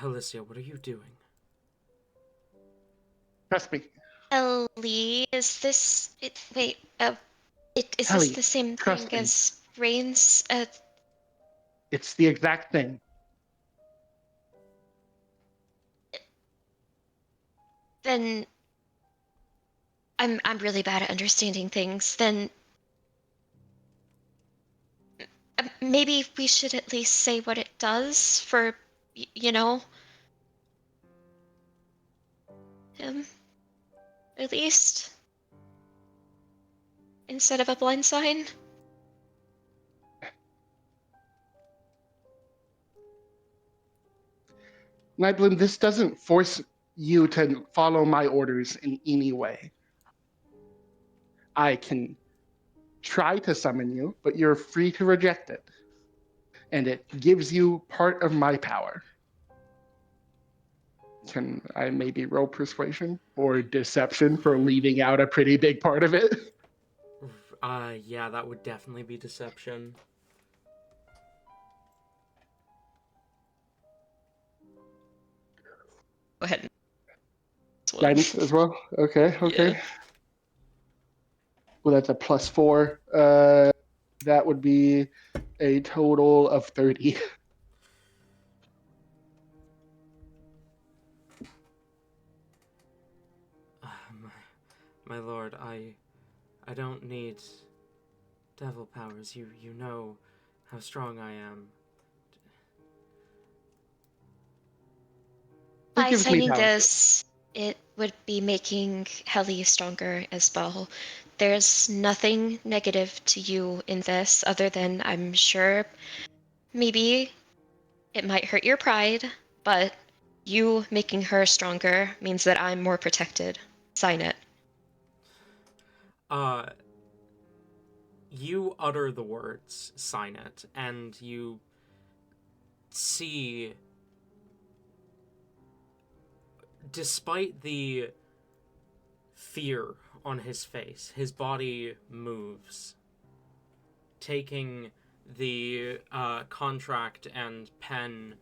Alicia, what are you doing? Trust me, Ellie, is this it? Wait, is this Hallie. the same thing Trust me. as Rain's? It's the exact thing. Then I'm really bad at understanding things. Then maybe we should at least say what it does for, you know, him. At least instead of a blind sign. Nightbloom, this doesn't force you to follow my orders in any way. I can try to summon you, but you're free to reject it. And it gives you part of my power. Can I maybe roll persuasion or deception for leaving out a pretty big part of it? Yeah, that would definitely be deception. Go ahead. Guidance as well? Okay. Yeah. Well, that's a +4. That would be a total of 30. My lord, I don't need devil powers. You know how strong I am. It By gives me signing power. this, it would be making Helly stronger as well. There's nothing negative to you in this other than I'm sure maybe it might hurt your pride, but you making her stronger means that I'm more protected. Sign it. Uh, you utter the words, sign it, and you see, despite the fear on his face, his body moves, taking the contract and pen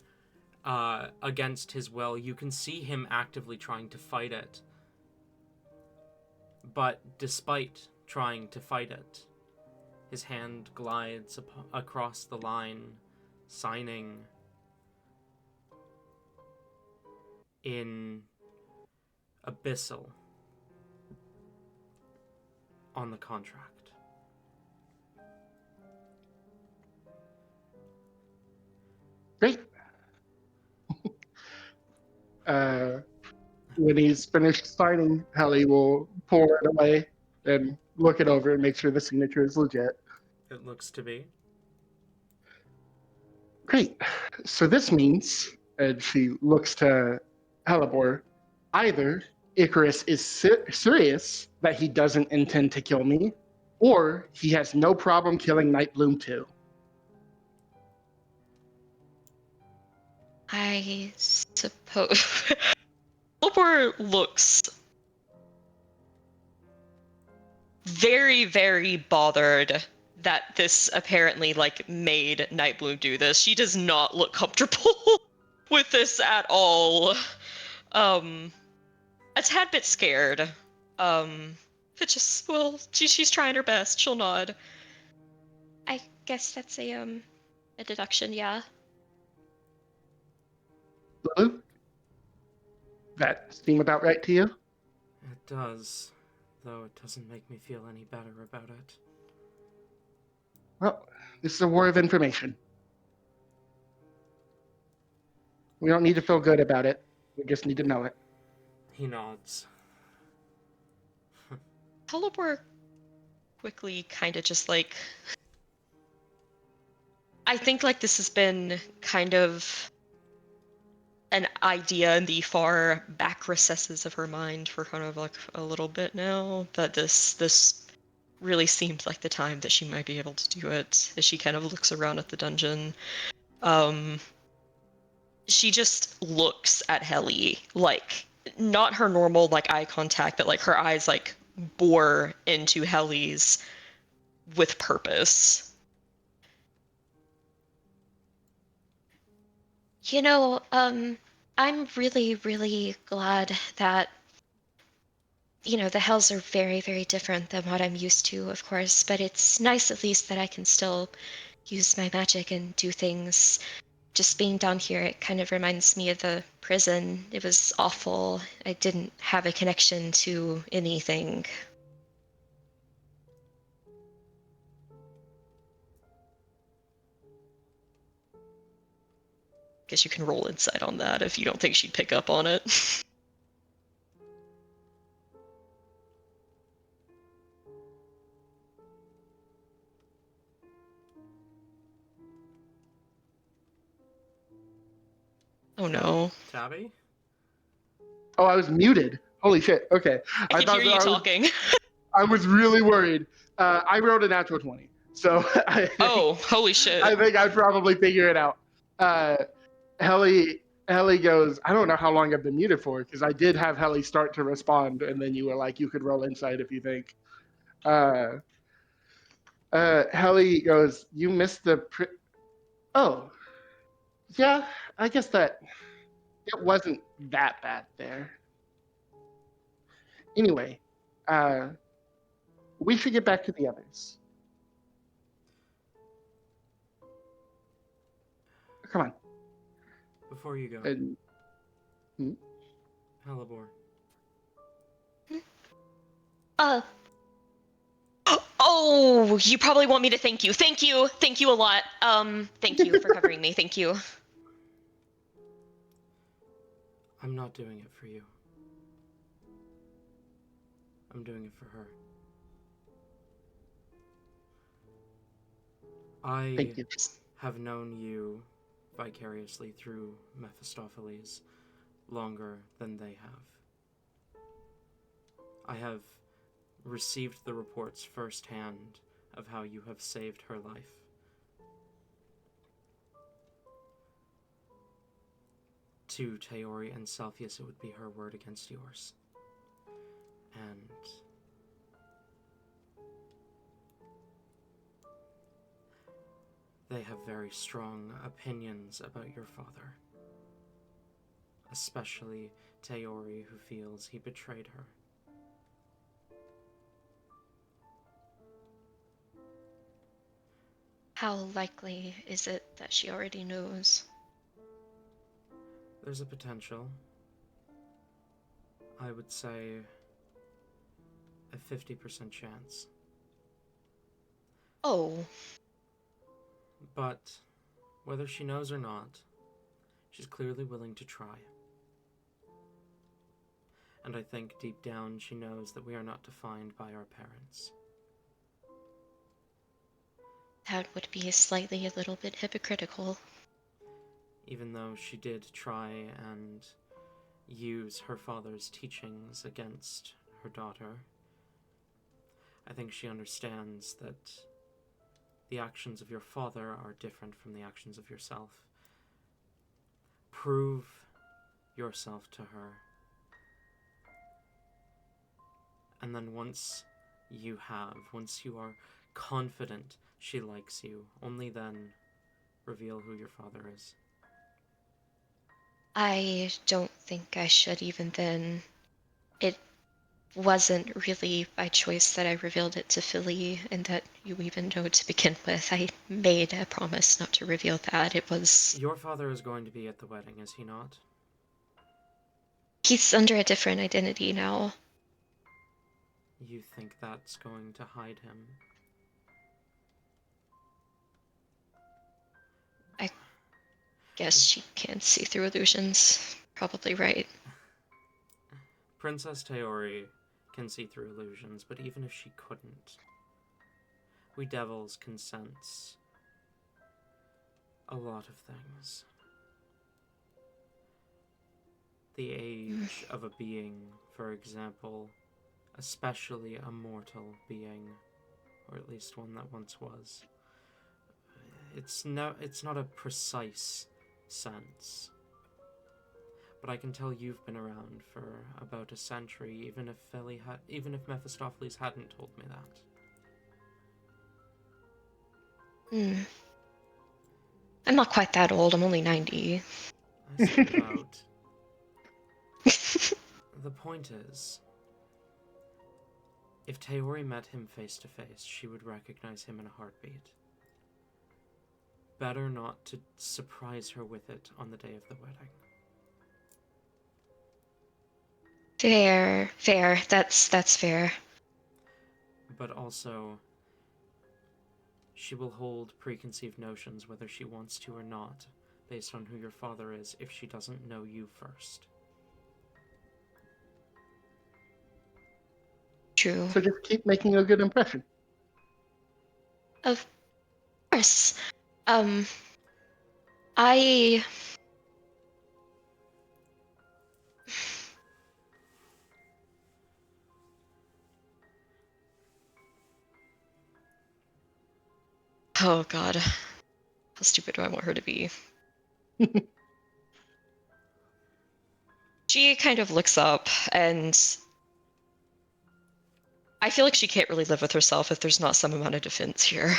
against his will. You can see him actively trying to fight it. But despite trying to fight it, his hand glides across the line, signing in abyssal on the contract. Great. When he's finished signing, Hallie will pull it away and look it over and make sure the signature is legit. It looks to be. Great. So this means, and she looks to Halibor, either Icarus is serious that he doesn't intend to kill me, or he has no problem killing Nightbloom too. I suppose. Wilbur looks very, very bothered that this apparently like made Nightbloom do this. She does not look comfortable with this at all. A tad bit scared. It just well, she's trying her best. She'll nod. I guess that's a deduction, yeah. Lulu? That seem about right to you? It does, though it doesn't make me feel any better about it. Well, this is a war of information. We don't need to feel good about it. We just need to know it. He nods. Pelibor quickly kind of just like... I think like this has been kind of an idea in the far back recesses of her mind for kind of like a little bit now, that this really seemed like the time that she might be able to do it, as she kind of looks around at the dungeon. She just looks at Helly, like, not her normal, like, eye contact, but, like, her eyes, like, bore into Helly's with purpose. You know, I'm really, really glad that, you know, the Hells are very, very different than what I'm used to, of course, but it's nice at least that I can still use my magic and do things. Just being down here, it kind of reminds me of the prison. It was awful. I didn't have a connection to anything. Guess you can roll insight on that if you don't think she'd pick up on it. Oh no. Tabby? Oh, I was muted. Holy shit. Okay. I can hear you talking. I was really worried. I wrote a natural 20. So Oh, holy shit. I think I'd probably figure it out. Helly goes, I don't know how long I've been muted for, because I did have Helly start to respond, and then you were like, you could roll insight if you think. Helly goes, you missed the... Oh, yeah, I guess that it wasn't that bad there. Anyway, we should get back to the others. Come on. Before you go, And, Halibor. Oh, you probably want me to thank you. Thank you. Thank you a lot. Thank you for covering me. Thank you. I'm not doing it for you. I'm doing it for her. thank you. have known you vicariously through Mephistopheles longer than they have. I have received the reports firsthand of how you have saved her life. To Taori and Celsius, it would be her word against yours. And they have very strong opinions about your father. Especially Taori, who feels he betrayed her. How likely is it that she already knows? There's a potential. I would say a 50% chance. Oh. But whether she knows or not, she's clearly willing to try. And I think deep down she knows that we are not defined by our parents. That would be slightly a little bit hypocritical. Even though she did try and use her father's teachings against her daughter, I think she understands that the actions of your father are different from the actions of yourself. Prove yourself to her. And then once you are confident she likes you, only then reveal who your father is. I don't think I should even then. It wasn't really by choice that I revealed it to Philly and that you even know to begin with. I made a promise not to reveal that. It was... Your father is going to be at the wedding, is he not? He's under a different identity now. You think that's going to hide him? I guess she can't see through illusions. Probably right. Princess Taori can see through illusions, but even if she couldn't, we devils can sense a lot of things. The age of a being, for example, especially a mortal being, or at least one that once was. It's not a precise sense, but I can tell you've been around for about a century, even if Mephistopheles hadn't told me that. I'm not quite that old. I'm only 90. I said about. The point is, if Taori met him face to face, she would recognize him in a heartbeat. Better not to surprise her with it on the day of the wedding. Fair. That's fair. But also, she will hold preconceived notions whether she wants to or not, based on who your father is, if she doesn't know you first. True. So just keep making a good impression. Of course. I... Oh god. How stupid do I want her to be? She kind of looks up, and I feel like she can't really live with herself if there's not some amount of defense here.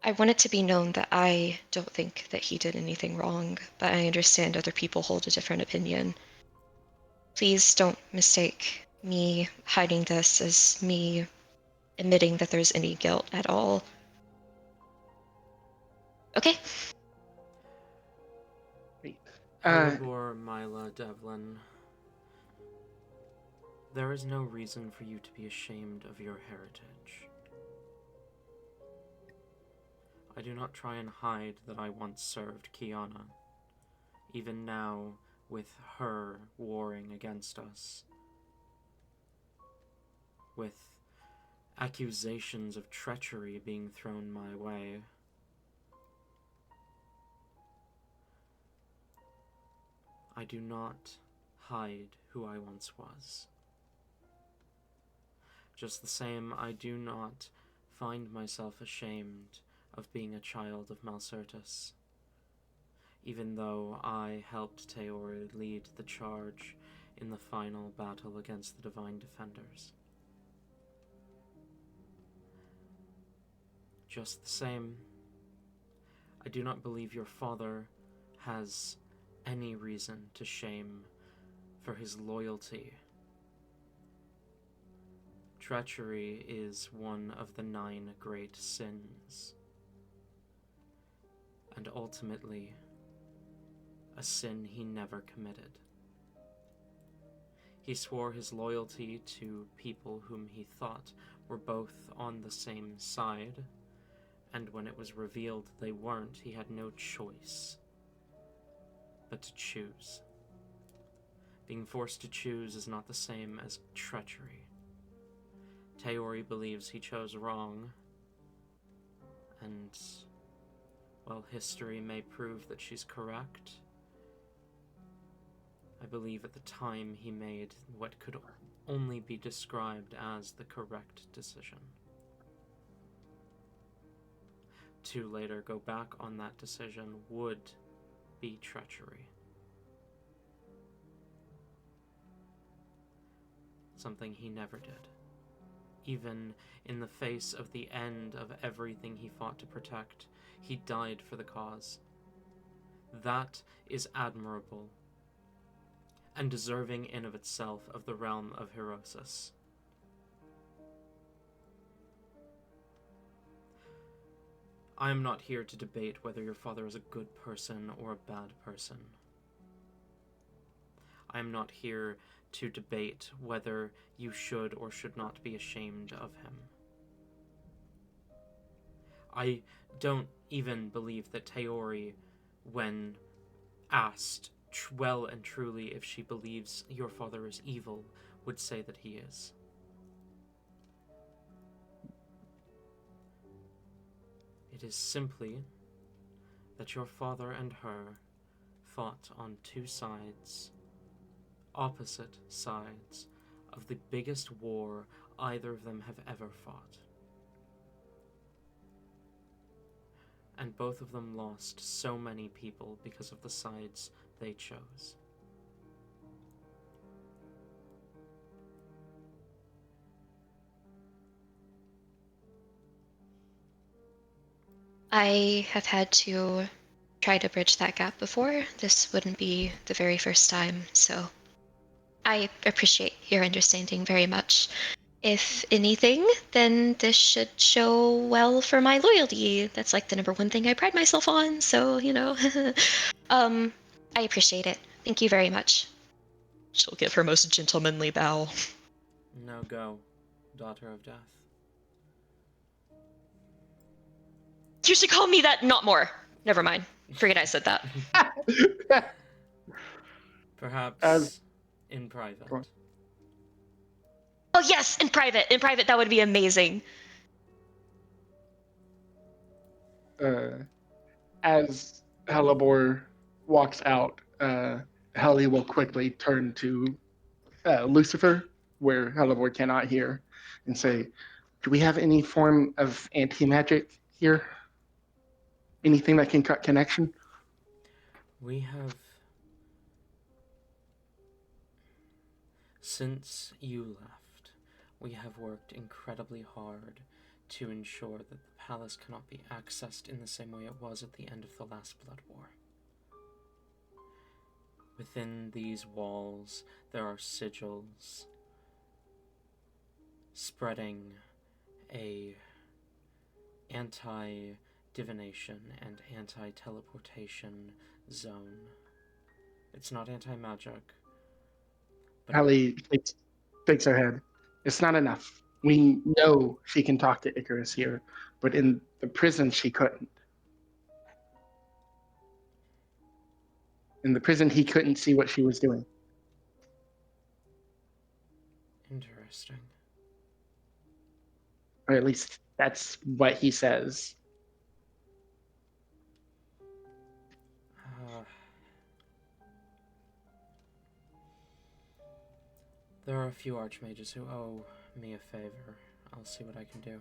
I want it to be known that I don't think that he did anything wrong, but I understand other people hold a different opinion. Please don't mistake me hiding this as me admitting that there's any guilt at all. Okay? Elabor, Mila, Devlin, there is no reason for you to be ashamed of your heritage. I do not try and hide that I once served Kiana, even now with her warring against us, with accusations of treachery being thrown my way. I do not hide who I once was. Just the same, I do not find myself ashamed of being a child of Malcertus, even though I helped Taori lead the charge in the final battle against the Divine Defenders. Just the same, I do not believe your father has any reason to shame for his loyalty. Treachery is one of the 9 great sins, and ultimately a sin he never committed. He swore his loyalty to people whom he thought were both on the same side, and when it was revealed they weren't, he had no choice but to choose. Being forced to choose is not the same as treachery. Taori believes he chose wrong, and while history may prove that she's correct, I believe at the time he made what could only be described as the correct decision. To later go back on that decision would be treachery. Something he never did. Even in the face of the end of everything he fought to protect, he died for the cause. That is admirable, and deserving in of itself of the realm of Herosis. I am not here to debate whether your father is a good person or a bad person. I am not here to debate whether you should or should not be ashamed of him. I don't even believe that Taori, when asked well and truly if she believes your father is evil, would say that he is. It is simply that your father and her fought on two sides, opposite sides, of the biggest war either of them have ever fought. And both of them lost so many people because of the sides they chose. I have had to try to bridge that gap before. This wouldn't be the very first time, so I appreciate your understanding very much. If anything, then this should show well for my loyalty. That's like the number one thing I pride myself on, so, I appreciate it. Thank you very much. She'll give her most gentlemanly bow. Now go, daughter of death. You should call me that, not more. Never mind. Forget I said that. Perhaps in private. Oh yes, in private. In private, that would be amazing. As Helibor walks out, Heli will quickly turn to Lucifer, where Helibor cannot hear, and say, "Do we have any form of anti-magic here? Anything that can cut connection?" We have... Since you left, we have worked incredibly hard to ensure that the palace cannot be accessed in the same way it was at the end of the last Blood War. Within these walls, there are sigils spreading a anti-divination and anti-teleportation zone. It's not anti-magic. Heli shakes her head. It's not enough. We know she can talk to Icarus here, but in the prison she couldn't. In the prison he couldn't see what she was doing. Interesting. Or at least that's what he says. There are a few archmages who owe me a favor. I'll see what I can do.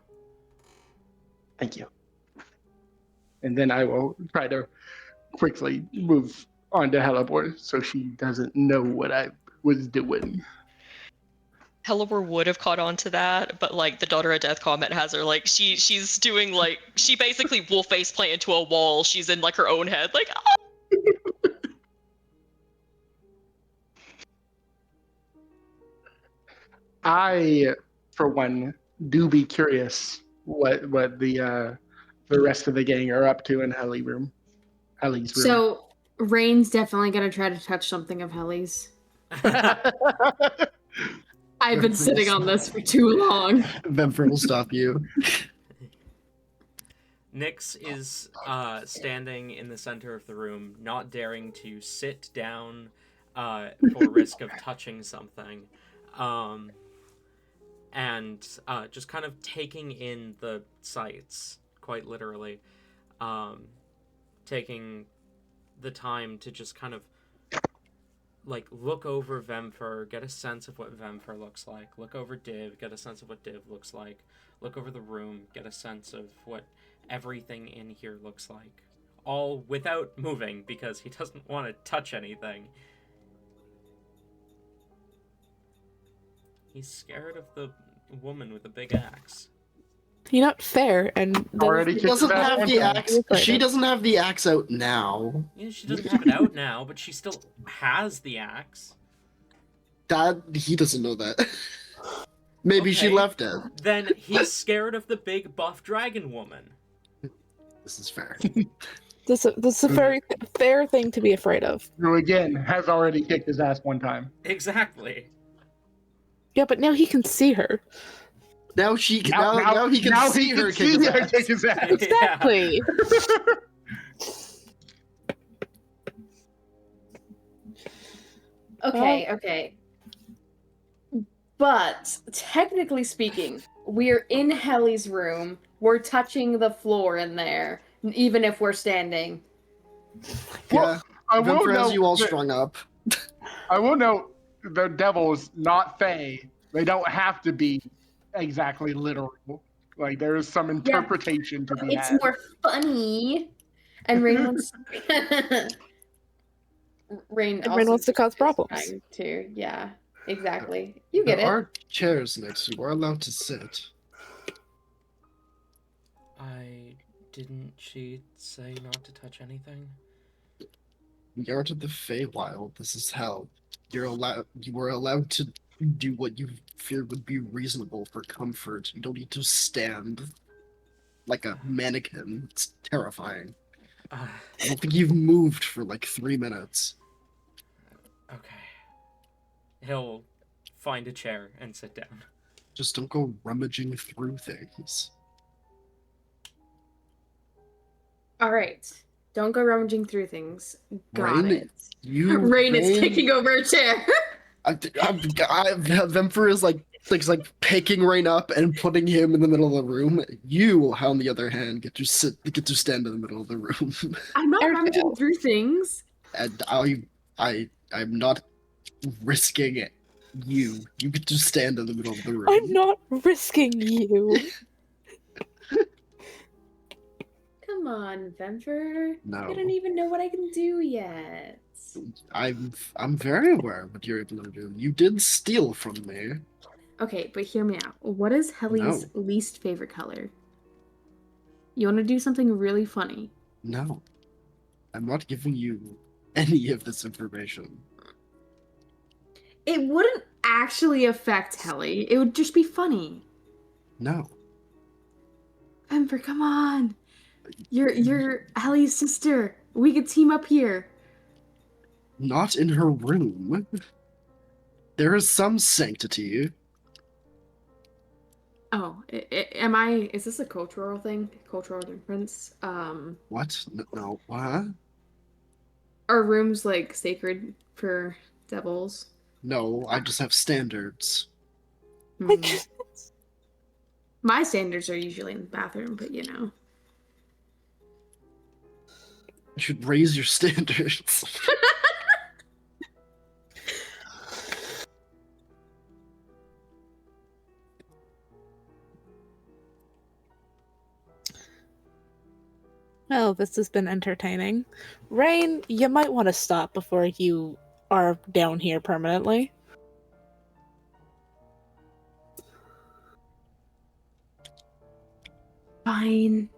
Thank you. And then I will try to quickly move on to Helibor so she doesn't know what I was doing. Helibor would have caught on to that, but like the Daughter of Death comment has her like she's doing like she basically will face plant into a wall. She's in like her own head, like oh! I, for one, do be curious what the rest of the gang are up to in Heli's room. So Rain's definitely gonna try to touch something of Heli's. I've been sitting on this for too long. Vemfer will stop you. Nyx is standing in the center of the room, not daring to sit down for risk of touching something. And just kind of taking in the sights, quite literally. Taking the time to just kind of like look over Vemfer, get a sense of what Vemfer looks like, look over Div, get a sense of what Div looks like, look over the room, get a sense of what everything in here looks like. All without moving, because he doesn't want to touch anything. He's scared of the woman with the big axe. You're not fair, and Already She doesn't have the axe. Right. She doesn't have the axe out now. Yeah, she doesn't have it out now, but she still has the axe. That he doesn't know that. Maybe she Okay. left it. Then he's scared of the big buff dragon woman. This is fair. this is a very fair thing to be afraid of. Who again has already kicked his ass one time. Exactly. Yeah, but now he can see her. Now she now he can see her kick his ass. Exactly. Okay. But technically speaking, we're in Helly's room. We're touching the floor in there, even if we're standing. Yeah. I will Vemper has note you all that- strung up. I will note the devils, not Fae. They don't have to be exactly literal. Like there is some interpretation to be It's had. more funny. And Rain wants Rain And also Rain wants to cause is problems. trying to, yeah. Exactly. You get There it. are chairs next to you. We're allowed to sit. Didn't she say not to touch anything? We are to the Feywild. This is hell. You were allowed to do what you fear would be reasonable for comfort. You don't need to stand like a mannequin. It's terrifying. Uh, I don't think you've moved for like 3 minutes. okay. He'll find a chair and sit down. Just don't go rummaging through things. All right. Don't go rummaging through things. Got Rain, it. You Rain is taking over a chair. Vemper is like picking Rain up and putting him in the middle of the room. You, on the other hand, get to stand in the middle of the room. I'm not Ergo. rummaging through things. And I'm not risking it. You get to stand in the middle of the room. I'm not risking you. Come on, Vemper. No. You don't even know what I can do yet. I'm very aware of what you're able to do. You did steal from me. Okay, but hear me out. What is Helly's least favorite color? You want to do something really funny? No. I'm not giving you any of this information. It wouldn't actually affect Helly. It would just be funny. No. Vemper, come on. You're Helly's sister. We could team up here. Not in her room. There is some sanctity. Oh, am I? Is this a cultural thing? Cultural difference? What? No. What? Are rooms like sacred for devils? No, I just have standards. Hmm. My standards are usually in the bathroom, but you know. You should raise your standards. Well, this has been entertaining. Rain, you might want to stop before you are down here permanently. Fine.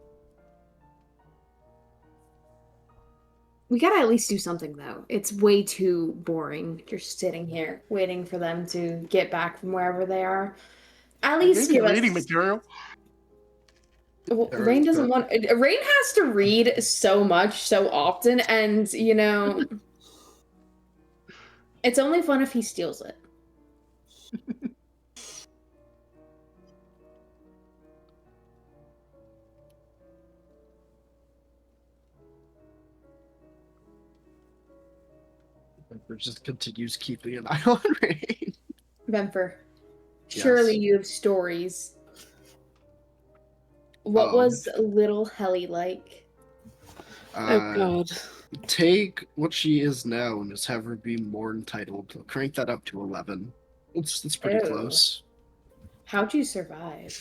We gotta at least do something, though. It's way too boring just sitting here waiting for them to get back from wherever they are. At least give us reading material. Well, Rain doesn't want. Rain has to read so much, so often, and you know, it's only fun if he steals it. Vemper just continues keeping an eye on Rain. Vemper, Yes. surely you have stories. What was Little Helly like? Oh god. Take what she is now and just have her be more entitled. Crank that up to 11. It's pretty Ew. close. How'd you survive?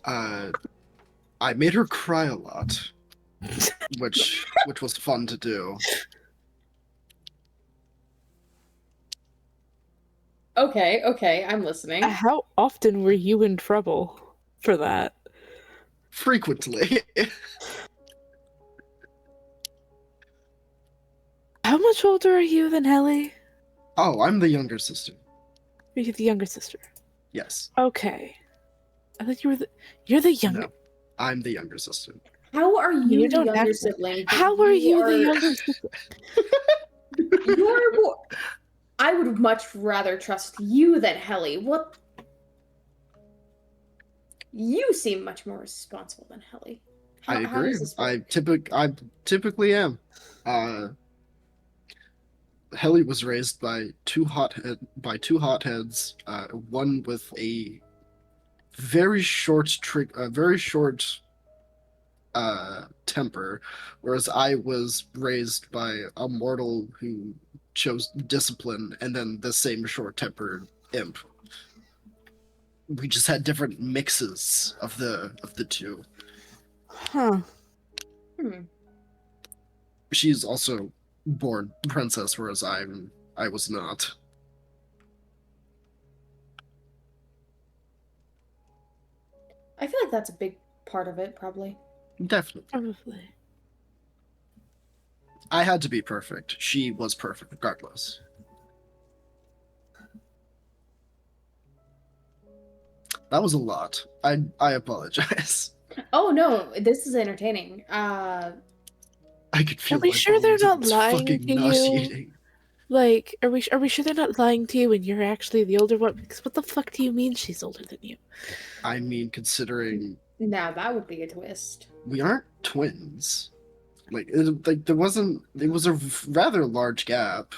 I made her cry a lot, which was fun to do. Okay, I'm listening. How often were you in trouble for that? Frequently. How much older are you than Helly? Oh, I'm the younger sister. Are you the younger sister? Yes. Okay. I thought you're the younger. No, I'm the younger sister. How are you, You the don't younger have to. sibling? How are you the younger sister? You're more. I would much rather trust you than Helly. What? You seem much more responsible than Helly. I How agree. does this I work? typically am. Helly was raised by two hotheads, one with a very short temper, whereas I was raised by a mortal who chose discipline and then the same short-tempered imp. We just had different mixes of the two. Huh. She's also born princess, whereas I was not. I feel like that's a big part of it, probably. Definitely. Probably. I had to be perfect. She was perfect regardless. That was a lot. I apologize. Oh no, this is entertaining. I could feel Are we my sure they're bones. It not was lying fucking to you? nauseating. Like, are we sure they're not lying to you and you're actually the older one? Because what the fuck do you mean she's older than you? I mean, considering Now that would be a twist. we aren't twins. There wasn't. It was a rather large gap.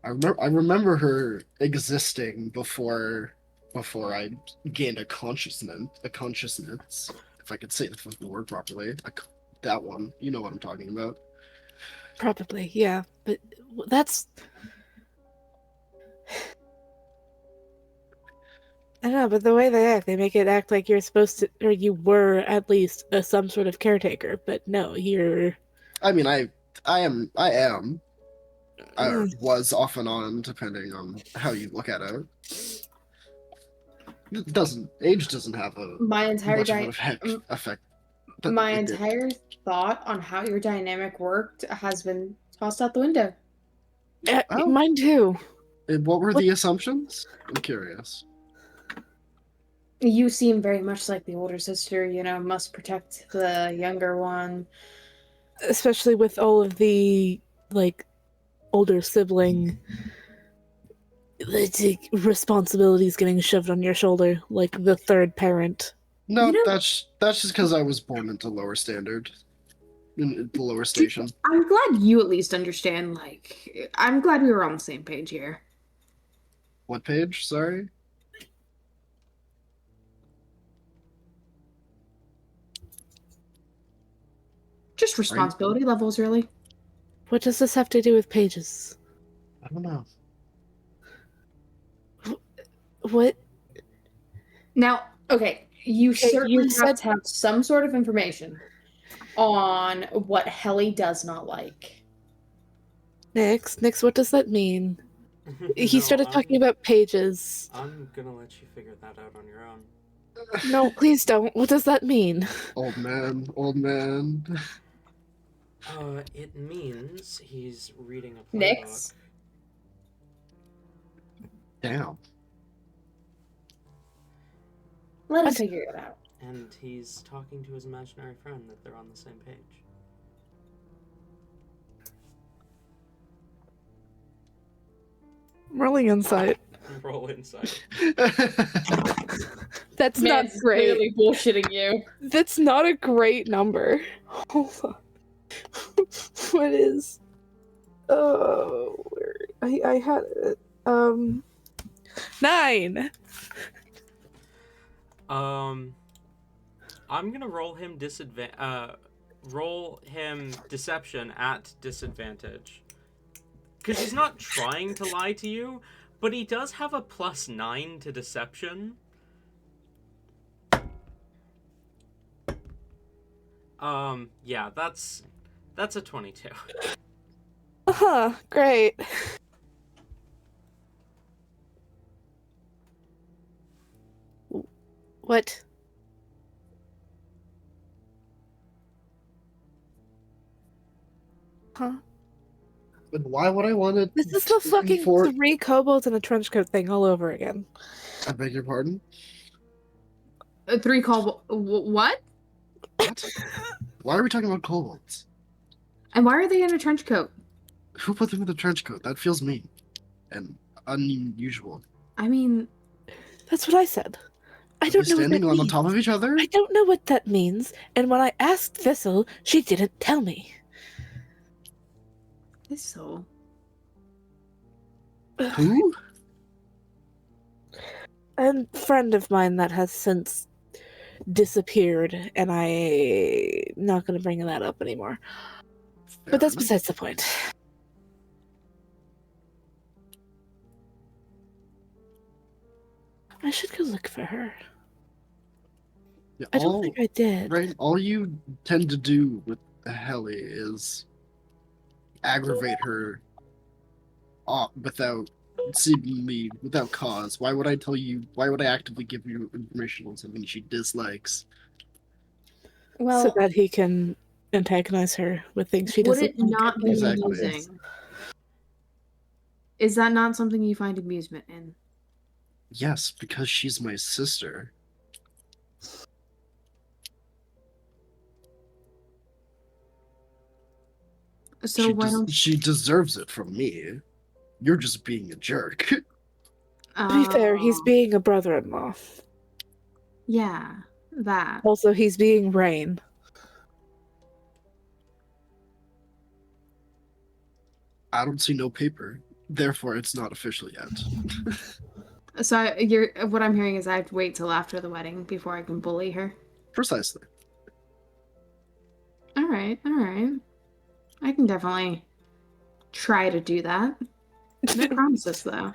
I remember her existing before I gained a consciousness. If I could say the word properly. That one. You know what I'm talking about. Probably, yeah. But that's... I don't know, but the way they make it act like you're supposed to, or you were at least some sort of caretaker, but no, you're... I mean, I am. I was off and on, depending on how you look at it. Age doesn't have a My entire much of an effect. My entire thought on how your dynamic worked has been tossed out the window. Oh. Mine too. And what were the assumptions? I'm curious. You seem very much like the older sister, must protect the younger one. Especially with all of the, like, older sibling responsibilities getting shoved on your shoulder, like the third parent. No, that's just because I was born into lower standard, in the lower station. I'm glad you at least understand, I'm glad we were on the same page here. What page? Sorry? Just responsibility levels, really. What does this have to do with pages? I don't know. What? Now, okay, you certainly you have to have some sort of information on what Helly does not like. Nix, what does that mean? He started talking about pages. I'm gonna let you figure that out on your own. No, please don't. What does that mean? Old man. It means he's reading a playbook. Nix? Damn. Let him figure it out. And he's talking to his imaginary friend that they're on the same page. Rolling insight. Roll insight. That's Man's not great. Clearly bullshitting you. That's not a great number. Hold on. What is? Oh, I had it. 9. I'm gonna roll him deception at disadvantage. Because he's not trying to lie to you, but he does have a +9 to deception. Yeah, that's a 22. Great. What? Huh? But why would I want to? This is the fucking 3 kobolds in a trench coat thing all over again. I beg your pardon? 3 kobolds. What? What? Why are we talking about kobolds? And why are they in a trench coat? Who put them in the trench coat? That feels mean and unusual. I mean, that's what I said. I don't know what that standing on means. top of each other? I don't know what that means, and when I asked Thistle, she didn't tell me. His soul. Who? A friend of mine that has since disappeared, and I'm not going to bring that up anymore. But that's besides the point. I should go look for her. Yeah, I don't think I did. Right, all you tend to do with Helly is aggravate her without cause. Why would I tell you? Why would I actively give you information on something she dislikes? Well, so that he can antagonize her with things she would doesn't it not be Exactly. amusing? Is that not something you find amusement in? Yes, because she's my sister. So why don't She deserves it from me. You're just being a jerk. To be fair, he's Oh, being a brother-in-law. yeah, that. Also, he's being Rain. I don't see no paper. Therefore, it's not official yet. So what I'm hearing is I have to wait till after the wedding before I can bully her. Precisely. All right, all right. I can definitely try to do that. No promises though.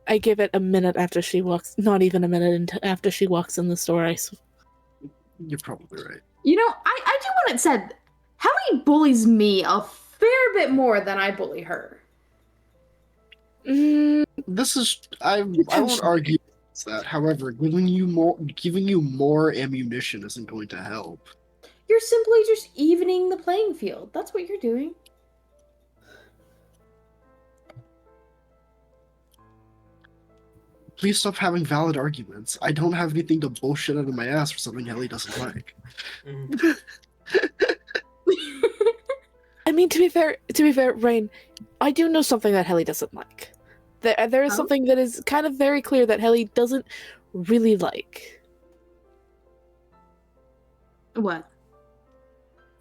I give it a minute after she walks. Not even a minute after she walks in the store. You're probably right. You know, I do want it said. Helly bullies me a fair bit more than I bully her. This is I won't argue against that. However, giving you more ammunition isn't going to help. You're simply just evening the playing field. That's what you're doing. Please stop having valid arguments. I don't have anything to bullshit out of my ass for something Helly doesn't like. I mean, to be fair, Rain, I do know something that Helly doesn't like. There is something that is kind of very clear that Helly doesn't really like. What?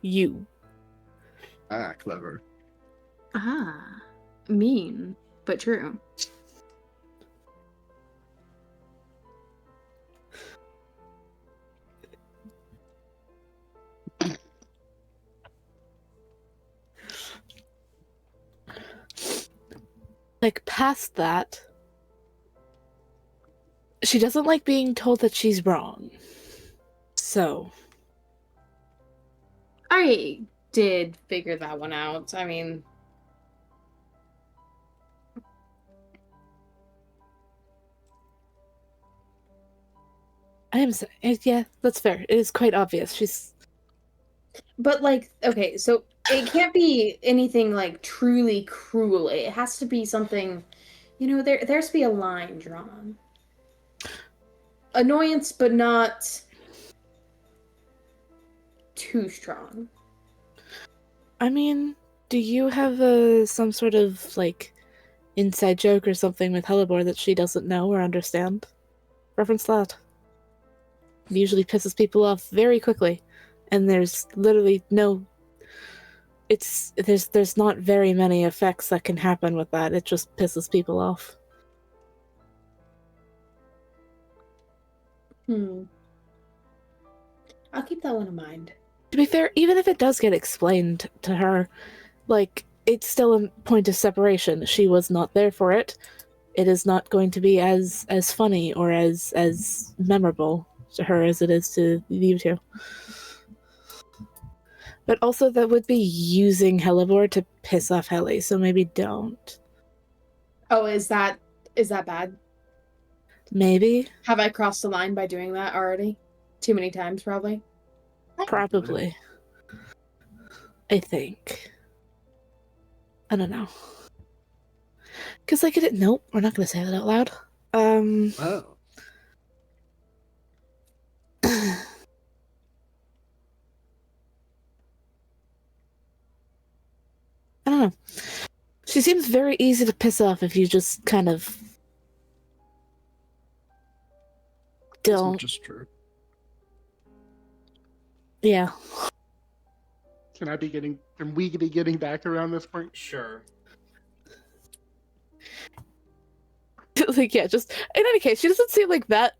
You. Ah, clever. Ah, mean, but true. Like, past that, she doesn't like being told that she's wrong. So. I did figure that one out. I mean, Yeah, that's fair. It is quite obvious. She's. but like, okay, so it can't be anything like truly cruel. It has to be something, you know, there has to be a line drawn. Annoyance, but not too strong. I mean, do you have some sort of, like, inside joke or something with Hellebore that she doesn't know or understand? Reference that. It usually pisses people off very quickly, and there's literally no. There's not very many effects that can happen with that. It just pisses people off. I'll keep that one in mind. To be fair, even if it does get explained to her, like, it's still a point of separation. She was not there for it. It is not going to be as funny or as memorable to her as it is to you two. But also, that would be using Hellebore to piss off Helly, so maybe don't. Oh, is that bad? Maybe. Have I crossed the line by doing that already? Too many times, probably. Probably. I think. I don't know. Because I didn't. Nope, we're not going to say that out loud. Oh. I don't know. She seems very easy to piss off if you just kind of don't. Just true. Yeah. Can we be getting back around this point? Sure. Like, yeah, just in any case, she doesn't seem like that.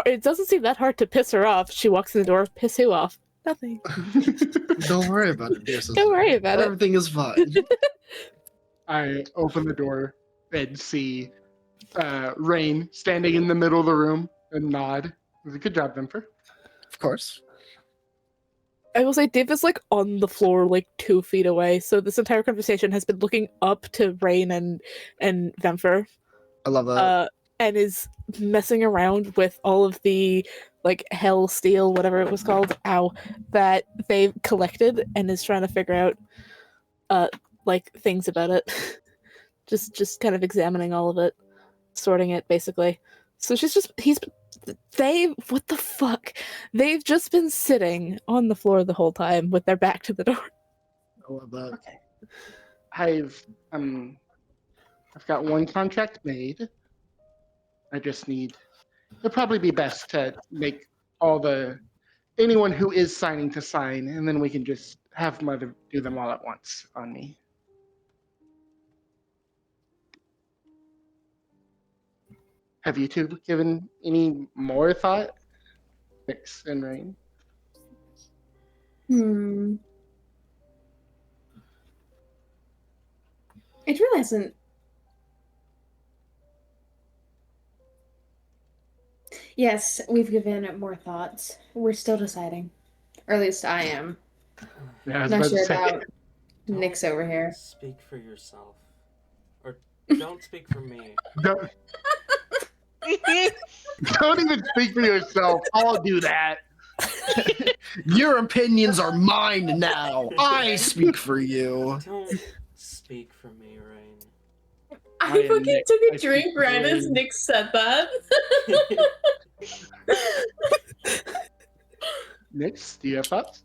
It doesn't seem that hard to piss her off. She walks in the door. Piss who off? Nothing. Don't worry about it, dear sister. Don't worry about it. Everything is fine. I open the door and see Rain standing in the middle of the room and nod. Good job, Vimper. Of course. I will say Div is like on the floor, like 2 feet away. So this entire conversation has been looking up to Rain and Vemfer, I love that. and is messing around with all of the like hell steel, whatever it was called, that they've collected, and is trying to figure out like things about it. just kind of examining all of it, sorting it basically. So what the fuck? They've just been sitting on the floor the whole time with their back to the door. I love that. Okay. I've got one contract made. I just need. It'd probably be best to make anyone who is signing to sign, and then we can just have Mother do them all at once on me. Have you two given any more thought? Nyx and Rain. It really hasn't. Yes, we've given it more thoughts. We're still deciding. Or at least I am. Yeah, I was Not about to sure say. about Nyx over here. Speak for yourself. Or don't speak for me. Don't even speak for yourself. I'll do that. Your opinions are mine now. I speak for you. Don't speak for me, Rain. I I am fucking Nyx. took I a drink speak right as Rain. Nick said that. Nyx, do you have thoughts?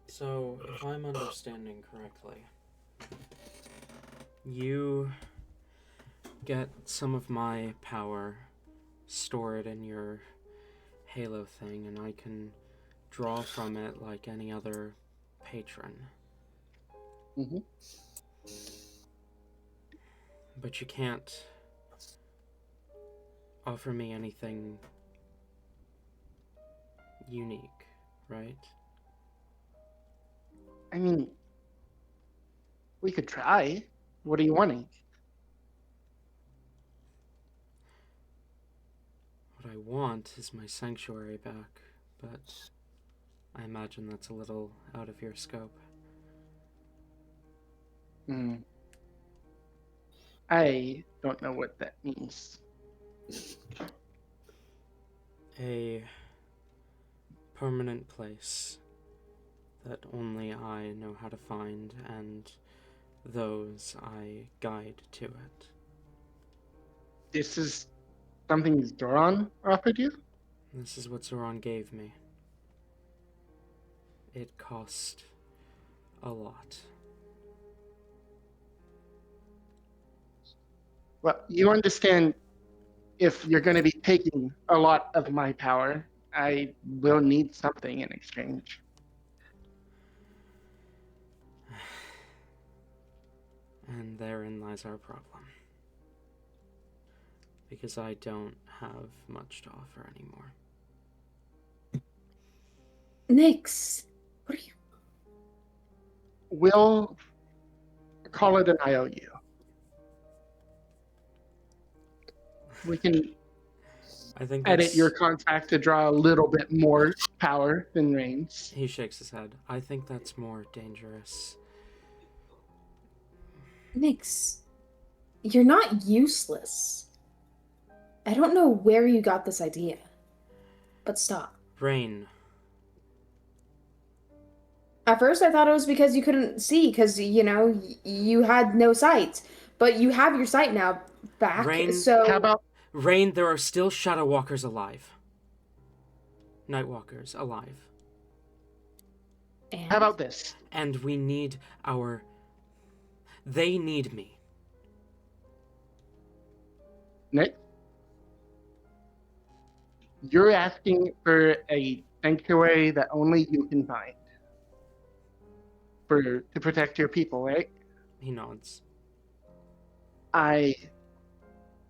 So, if I'm understanding correctly, you get some of my power, store it in your Halo thing, and I can draw from it like any other patron. Mm-hmm. But you can't offer me anything unique, right? I mean, we could try. What are you wanting? What I want is my sanctuary back, but I imagine that's a little out of your scope. I don't know what that means. A permanent place that only I know how to find, and those I guide to it. This is something Zoran offered you? This is what Zoran gave me. It cost a lot. Well, you understand, if you're going to be taking a lot of my power, I will need something in exchange. And therein lies our problem. Because I don't have much to offer anymore. Nyx, what are you? We'll call it an IOU. We can I think edit your contract to draw a little bit more power than Rain's. He shakes his head. I think that's more dangerous. Nyx, you're not useless. I don't know where you got this idea, but stop. Rain. At first, I thought it was because you couldn't see, because, you know, you had no sight. But you have your sight now back, Rain, so... How about Rain, there are still Shadow Walkers alive. Night Walkers alive. And? how about this? And we need our... They need me. Nick? You're asking for a sanctuary that only you can find to protect your people, right? He nods. I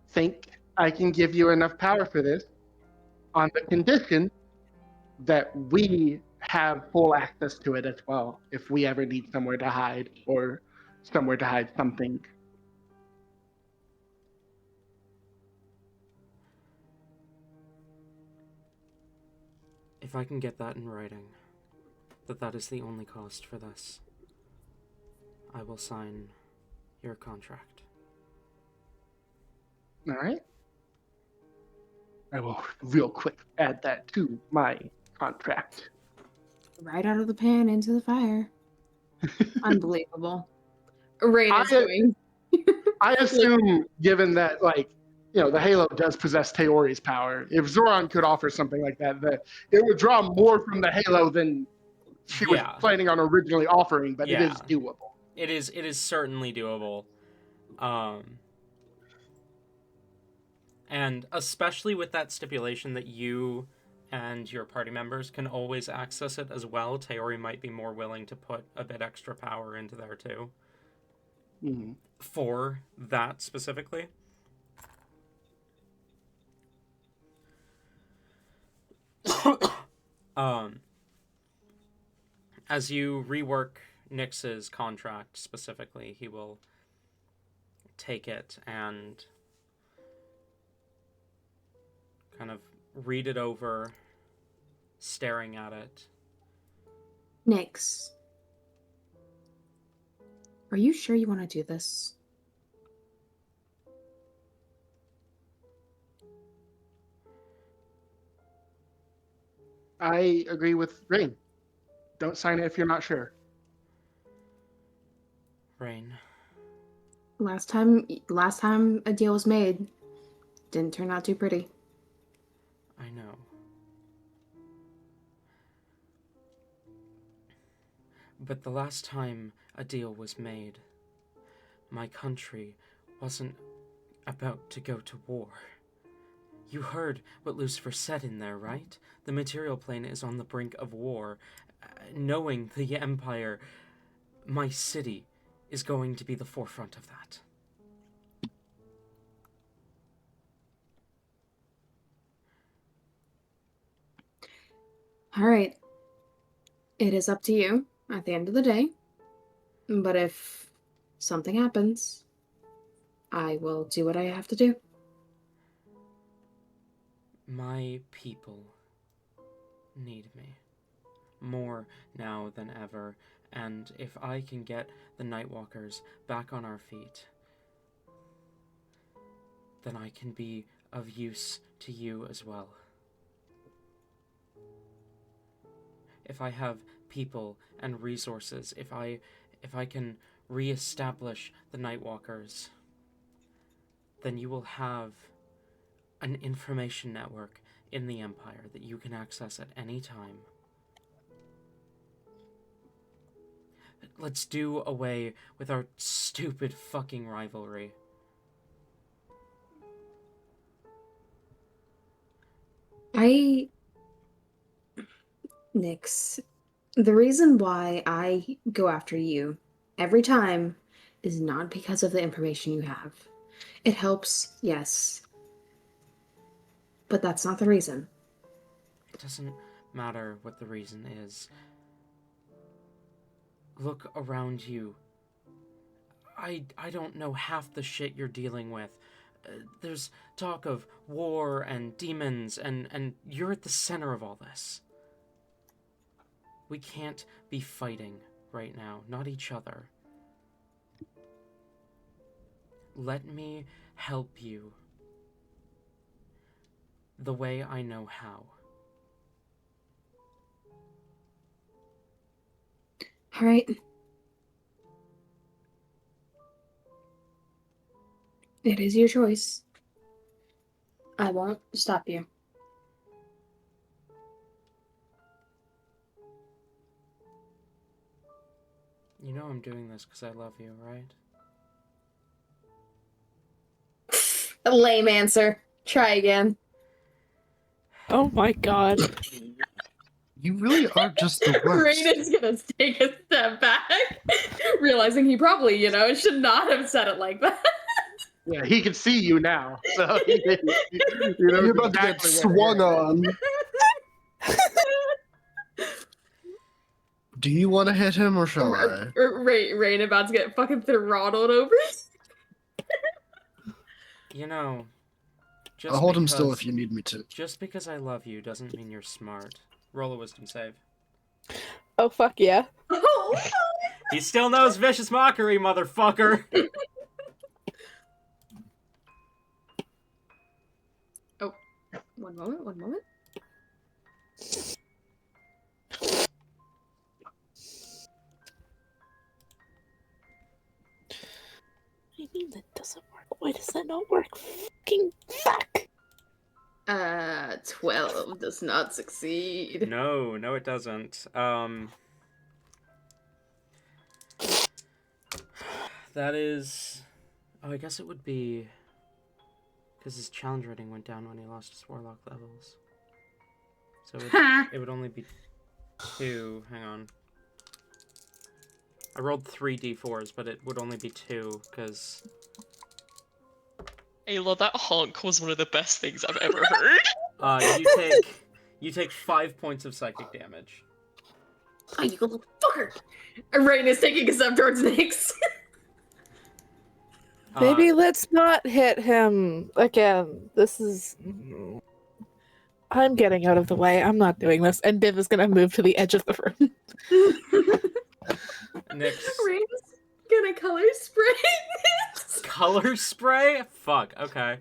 think I can give you enough power for this on the condition that we have full access to it as well if we ever need somewhere to hide or somewhere to hide something. If I can get that in writing, that is the only cost for this, I will sign your contract. All right? I will real quick add that to my contract. Right out of the pan into the fire. Unbelievable. Rain is I- doing. I assume, given that, like, the Halo does possess Teori's power, if Zoran could offer something like that, it would draw more from the Halo than she was Yeah. planning on originally offering, but it Yeah. is doable. It is certainly doable. And especially with that stipulation that you and your party members can always access it as well, Teori might be more willing to put a bit extra power into there too. Mm-hmm. For that specifically. As you rework Nyx's contract specifically, he will take it and kind of read it over, staring at it. Nyx, are you sure you want to do this? I agree with Rain. Don't sign it if you're not sure. Rain. Last time a deal was made, didn't turn out too pretty. I know. But the last time a deal was made, my country wasn't about to go to war. You heard what Lucifer said in there, right? The material plane is on the brink of war. Knowing the Empire, my city is going to be the forefront of that. All right. It is up to you at the end of the day. But if something happens, I will do what I have to do. My people need me. More now than ever, and if I can get the Nightwalkers back on our feet, then I can be of use to you as well. If I have people and resources, if I can re-establish the Nightwalkers, then you will have an information network in the Empire that you can access at any time. Let's do away with our stupid fucking rivalry. Nyx, the reason why I go after you every time is not because of the information you have. It helps, yes. But that's not the reason. It doesn't matter what the reason is. Look around you. I don't know half the shit you're dealing with. There's talk of war and demons, and you're at the center of all this. We can't be fighting right now, not each other. Let me help you the way I know how. All right. It is your choice. I won't stop you. You know I'm doing this because I love you, right? A lame answer. Try again. Oh my god. You really are just the worst. Rain's gonna take a step back, realizing he probably, should not have said it like that. Yeah, he can see you now, so he knows You're about exactly to get where swung on. Do you want to hit him or shall I? Rain about to get fucking throttled over. You know, just I'll hold him still because- if you need me to. Just because I love you doesn't mean you're smart. Roll a wisdom save. Oh fuck yeah. Oh, He still knows vicious mockery, motherfucker! one moment. I mean that doesn't work. Why does that not work? Fucking fuck. 12 does not succeed. No, it doesn't. That is... Oh, I guess it would be... Because his challenge rating went down when he lost his warlock levels. So it would only be 2. Hang on. I rolled 3 d4s, but it would only be 2, because... Ayla, that honk was one of the best things I've ever heard. You take 5 points of psychic damage. Oh, you little fucker! Rain is taking a step towards Nyx. Maybe let's not hit him again. This is... I'm getting out of the way. I'm not doing this. And Div is gonna move to the edge of the room. Nyx. Rain's gonna color spray Nyx. Color spray? Fuck, okay.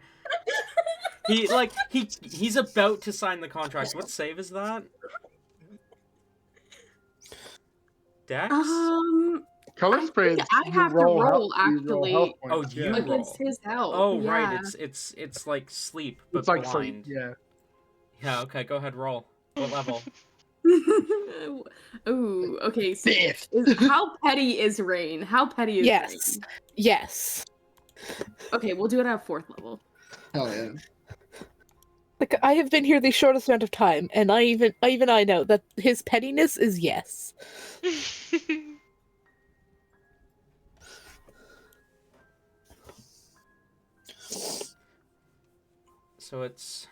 He's about to sign the contract. What save is that? Dex? Color spray. I have to roll, actually. Oh, you roll. Against his health. Oh, yeah. right. It's like sleep, but It's like blind. sleep, yeah. Yeah, okay, go ahead, roll. What level? Ooh, okay. So how petty is Rain? How petty is Yes. Rain? Yes. Okay, we'll do it at 4th level. Hell yeah. Like, I have been here the shortest amount of time, and I know that his pettiness is yes. So it's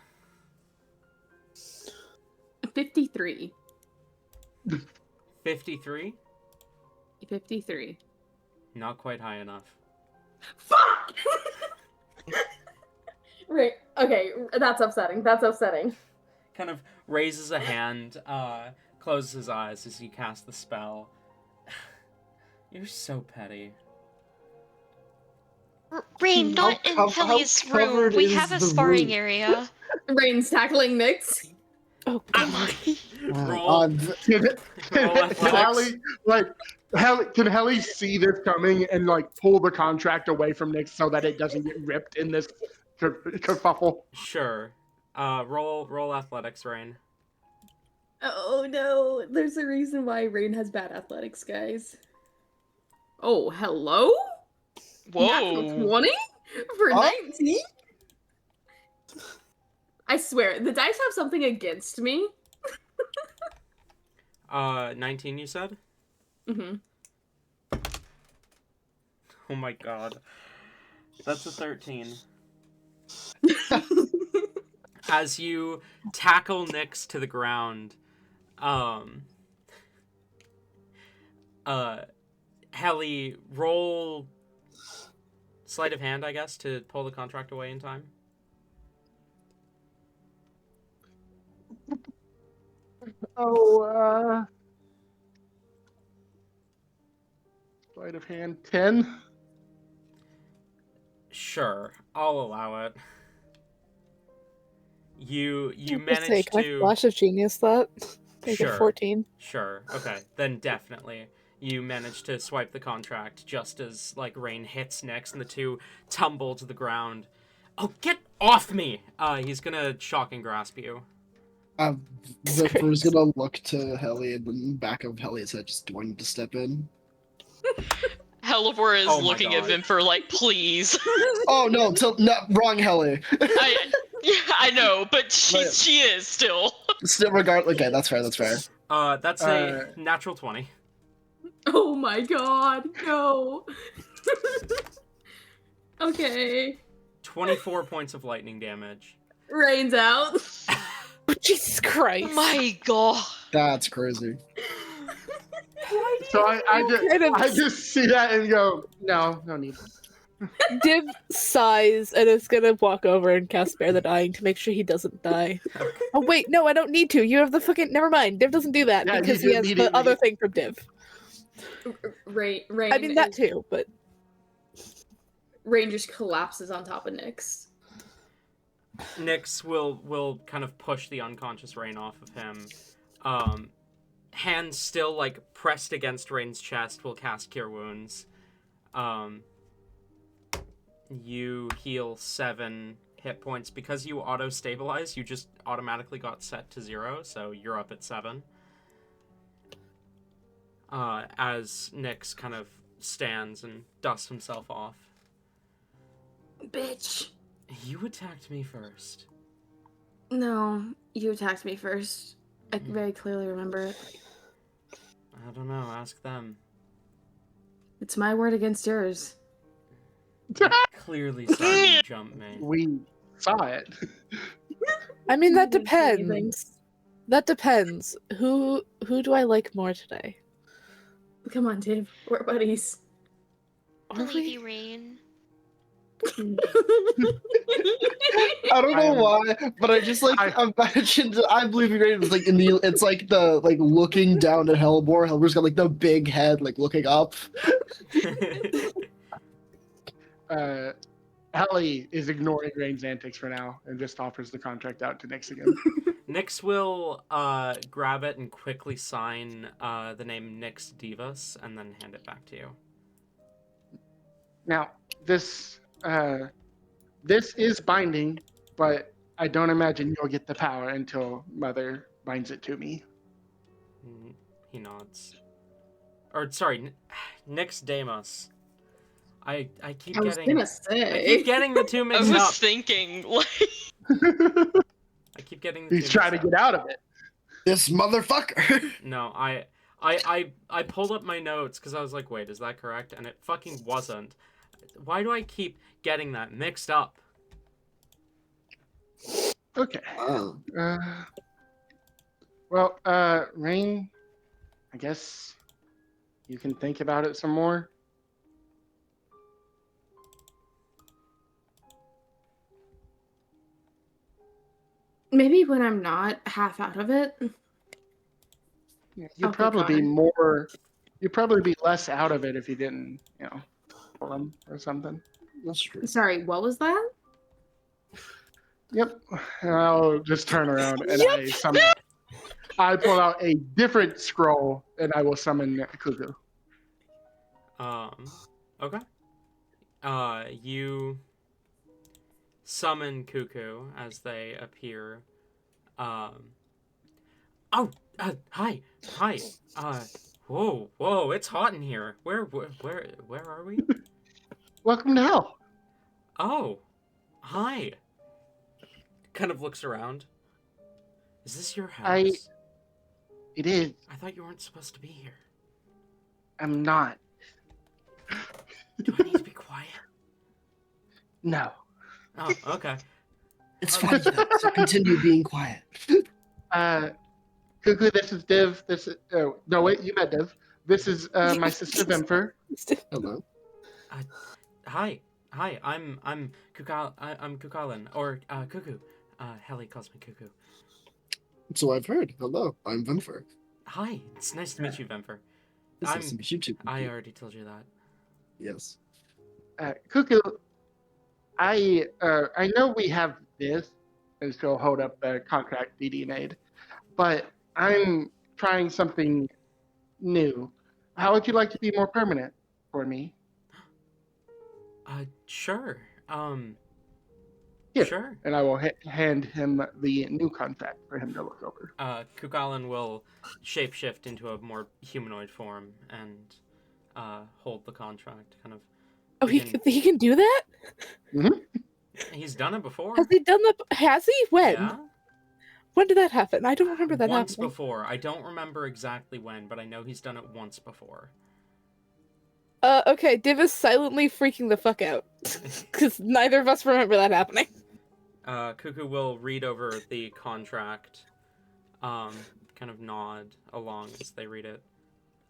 53. 53? 53. Not quite high enough. Fuck! Right. Okay, that's upsetting. Kind of raises a hand, closes his eyes as you cast the spell. You're so petty. Rain, not in Helly's room. We have a sparring area. Rain's tackling Nyx. Oh, God. Roll. Can Helly see this coming and pull the contract away from Nyx so that it doesn't get ripped in this kerfuffle? Sure. Roll athletics, Rain. Oh no, there's a reason why Rain has bad athletics, guys. Oh, hello? Whoa. Natural 20 for 19? I swear, the dice have something against me. 19 you said? Mm-hmm. Oh my god. That's a 13. As you tackle Nyx to the ground, Helly, roll sleight of hand, I guess, to pull the contract away in time. Sleight of hand 10. Sure, I'll allow it. You Can managed I to... flash of genius that? Make it Sure. 14. Sure, okay, then definitely. You manage to swipe the contract just as, Rain hits Nyx and the two tumble to the ground. Oh, get off me! He's gonna shock and grasp you. Vipper's gonna look to Helly and then back of Helly's head, just do I need to step in? Helivore is Oh my looking at God. Vimper like, please. Oh no, wrong Helly. Yeah, I know, but she is still. Still, regardless. Okay, that's fair. That's fair. That's a natural 20. Oh my god, no. Okay. 24 points of lightning damage. Rain's out. Jesus Christ. Oh my god. That's crazy. So I just see that and go, no need. Div sighs and is gonna walk over and cast Spare the Dying to make sure he doesn't die. Oh wait, no, I don't need to. You have the fucking. Never mind. Div doesn't do that Yeah, because you he do has the immediately. other thing from Div. Rain. I mean that too, but Rain just collapses on top of Nyx. Nyx will kind of push the unconscious Rain off of him. Hands still like pressed against Rain's chest will cast Cure Wounds. You heal 7 hit points. Because you auto-stabilize, you just automatically got set to 0, so you're up at 7. As Nyx kind of stands and dusts himself off. Bitch. You attacked me first. No, you attacked me first. I very clearly remember it. I don't know, ask them. It's my word against yours. Clearly saw you jump me. We saw it. I mean that Didn't say anything. depends. That depends. Who do I like more today? Come on, Div. We're buddies. Are Believe we? you, Rain. I don't know why, but I just like imagined. I believe you rated like in the. It's like the like looking down at Hellbore. Hellbore's got like the big head, like looking up. Hallie is ignoring Rain's antics for now and just offers the contract out to Nyx again. Nyx will grab it and quickly sign the name Nyx Divas and then hand it back to you. Now, this is binding, but I don't imagine you'll get the power until Mother binds it to me. He nods. Or sorry, Nyx Deimos. I keep I was getting. gonna say. I keep getting the two I mixed was up. thinking, like, I keep getting the He's two trying to mixed get up. out of it. This motherfucker. No, I pulled up my notes because I was like, wait, is that correct? And it fucking wasn't. Why do I keep getting that mixed up? Okay. Oh. Well, Rain, I guess you can think about it some more. Maybe when I'm not half out of it. You'd Okay, probably be Connor. more. You'd probably be less out of it if you didn't, pull him or something. That's true. Sorry, what was that? Yep. And I'll just turn around and I pull out a different scroll and I will summon Cuckoo. Okay. You summon Cuckoo as they appear. Hi. Whoa, it's hot in here. Where are we? Welcome to hell. Oh, hi. Kind of looks around. Is this your house? It is. I thought you weren't supposed to be here. I'm not. Do I need to be quiet? No. Oh, okay. It's fine. So continue being quiet. Cuckoo, this is Div. This is. Oh, no, wait, you met Div. This is my sister Vimfer. Hello. Hi, I'm Kukalin, or Cuckoo. Hallie calls me Cuckoo. So I've heard. Hello, I'm Vimfer. Hi, it's nice to meet you, Vimfer. It's nice to meet you too. I already told you that. Yes. Cuckoo, I know we have this, and she'll hold up the contract DD made, but I'm trying something new. How would you like to be more permanent for me? Sure. Here. Sure. And I will hand him the new contract for him to look over. Kukalin will shapeshift into a more humanoid form and hold the contract, kind of. Oh, he can do that? Mm-hmm. He's done it before. Has he done that? Has he? When? Yeah. When did that happen? I don't remember that Once happening. before. I don't remember exactly when, but I know he's done it once before. Okay, Div is silently freaking the fuck out. Because neither of us remember that happening. Cuckoo will read over the contract, kind of nod along as they read it.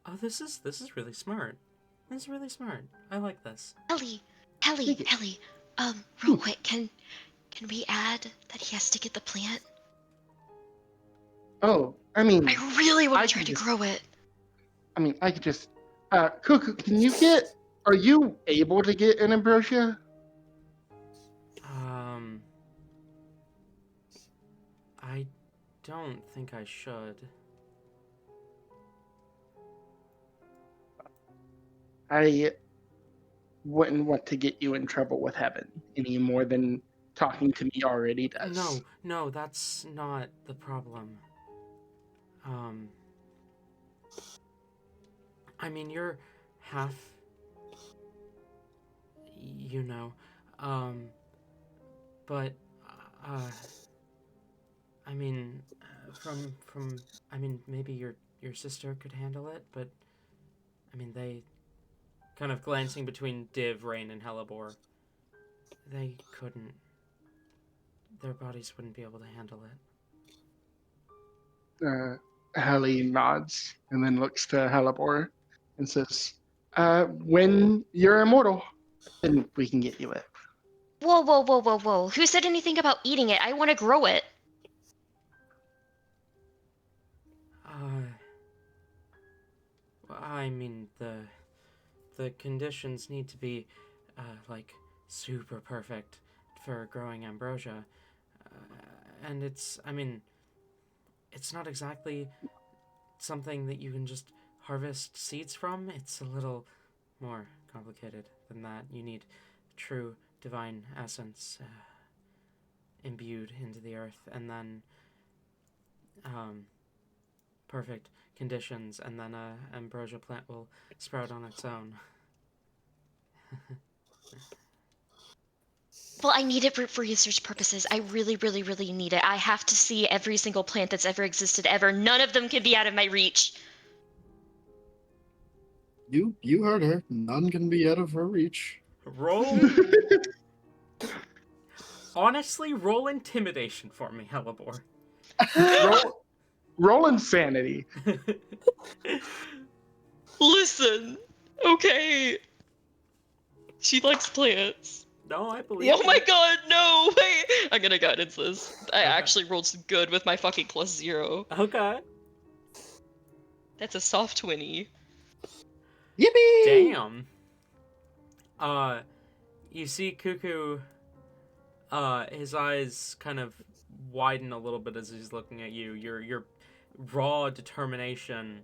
Oh, this is really smart. This is really smart. I like this. Ellie, real quick, can we add that he has to get the plant? Oh, I mean, I really want I to try can to just- grow it. I could just. Cuckoo, are you able to get an ambrosia? I don't think I should. I wouldn't want to get you in trouble with heaven any more than talking to me already does. No, that's not the problem. I mean, you're half, you know, but, I mean, I mean, maybe your sister could handle it, but, I mean, they, kind of glancing between Div, Rain, and Hellebore, they couldn't, their bodies wouldn't be able to handle it. Hallie nods and then looks to Halibor and says, when you're immortal, then we can get you it. Whoa. Who said anything about eating it? I want to grow it. I mean, the conditions need to be, like, super perfect for growing ambrosia. And I mean, it's not exactly something that you can just harvest seeds from. It's a little more complicated than that. You need true divine essence imbued into the earth, and then perfect conditions, and then a ambrosia plant will sprout on its own. Well, I need it for research purposes. I really need it. I have to see every single plant that's ever existed ever. None of them can be out of my reach. You heard her. None can be out of her reach. Roll. Honestly, roll intimidation for me, Hellebore. Roll insanity. Listen, okay. She likes plants. No, I believe. Oh my god, no! Wait! I'm gonna guidance this. I Okay. actually rolled good with my fucking +0. Okay. That's a soft 20. Yippee! Damn. You see Cuckoo, his eyes kind of widen a little bit as he's looking at you. Your raw determination.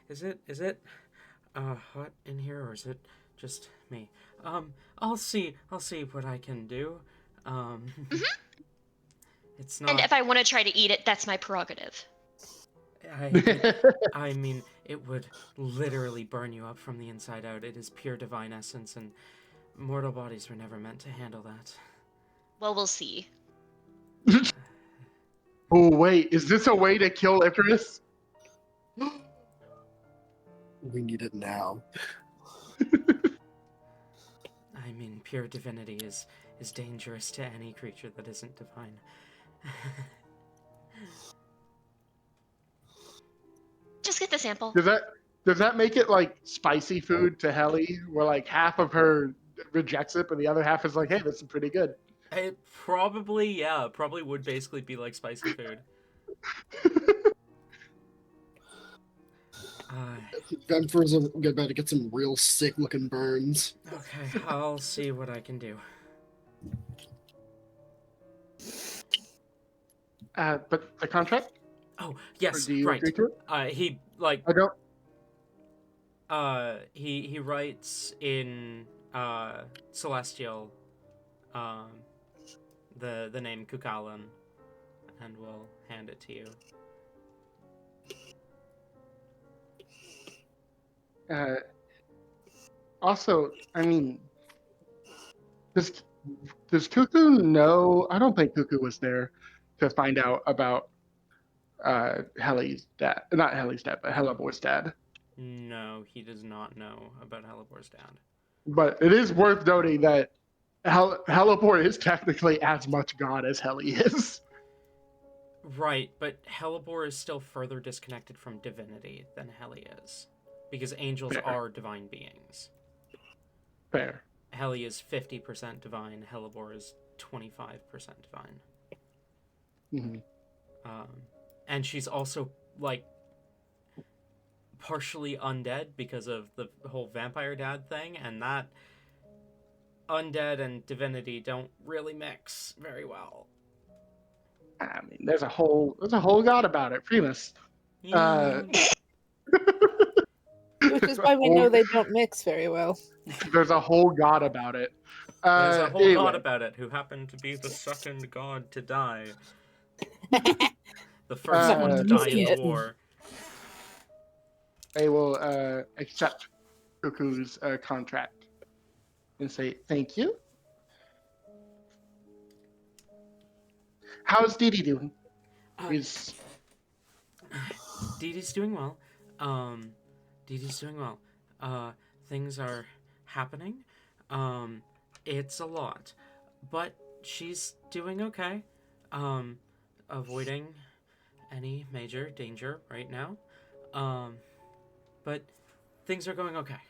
Is it hot in here, or is it just me? I'll see what I can do. It's not. And if I want to try to eat it, that's my prerogative. I mean, it would literally burn you up from the inside out. It is pure divine essence, and mortal bodies were never meant to handle that. Well, we'll see. Oh, wait, is this a way to kill Icarus? We need it now. I mean, pure divinity is dangerous to any creature that isn't divine. Just get the sample. Does that make it like spicy food to Helly, where like half of her rejects it, but the other half is like, hey, this is pretty good. It probably would basically be like spicy food. Gunfur's about to get some real sick looking burns. Okay, I'll see what I can do. But the contract? Oh, Or yes, do you right. agree to it? He like I don't. he writes in Celestial the name Kukalan, and will hand it to you. Uh, also, I mean, does Cuckoo know? I don't think Cuckoo was there to find out about Helly's dad. Not Helly's dad, but Hellebor's dad. No, he does not know about Helibor's dad. But it is worth noting that Hellebor is technically as much god as Helly is. Right, but Helibor is still further disconnected from divinity than Heli is. Because angels Fair. are divine beings. Fair. Heli is 50% divine, Helibor is 25% divine. Mm-hmm. And she's also, like, partially undead because of the whole vampire dad thing, and that undead and divinity don't really mix very well. I mean, there's a whole god about it, Primus. Yeah. Which is why we know they don't mix very well. There's a whole god about it. There's a whole Anyway. god about it who happened to be the second god to die. The first one to die in the war. I will accept Cuckoo's contract and say thank you. How's Dee Dee doing? Dee Dee's doing well. Dee Dee's doing well. Things are happening. It's a lot. But she's doing okay. Avoiding any major danger right now. But things are going okay.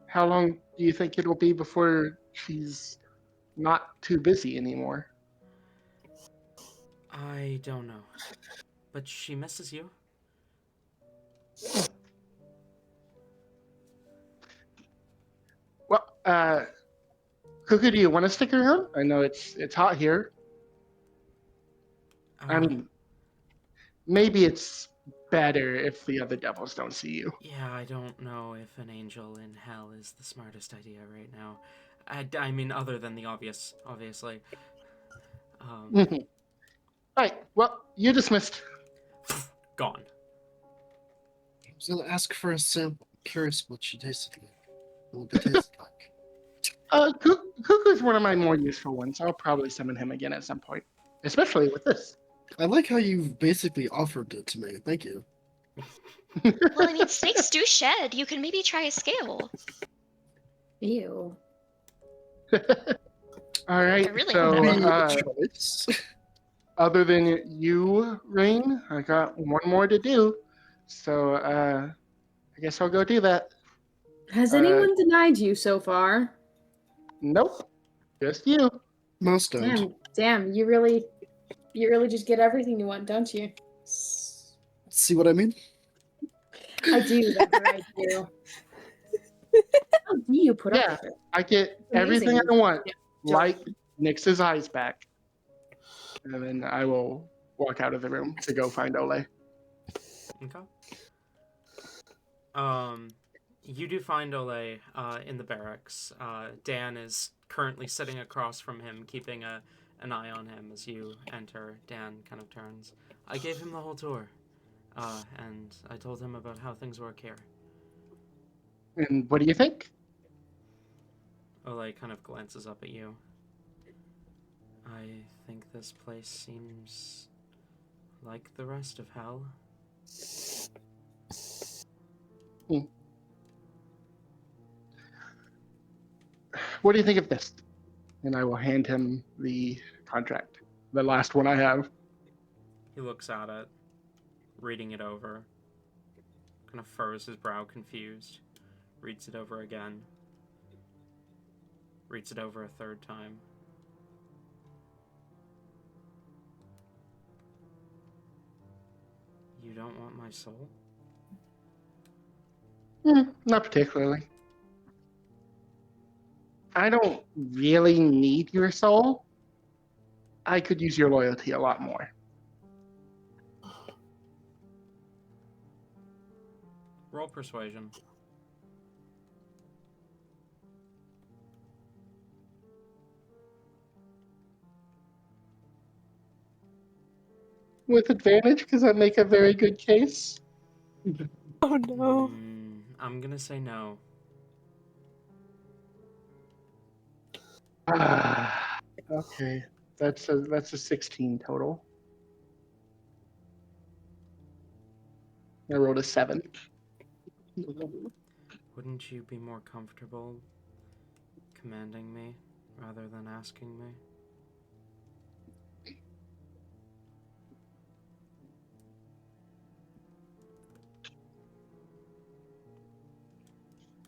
How long do you think it'll be before she's not too busy anymore? I don't know. But she misses you. Well, Cuckoo, do you want to stick around? I know it's hot here. I mean, maybe it's better if the other devils don't see you. Yeah, I don't know if an angel in hell is the smartest idea right now. I mean, other than the obvious, obviously. Alright, well, you're dismissed. Gone. I was gonna ask for a sample. I'm curious what she tasted like. What it tasted like. Cuckoo's one of my more useful ones. I'll probably summon him again at some point. Especially with this. I like how you've basically offered it to me. Thank you. Well, I mean, snakes do shed. You can maybe try a scale. Ew. Alright, I really so want that. Choice. other than you, Rain, I got one more to do. So I guess I'll go do that. Has anyone denied you so far? Nope. Just you. Most don't. Damn, you really just get everything you want, don't you? See what I mean? I do, that's what I do. How do you put up with it? I get everything I want, like Nyx's eyes back. And then I will walk out of the room to go find Ole. Okay. You do find Ole in the barracks. Dan is currently sitting across from him, keeping an eye on him as you enter. Dan kind of turns. I gave him the whole tour, and I told him about how things work here. And what do you think? Ole kind of glances up at you. I think this place seems like the rest of hell. What do you think of this? And I will hand him the contract, the last one I have. He looks at it, reading it over, kind of furrows his brow confused, reads it over again, reads it over a third time. You don't want my soul? Not particularly. I don't really need your soul. I could use your loyalty a lot more. Roll persuasion. With advantage, because I make a very good case. Oh no. I'm gonna say no. Okay, that's a 16 total. I rolled a 7. Wouldn't you be more comfortable commanding me rather than asking me?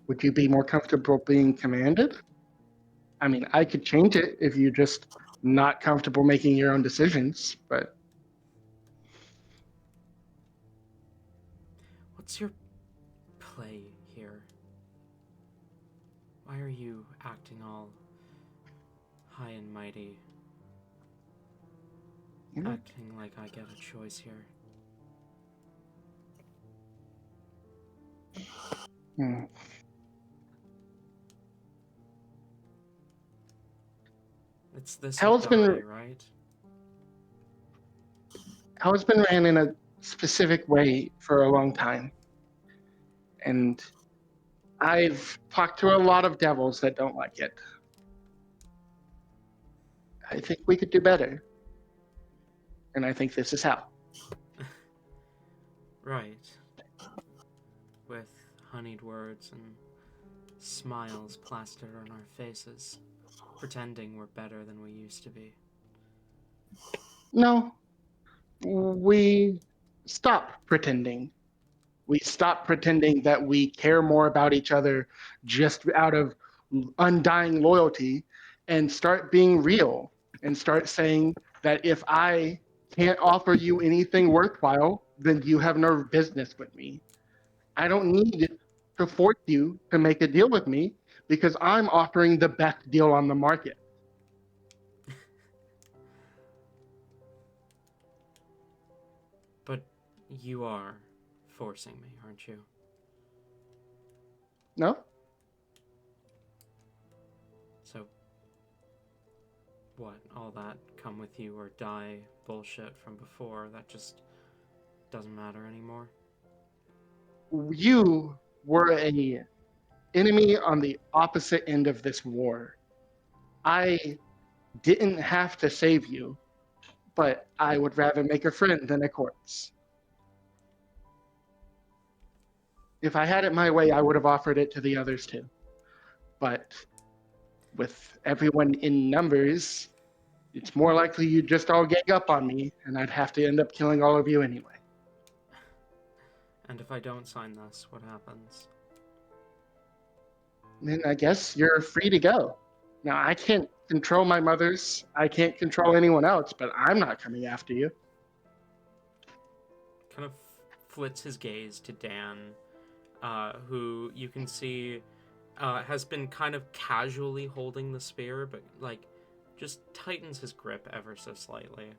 Would you be more comfortable being commanded? I mean, I could change it if you're just not comfortable making your own decisions, but What's your play here? Why are you acting all high and mighty? Acting like I get a choice here. Hmm. It's this Hell's or die, been right? Hell's been ran in a specific way for a long time, and I've talked to a lot of devils that don't like it. I think we could do better, and I think this is how. Right. With honeyed words and smiles plastered on our faces, pretending we're better than we used to be. No, we stop pretending. We stop pretending that we care more about each other just out of undying loyalty and start being real and start saying that if I can't offer you anything worthwhile, then you have no business with me. I don't need to force you to make a deal with me because I'm offering the best deal on the market. But you are forcing me, aren't you? No? So, what, all that come with you or die bullshit from before, that just doesn't matter anymore? You were a enemy on the opposite end of this war. I didn't have to save you, but I would rather make a friend than a corpse. If I had it my way, I would have offered it to the others too. But with everyone in numbers, it's more likely you'd just all gang up on me, and I'd have to end up killing all of you anyway. And if I don't sign this, what happens? Then I guess you're free to go. Now, I can't control my mothers, I can't control anyone else, but I'm not coming after you. Kind of flits his gaze to Dan, who you can see has been kind of casually holding the spear, but like just tightens his grip ever so slightly.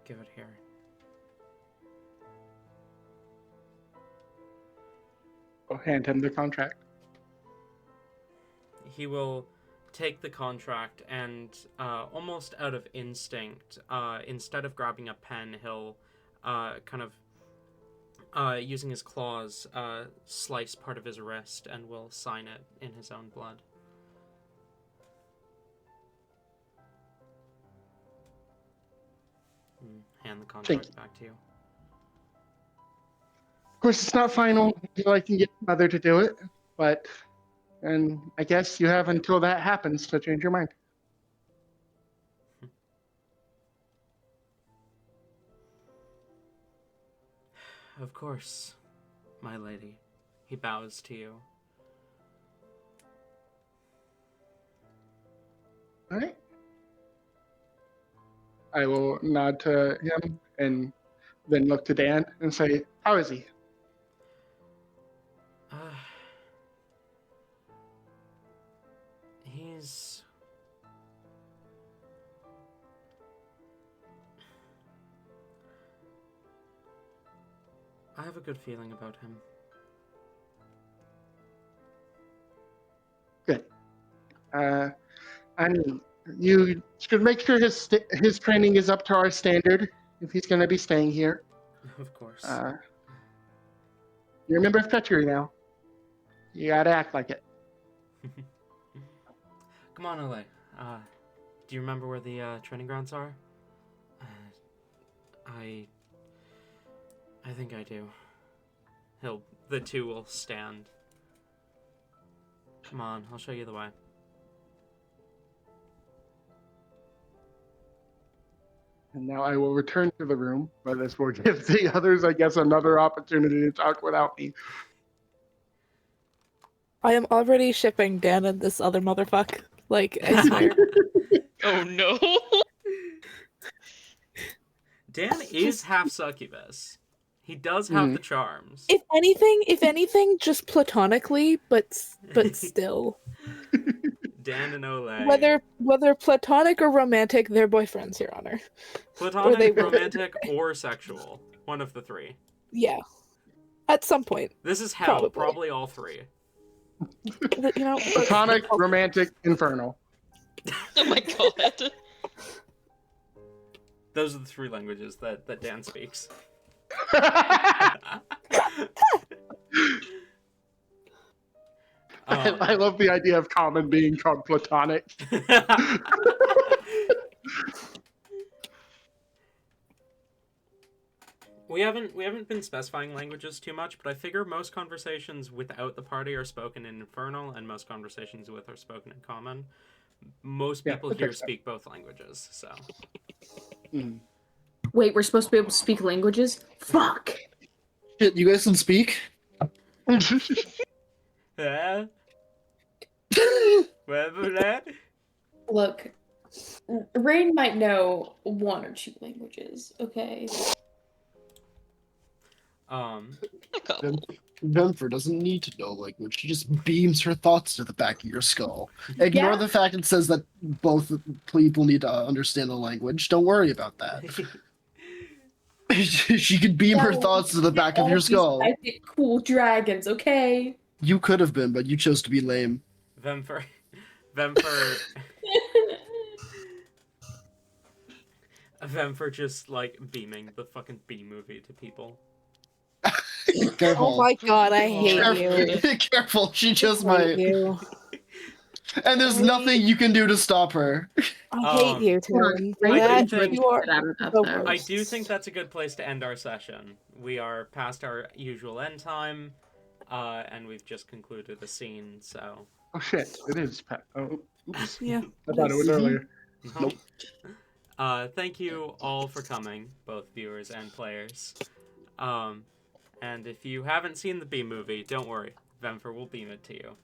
Give it here. I'll hand him the contract. He will take the contract and, almost out of instinct, instead of grabbing a pen, he'll kind of, using his claws, slice part of his wrist and will sign it in his own blood. Hand the contract back to you. Of course, it's not final until I can get mother to do it, but and I guess you have until that happens to change your mind. Of course, my lady. He bows to you. All right. I will nod to him and then look to Dan and say, "How is he?" He's... I have a good feeling about him. Good. I mean, you should make sure his training is up to our standard if he's going to be staying here. Of course. You're a member of Treachery now. You gotta act like it. Come on, Ole. Do you remember where the training grounds are? I think I do. The two will stand. Come on, I'll show you the way. And now I will return to the room, but this will give the others, I guess, another opportunity to talk without me. I am already shipping Dan and this other motherfucker. Like, I swear. Oh no. Dan is half succubus. He does have the charms. If anything, just platonically, but still. Dan and Ole. Whether platonic or romantic, they're boyfriends, Your Honor. Platonic, romantic, or sexual. One of the three. Yeah. At some point. This is hell. Probably all three. You know, Platonic, romantic, infernal. Oh my god. Those are the three languages that Dan speaks. I love the idea of common being called platonic. We haven't been specifying languages too much, but I figure most conversations without the party are spoken in Infernal, and most conversations with are spoken in Common. Most people here speak both languages, so. Wait, we're supposed to be able to speak languages? Fuck! Shit, you guys can speak? Yeah. What was that? Look, Rain might know one or two languages, okay? A couple. Vemfer doesn't need to know language. She just beams her thoughts to the back of your skull. Ignore the fact it says that both people need to understand the language. Don't worry about that. She could beam her thoughts to the back of your skull. I get cool dragons, okay? You could have been, but you chose to be lame. Vemfer. Vemfer just like beaming the fucking B movie to people. Careful. Oh my god, I hate you. Careful, she just I might. hate you. And there's nothing you can do to stop her. I hate you, Tim. I do think that's a good place to end our session. We are past our usual end time, and we've just concluded a scene, so... Oh shit, it is. Oh, oops. Yeah. I thought it was earlier. Nope. Thank you all for coming, both viewers and players. And if you haven't seen the B movie, don't worry. Vemfer will beam it to you.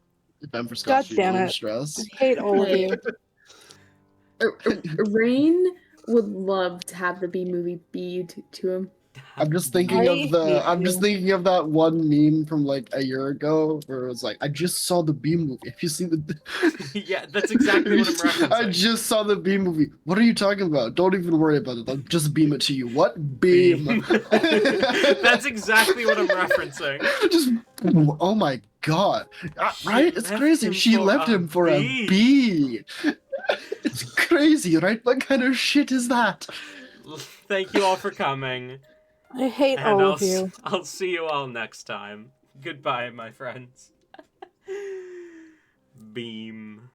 Vemfer's God got damn it. stress. I hate all of you. Rain would love to have the B movie bead to him. I'm just thinking of that one meme from like a year ago where it was like, I just saw the B movie. Have you seen the Yeah, that's exactly what I'm referencing. I just saw the B movie. What are you talking about? Don't even worry about it. I'll just beam it to you. What beam? That's exactly what I'm referencing. Just oh my god. Right? It's crazy. She left him for a bee. It's crazy, right? What kind of shit is that? Thank you all for coming. I hate all of you. I'll see you all next time. Goodbye, my friends. Beam.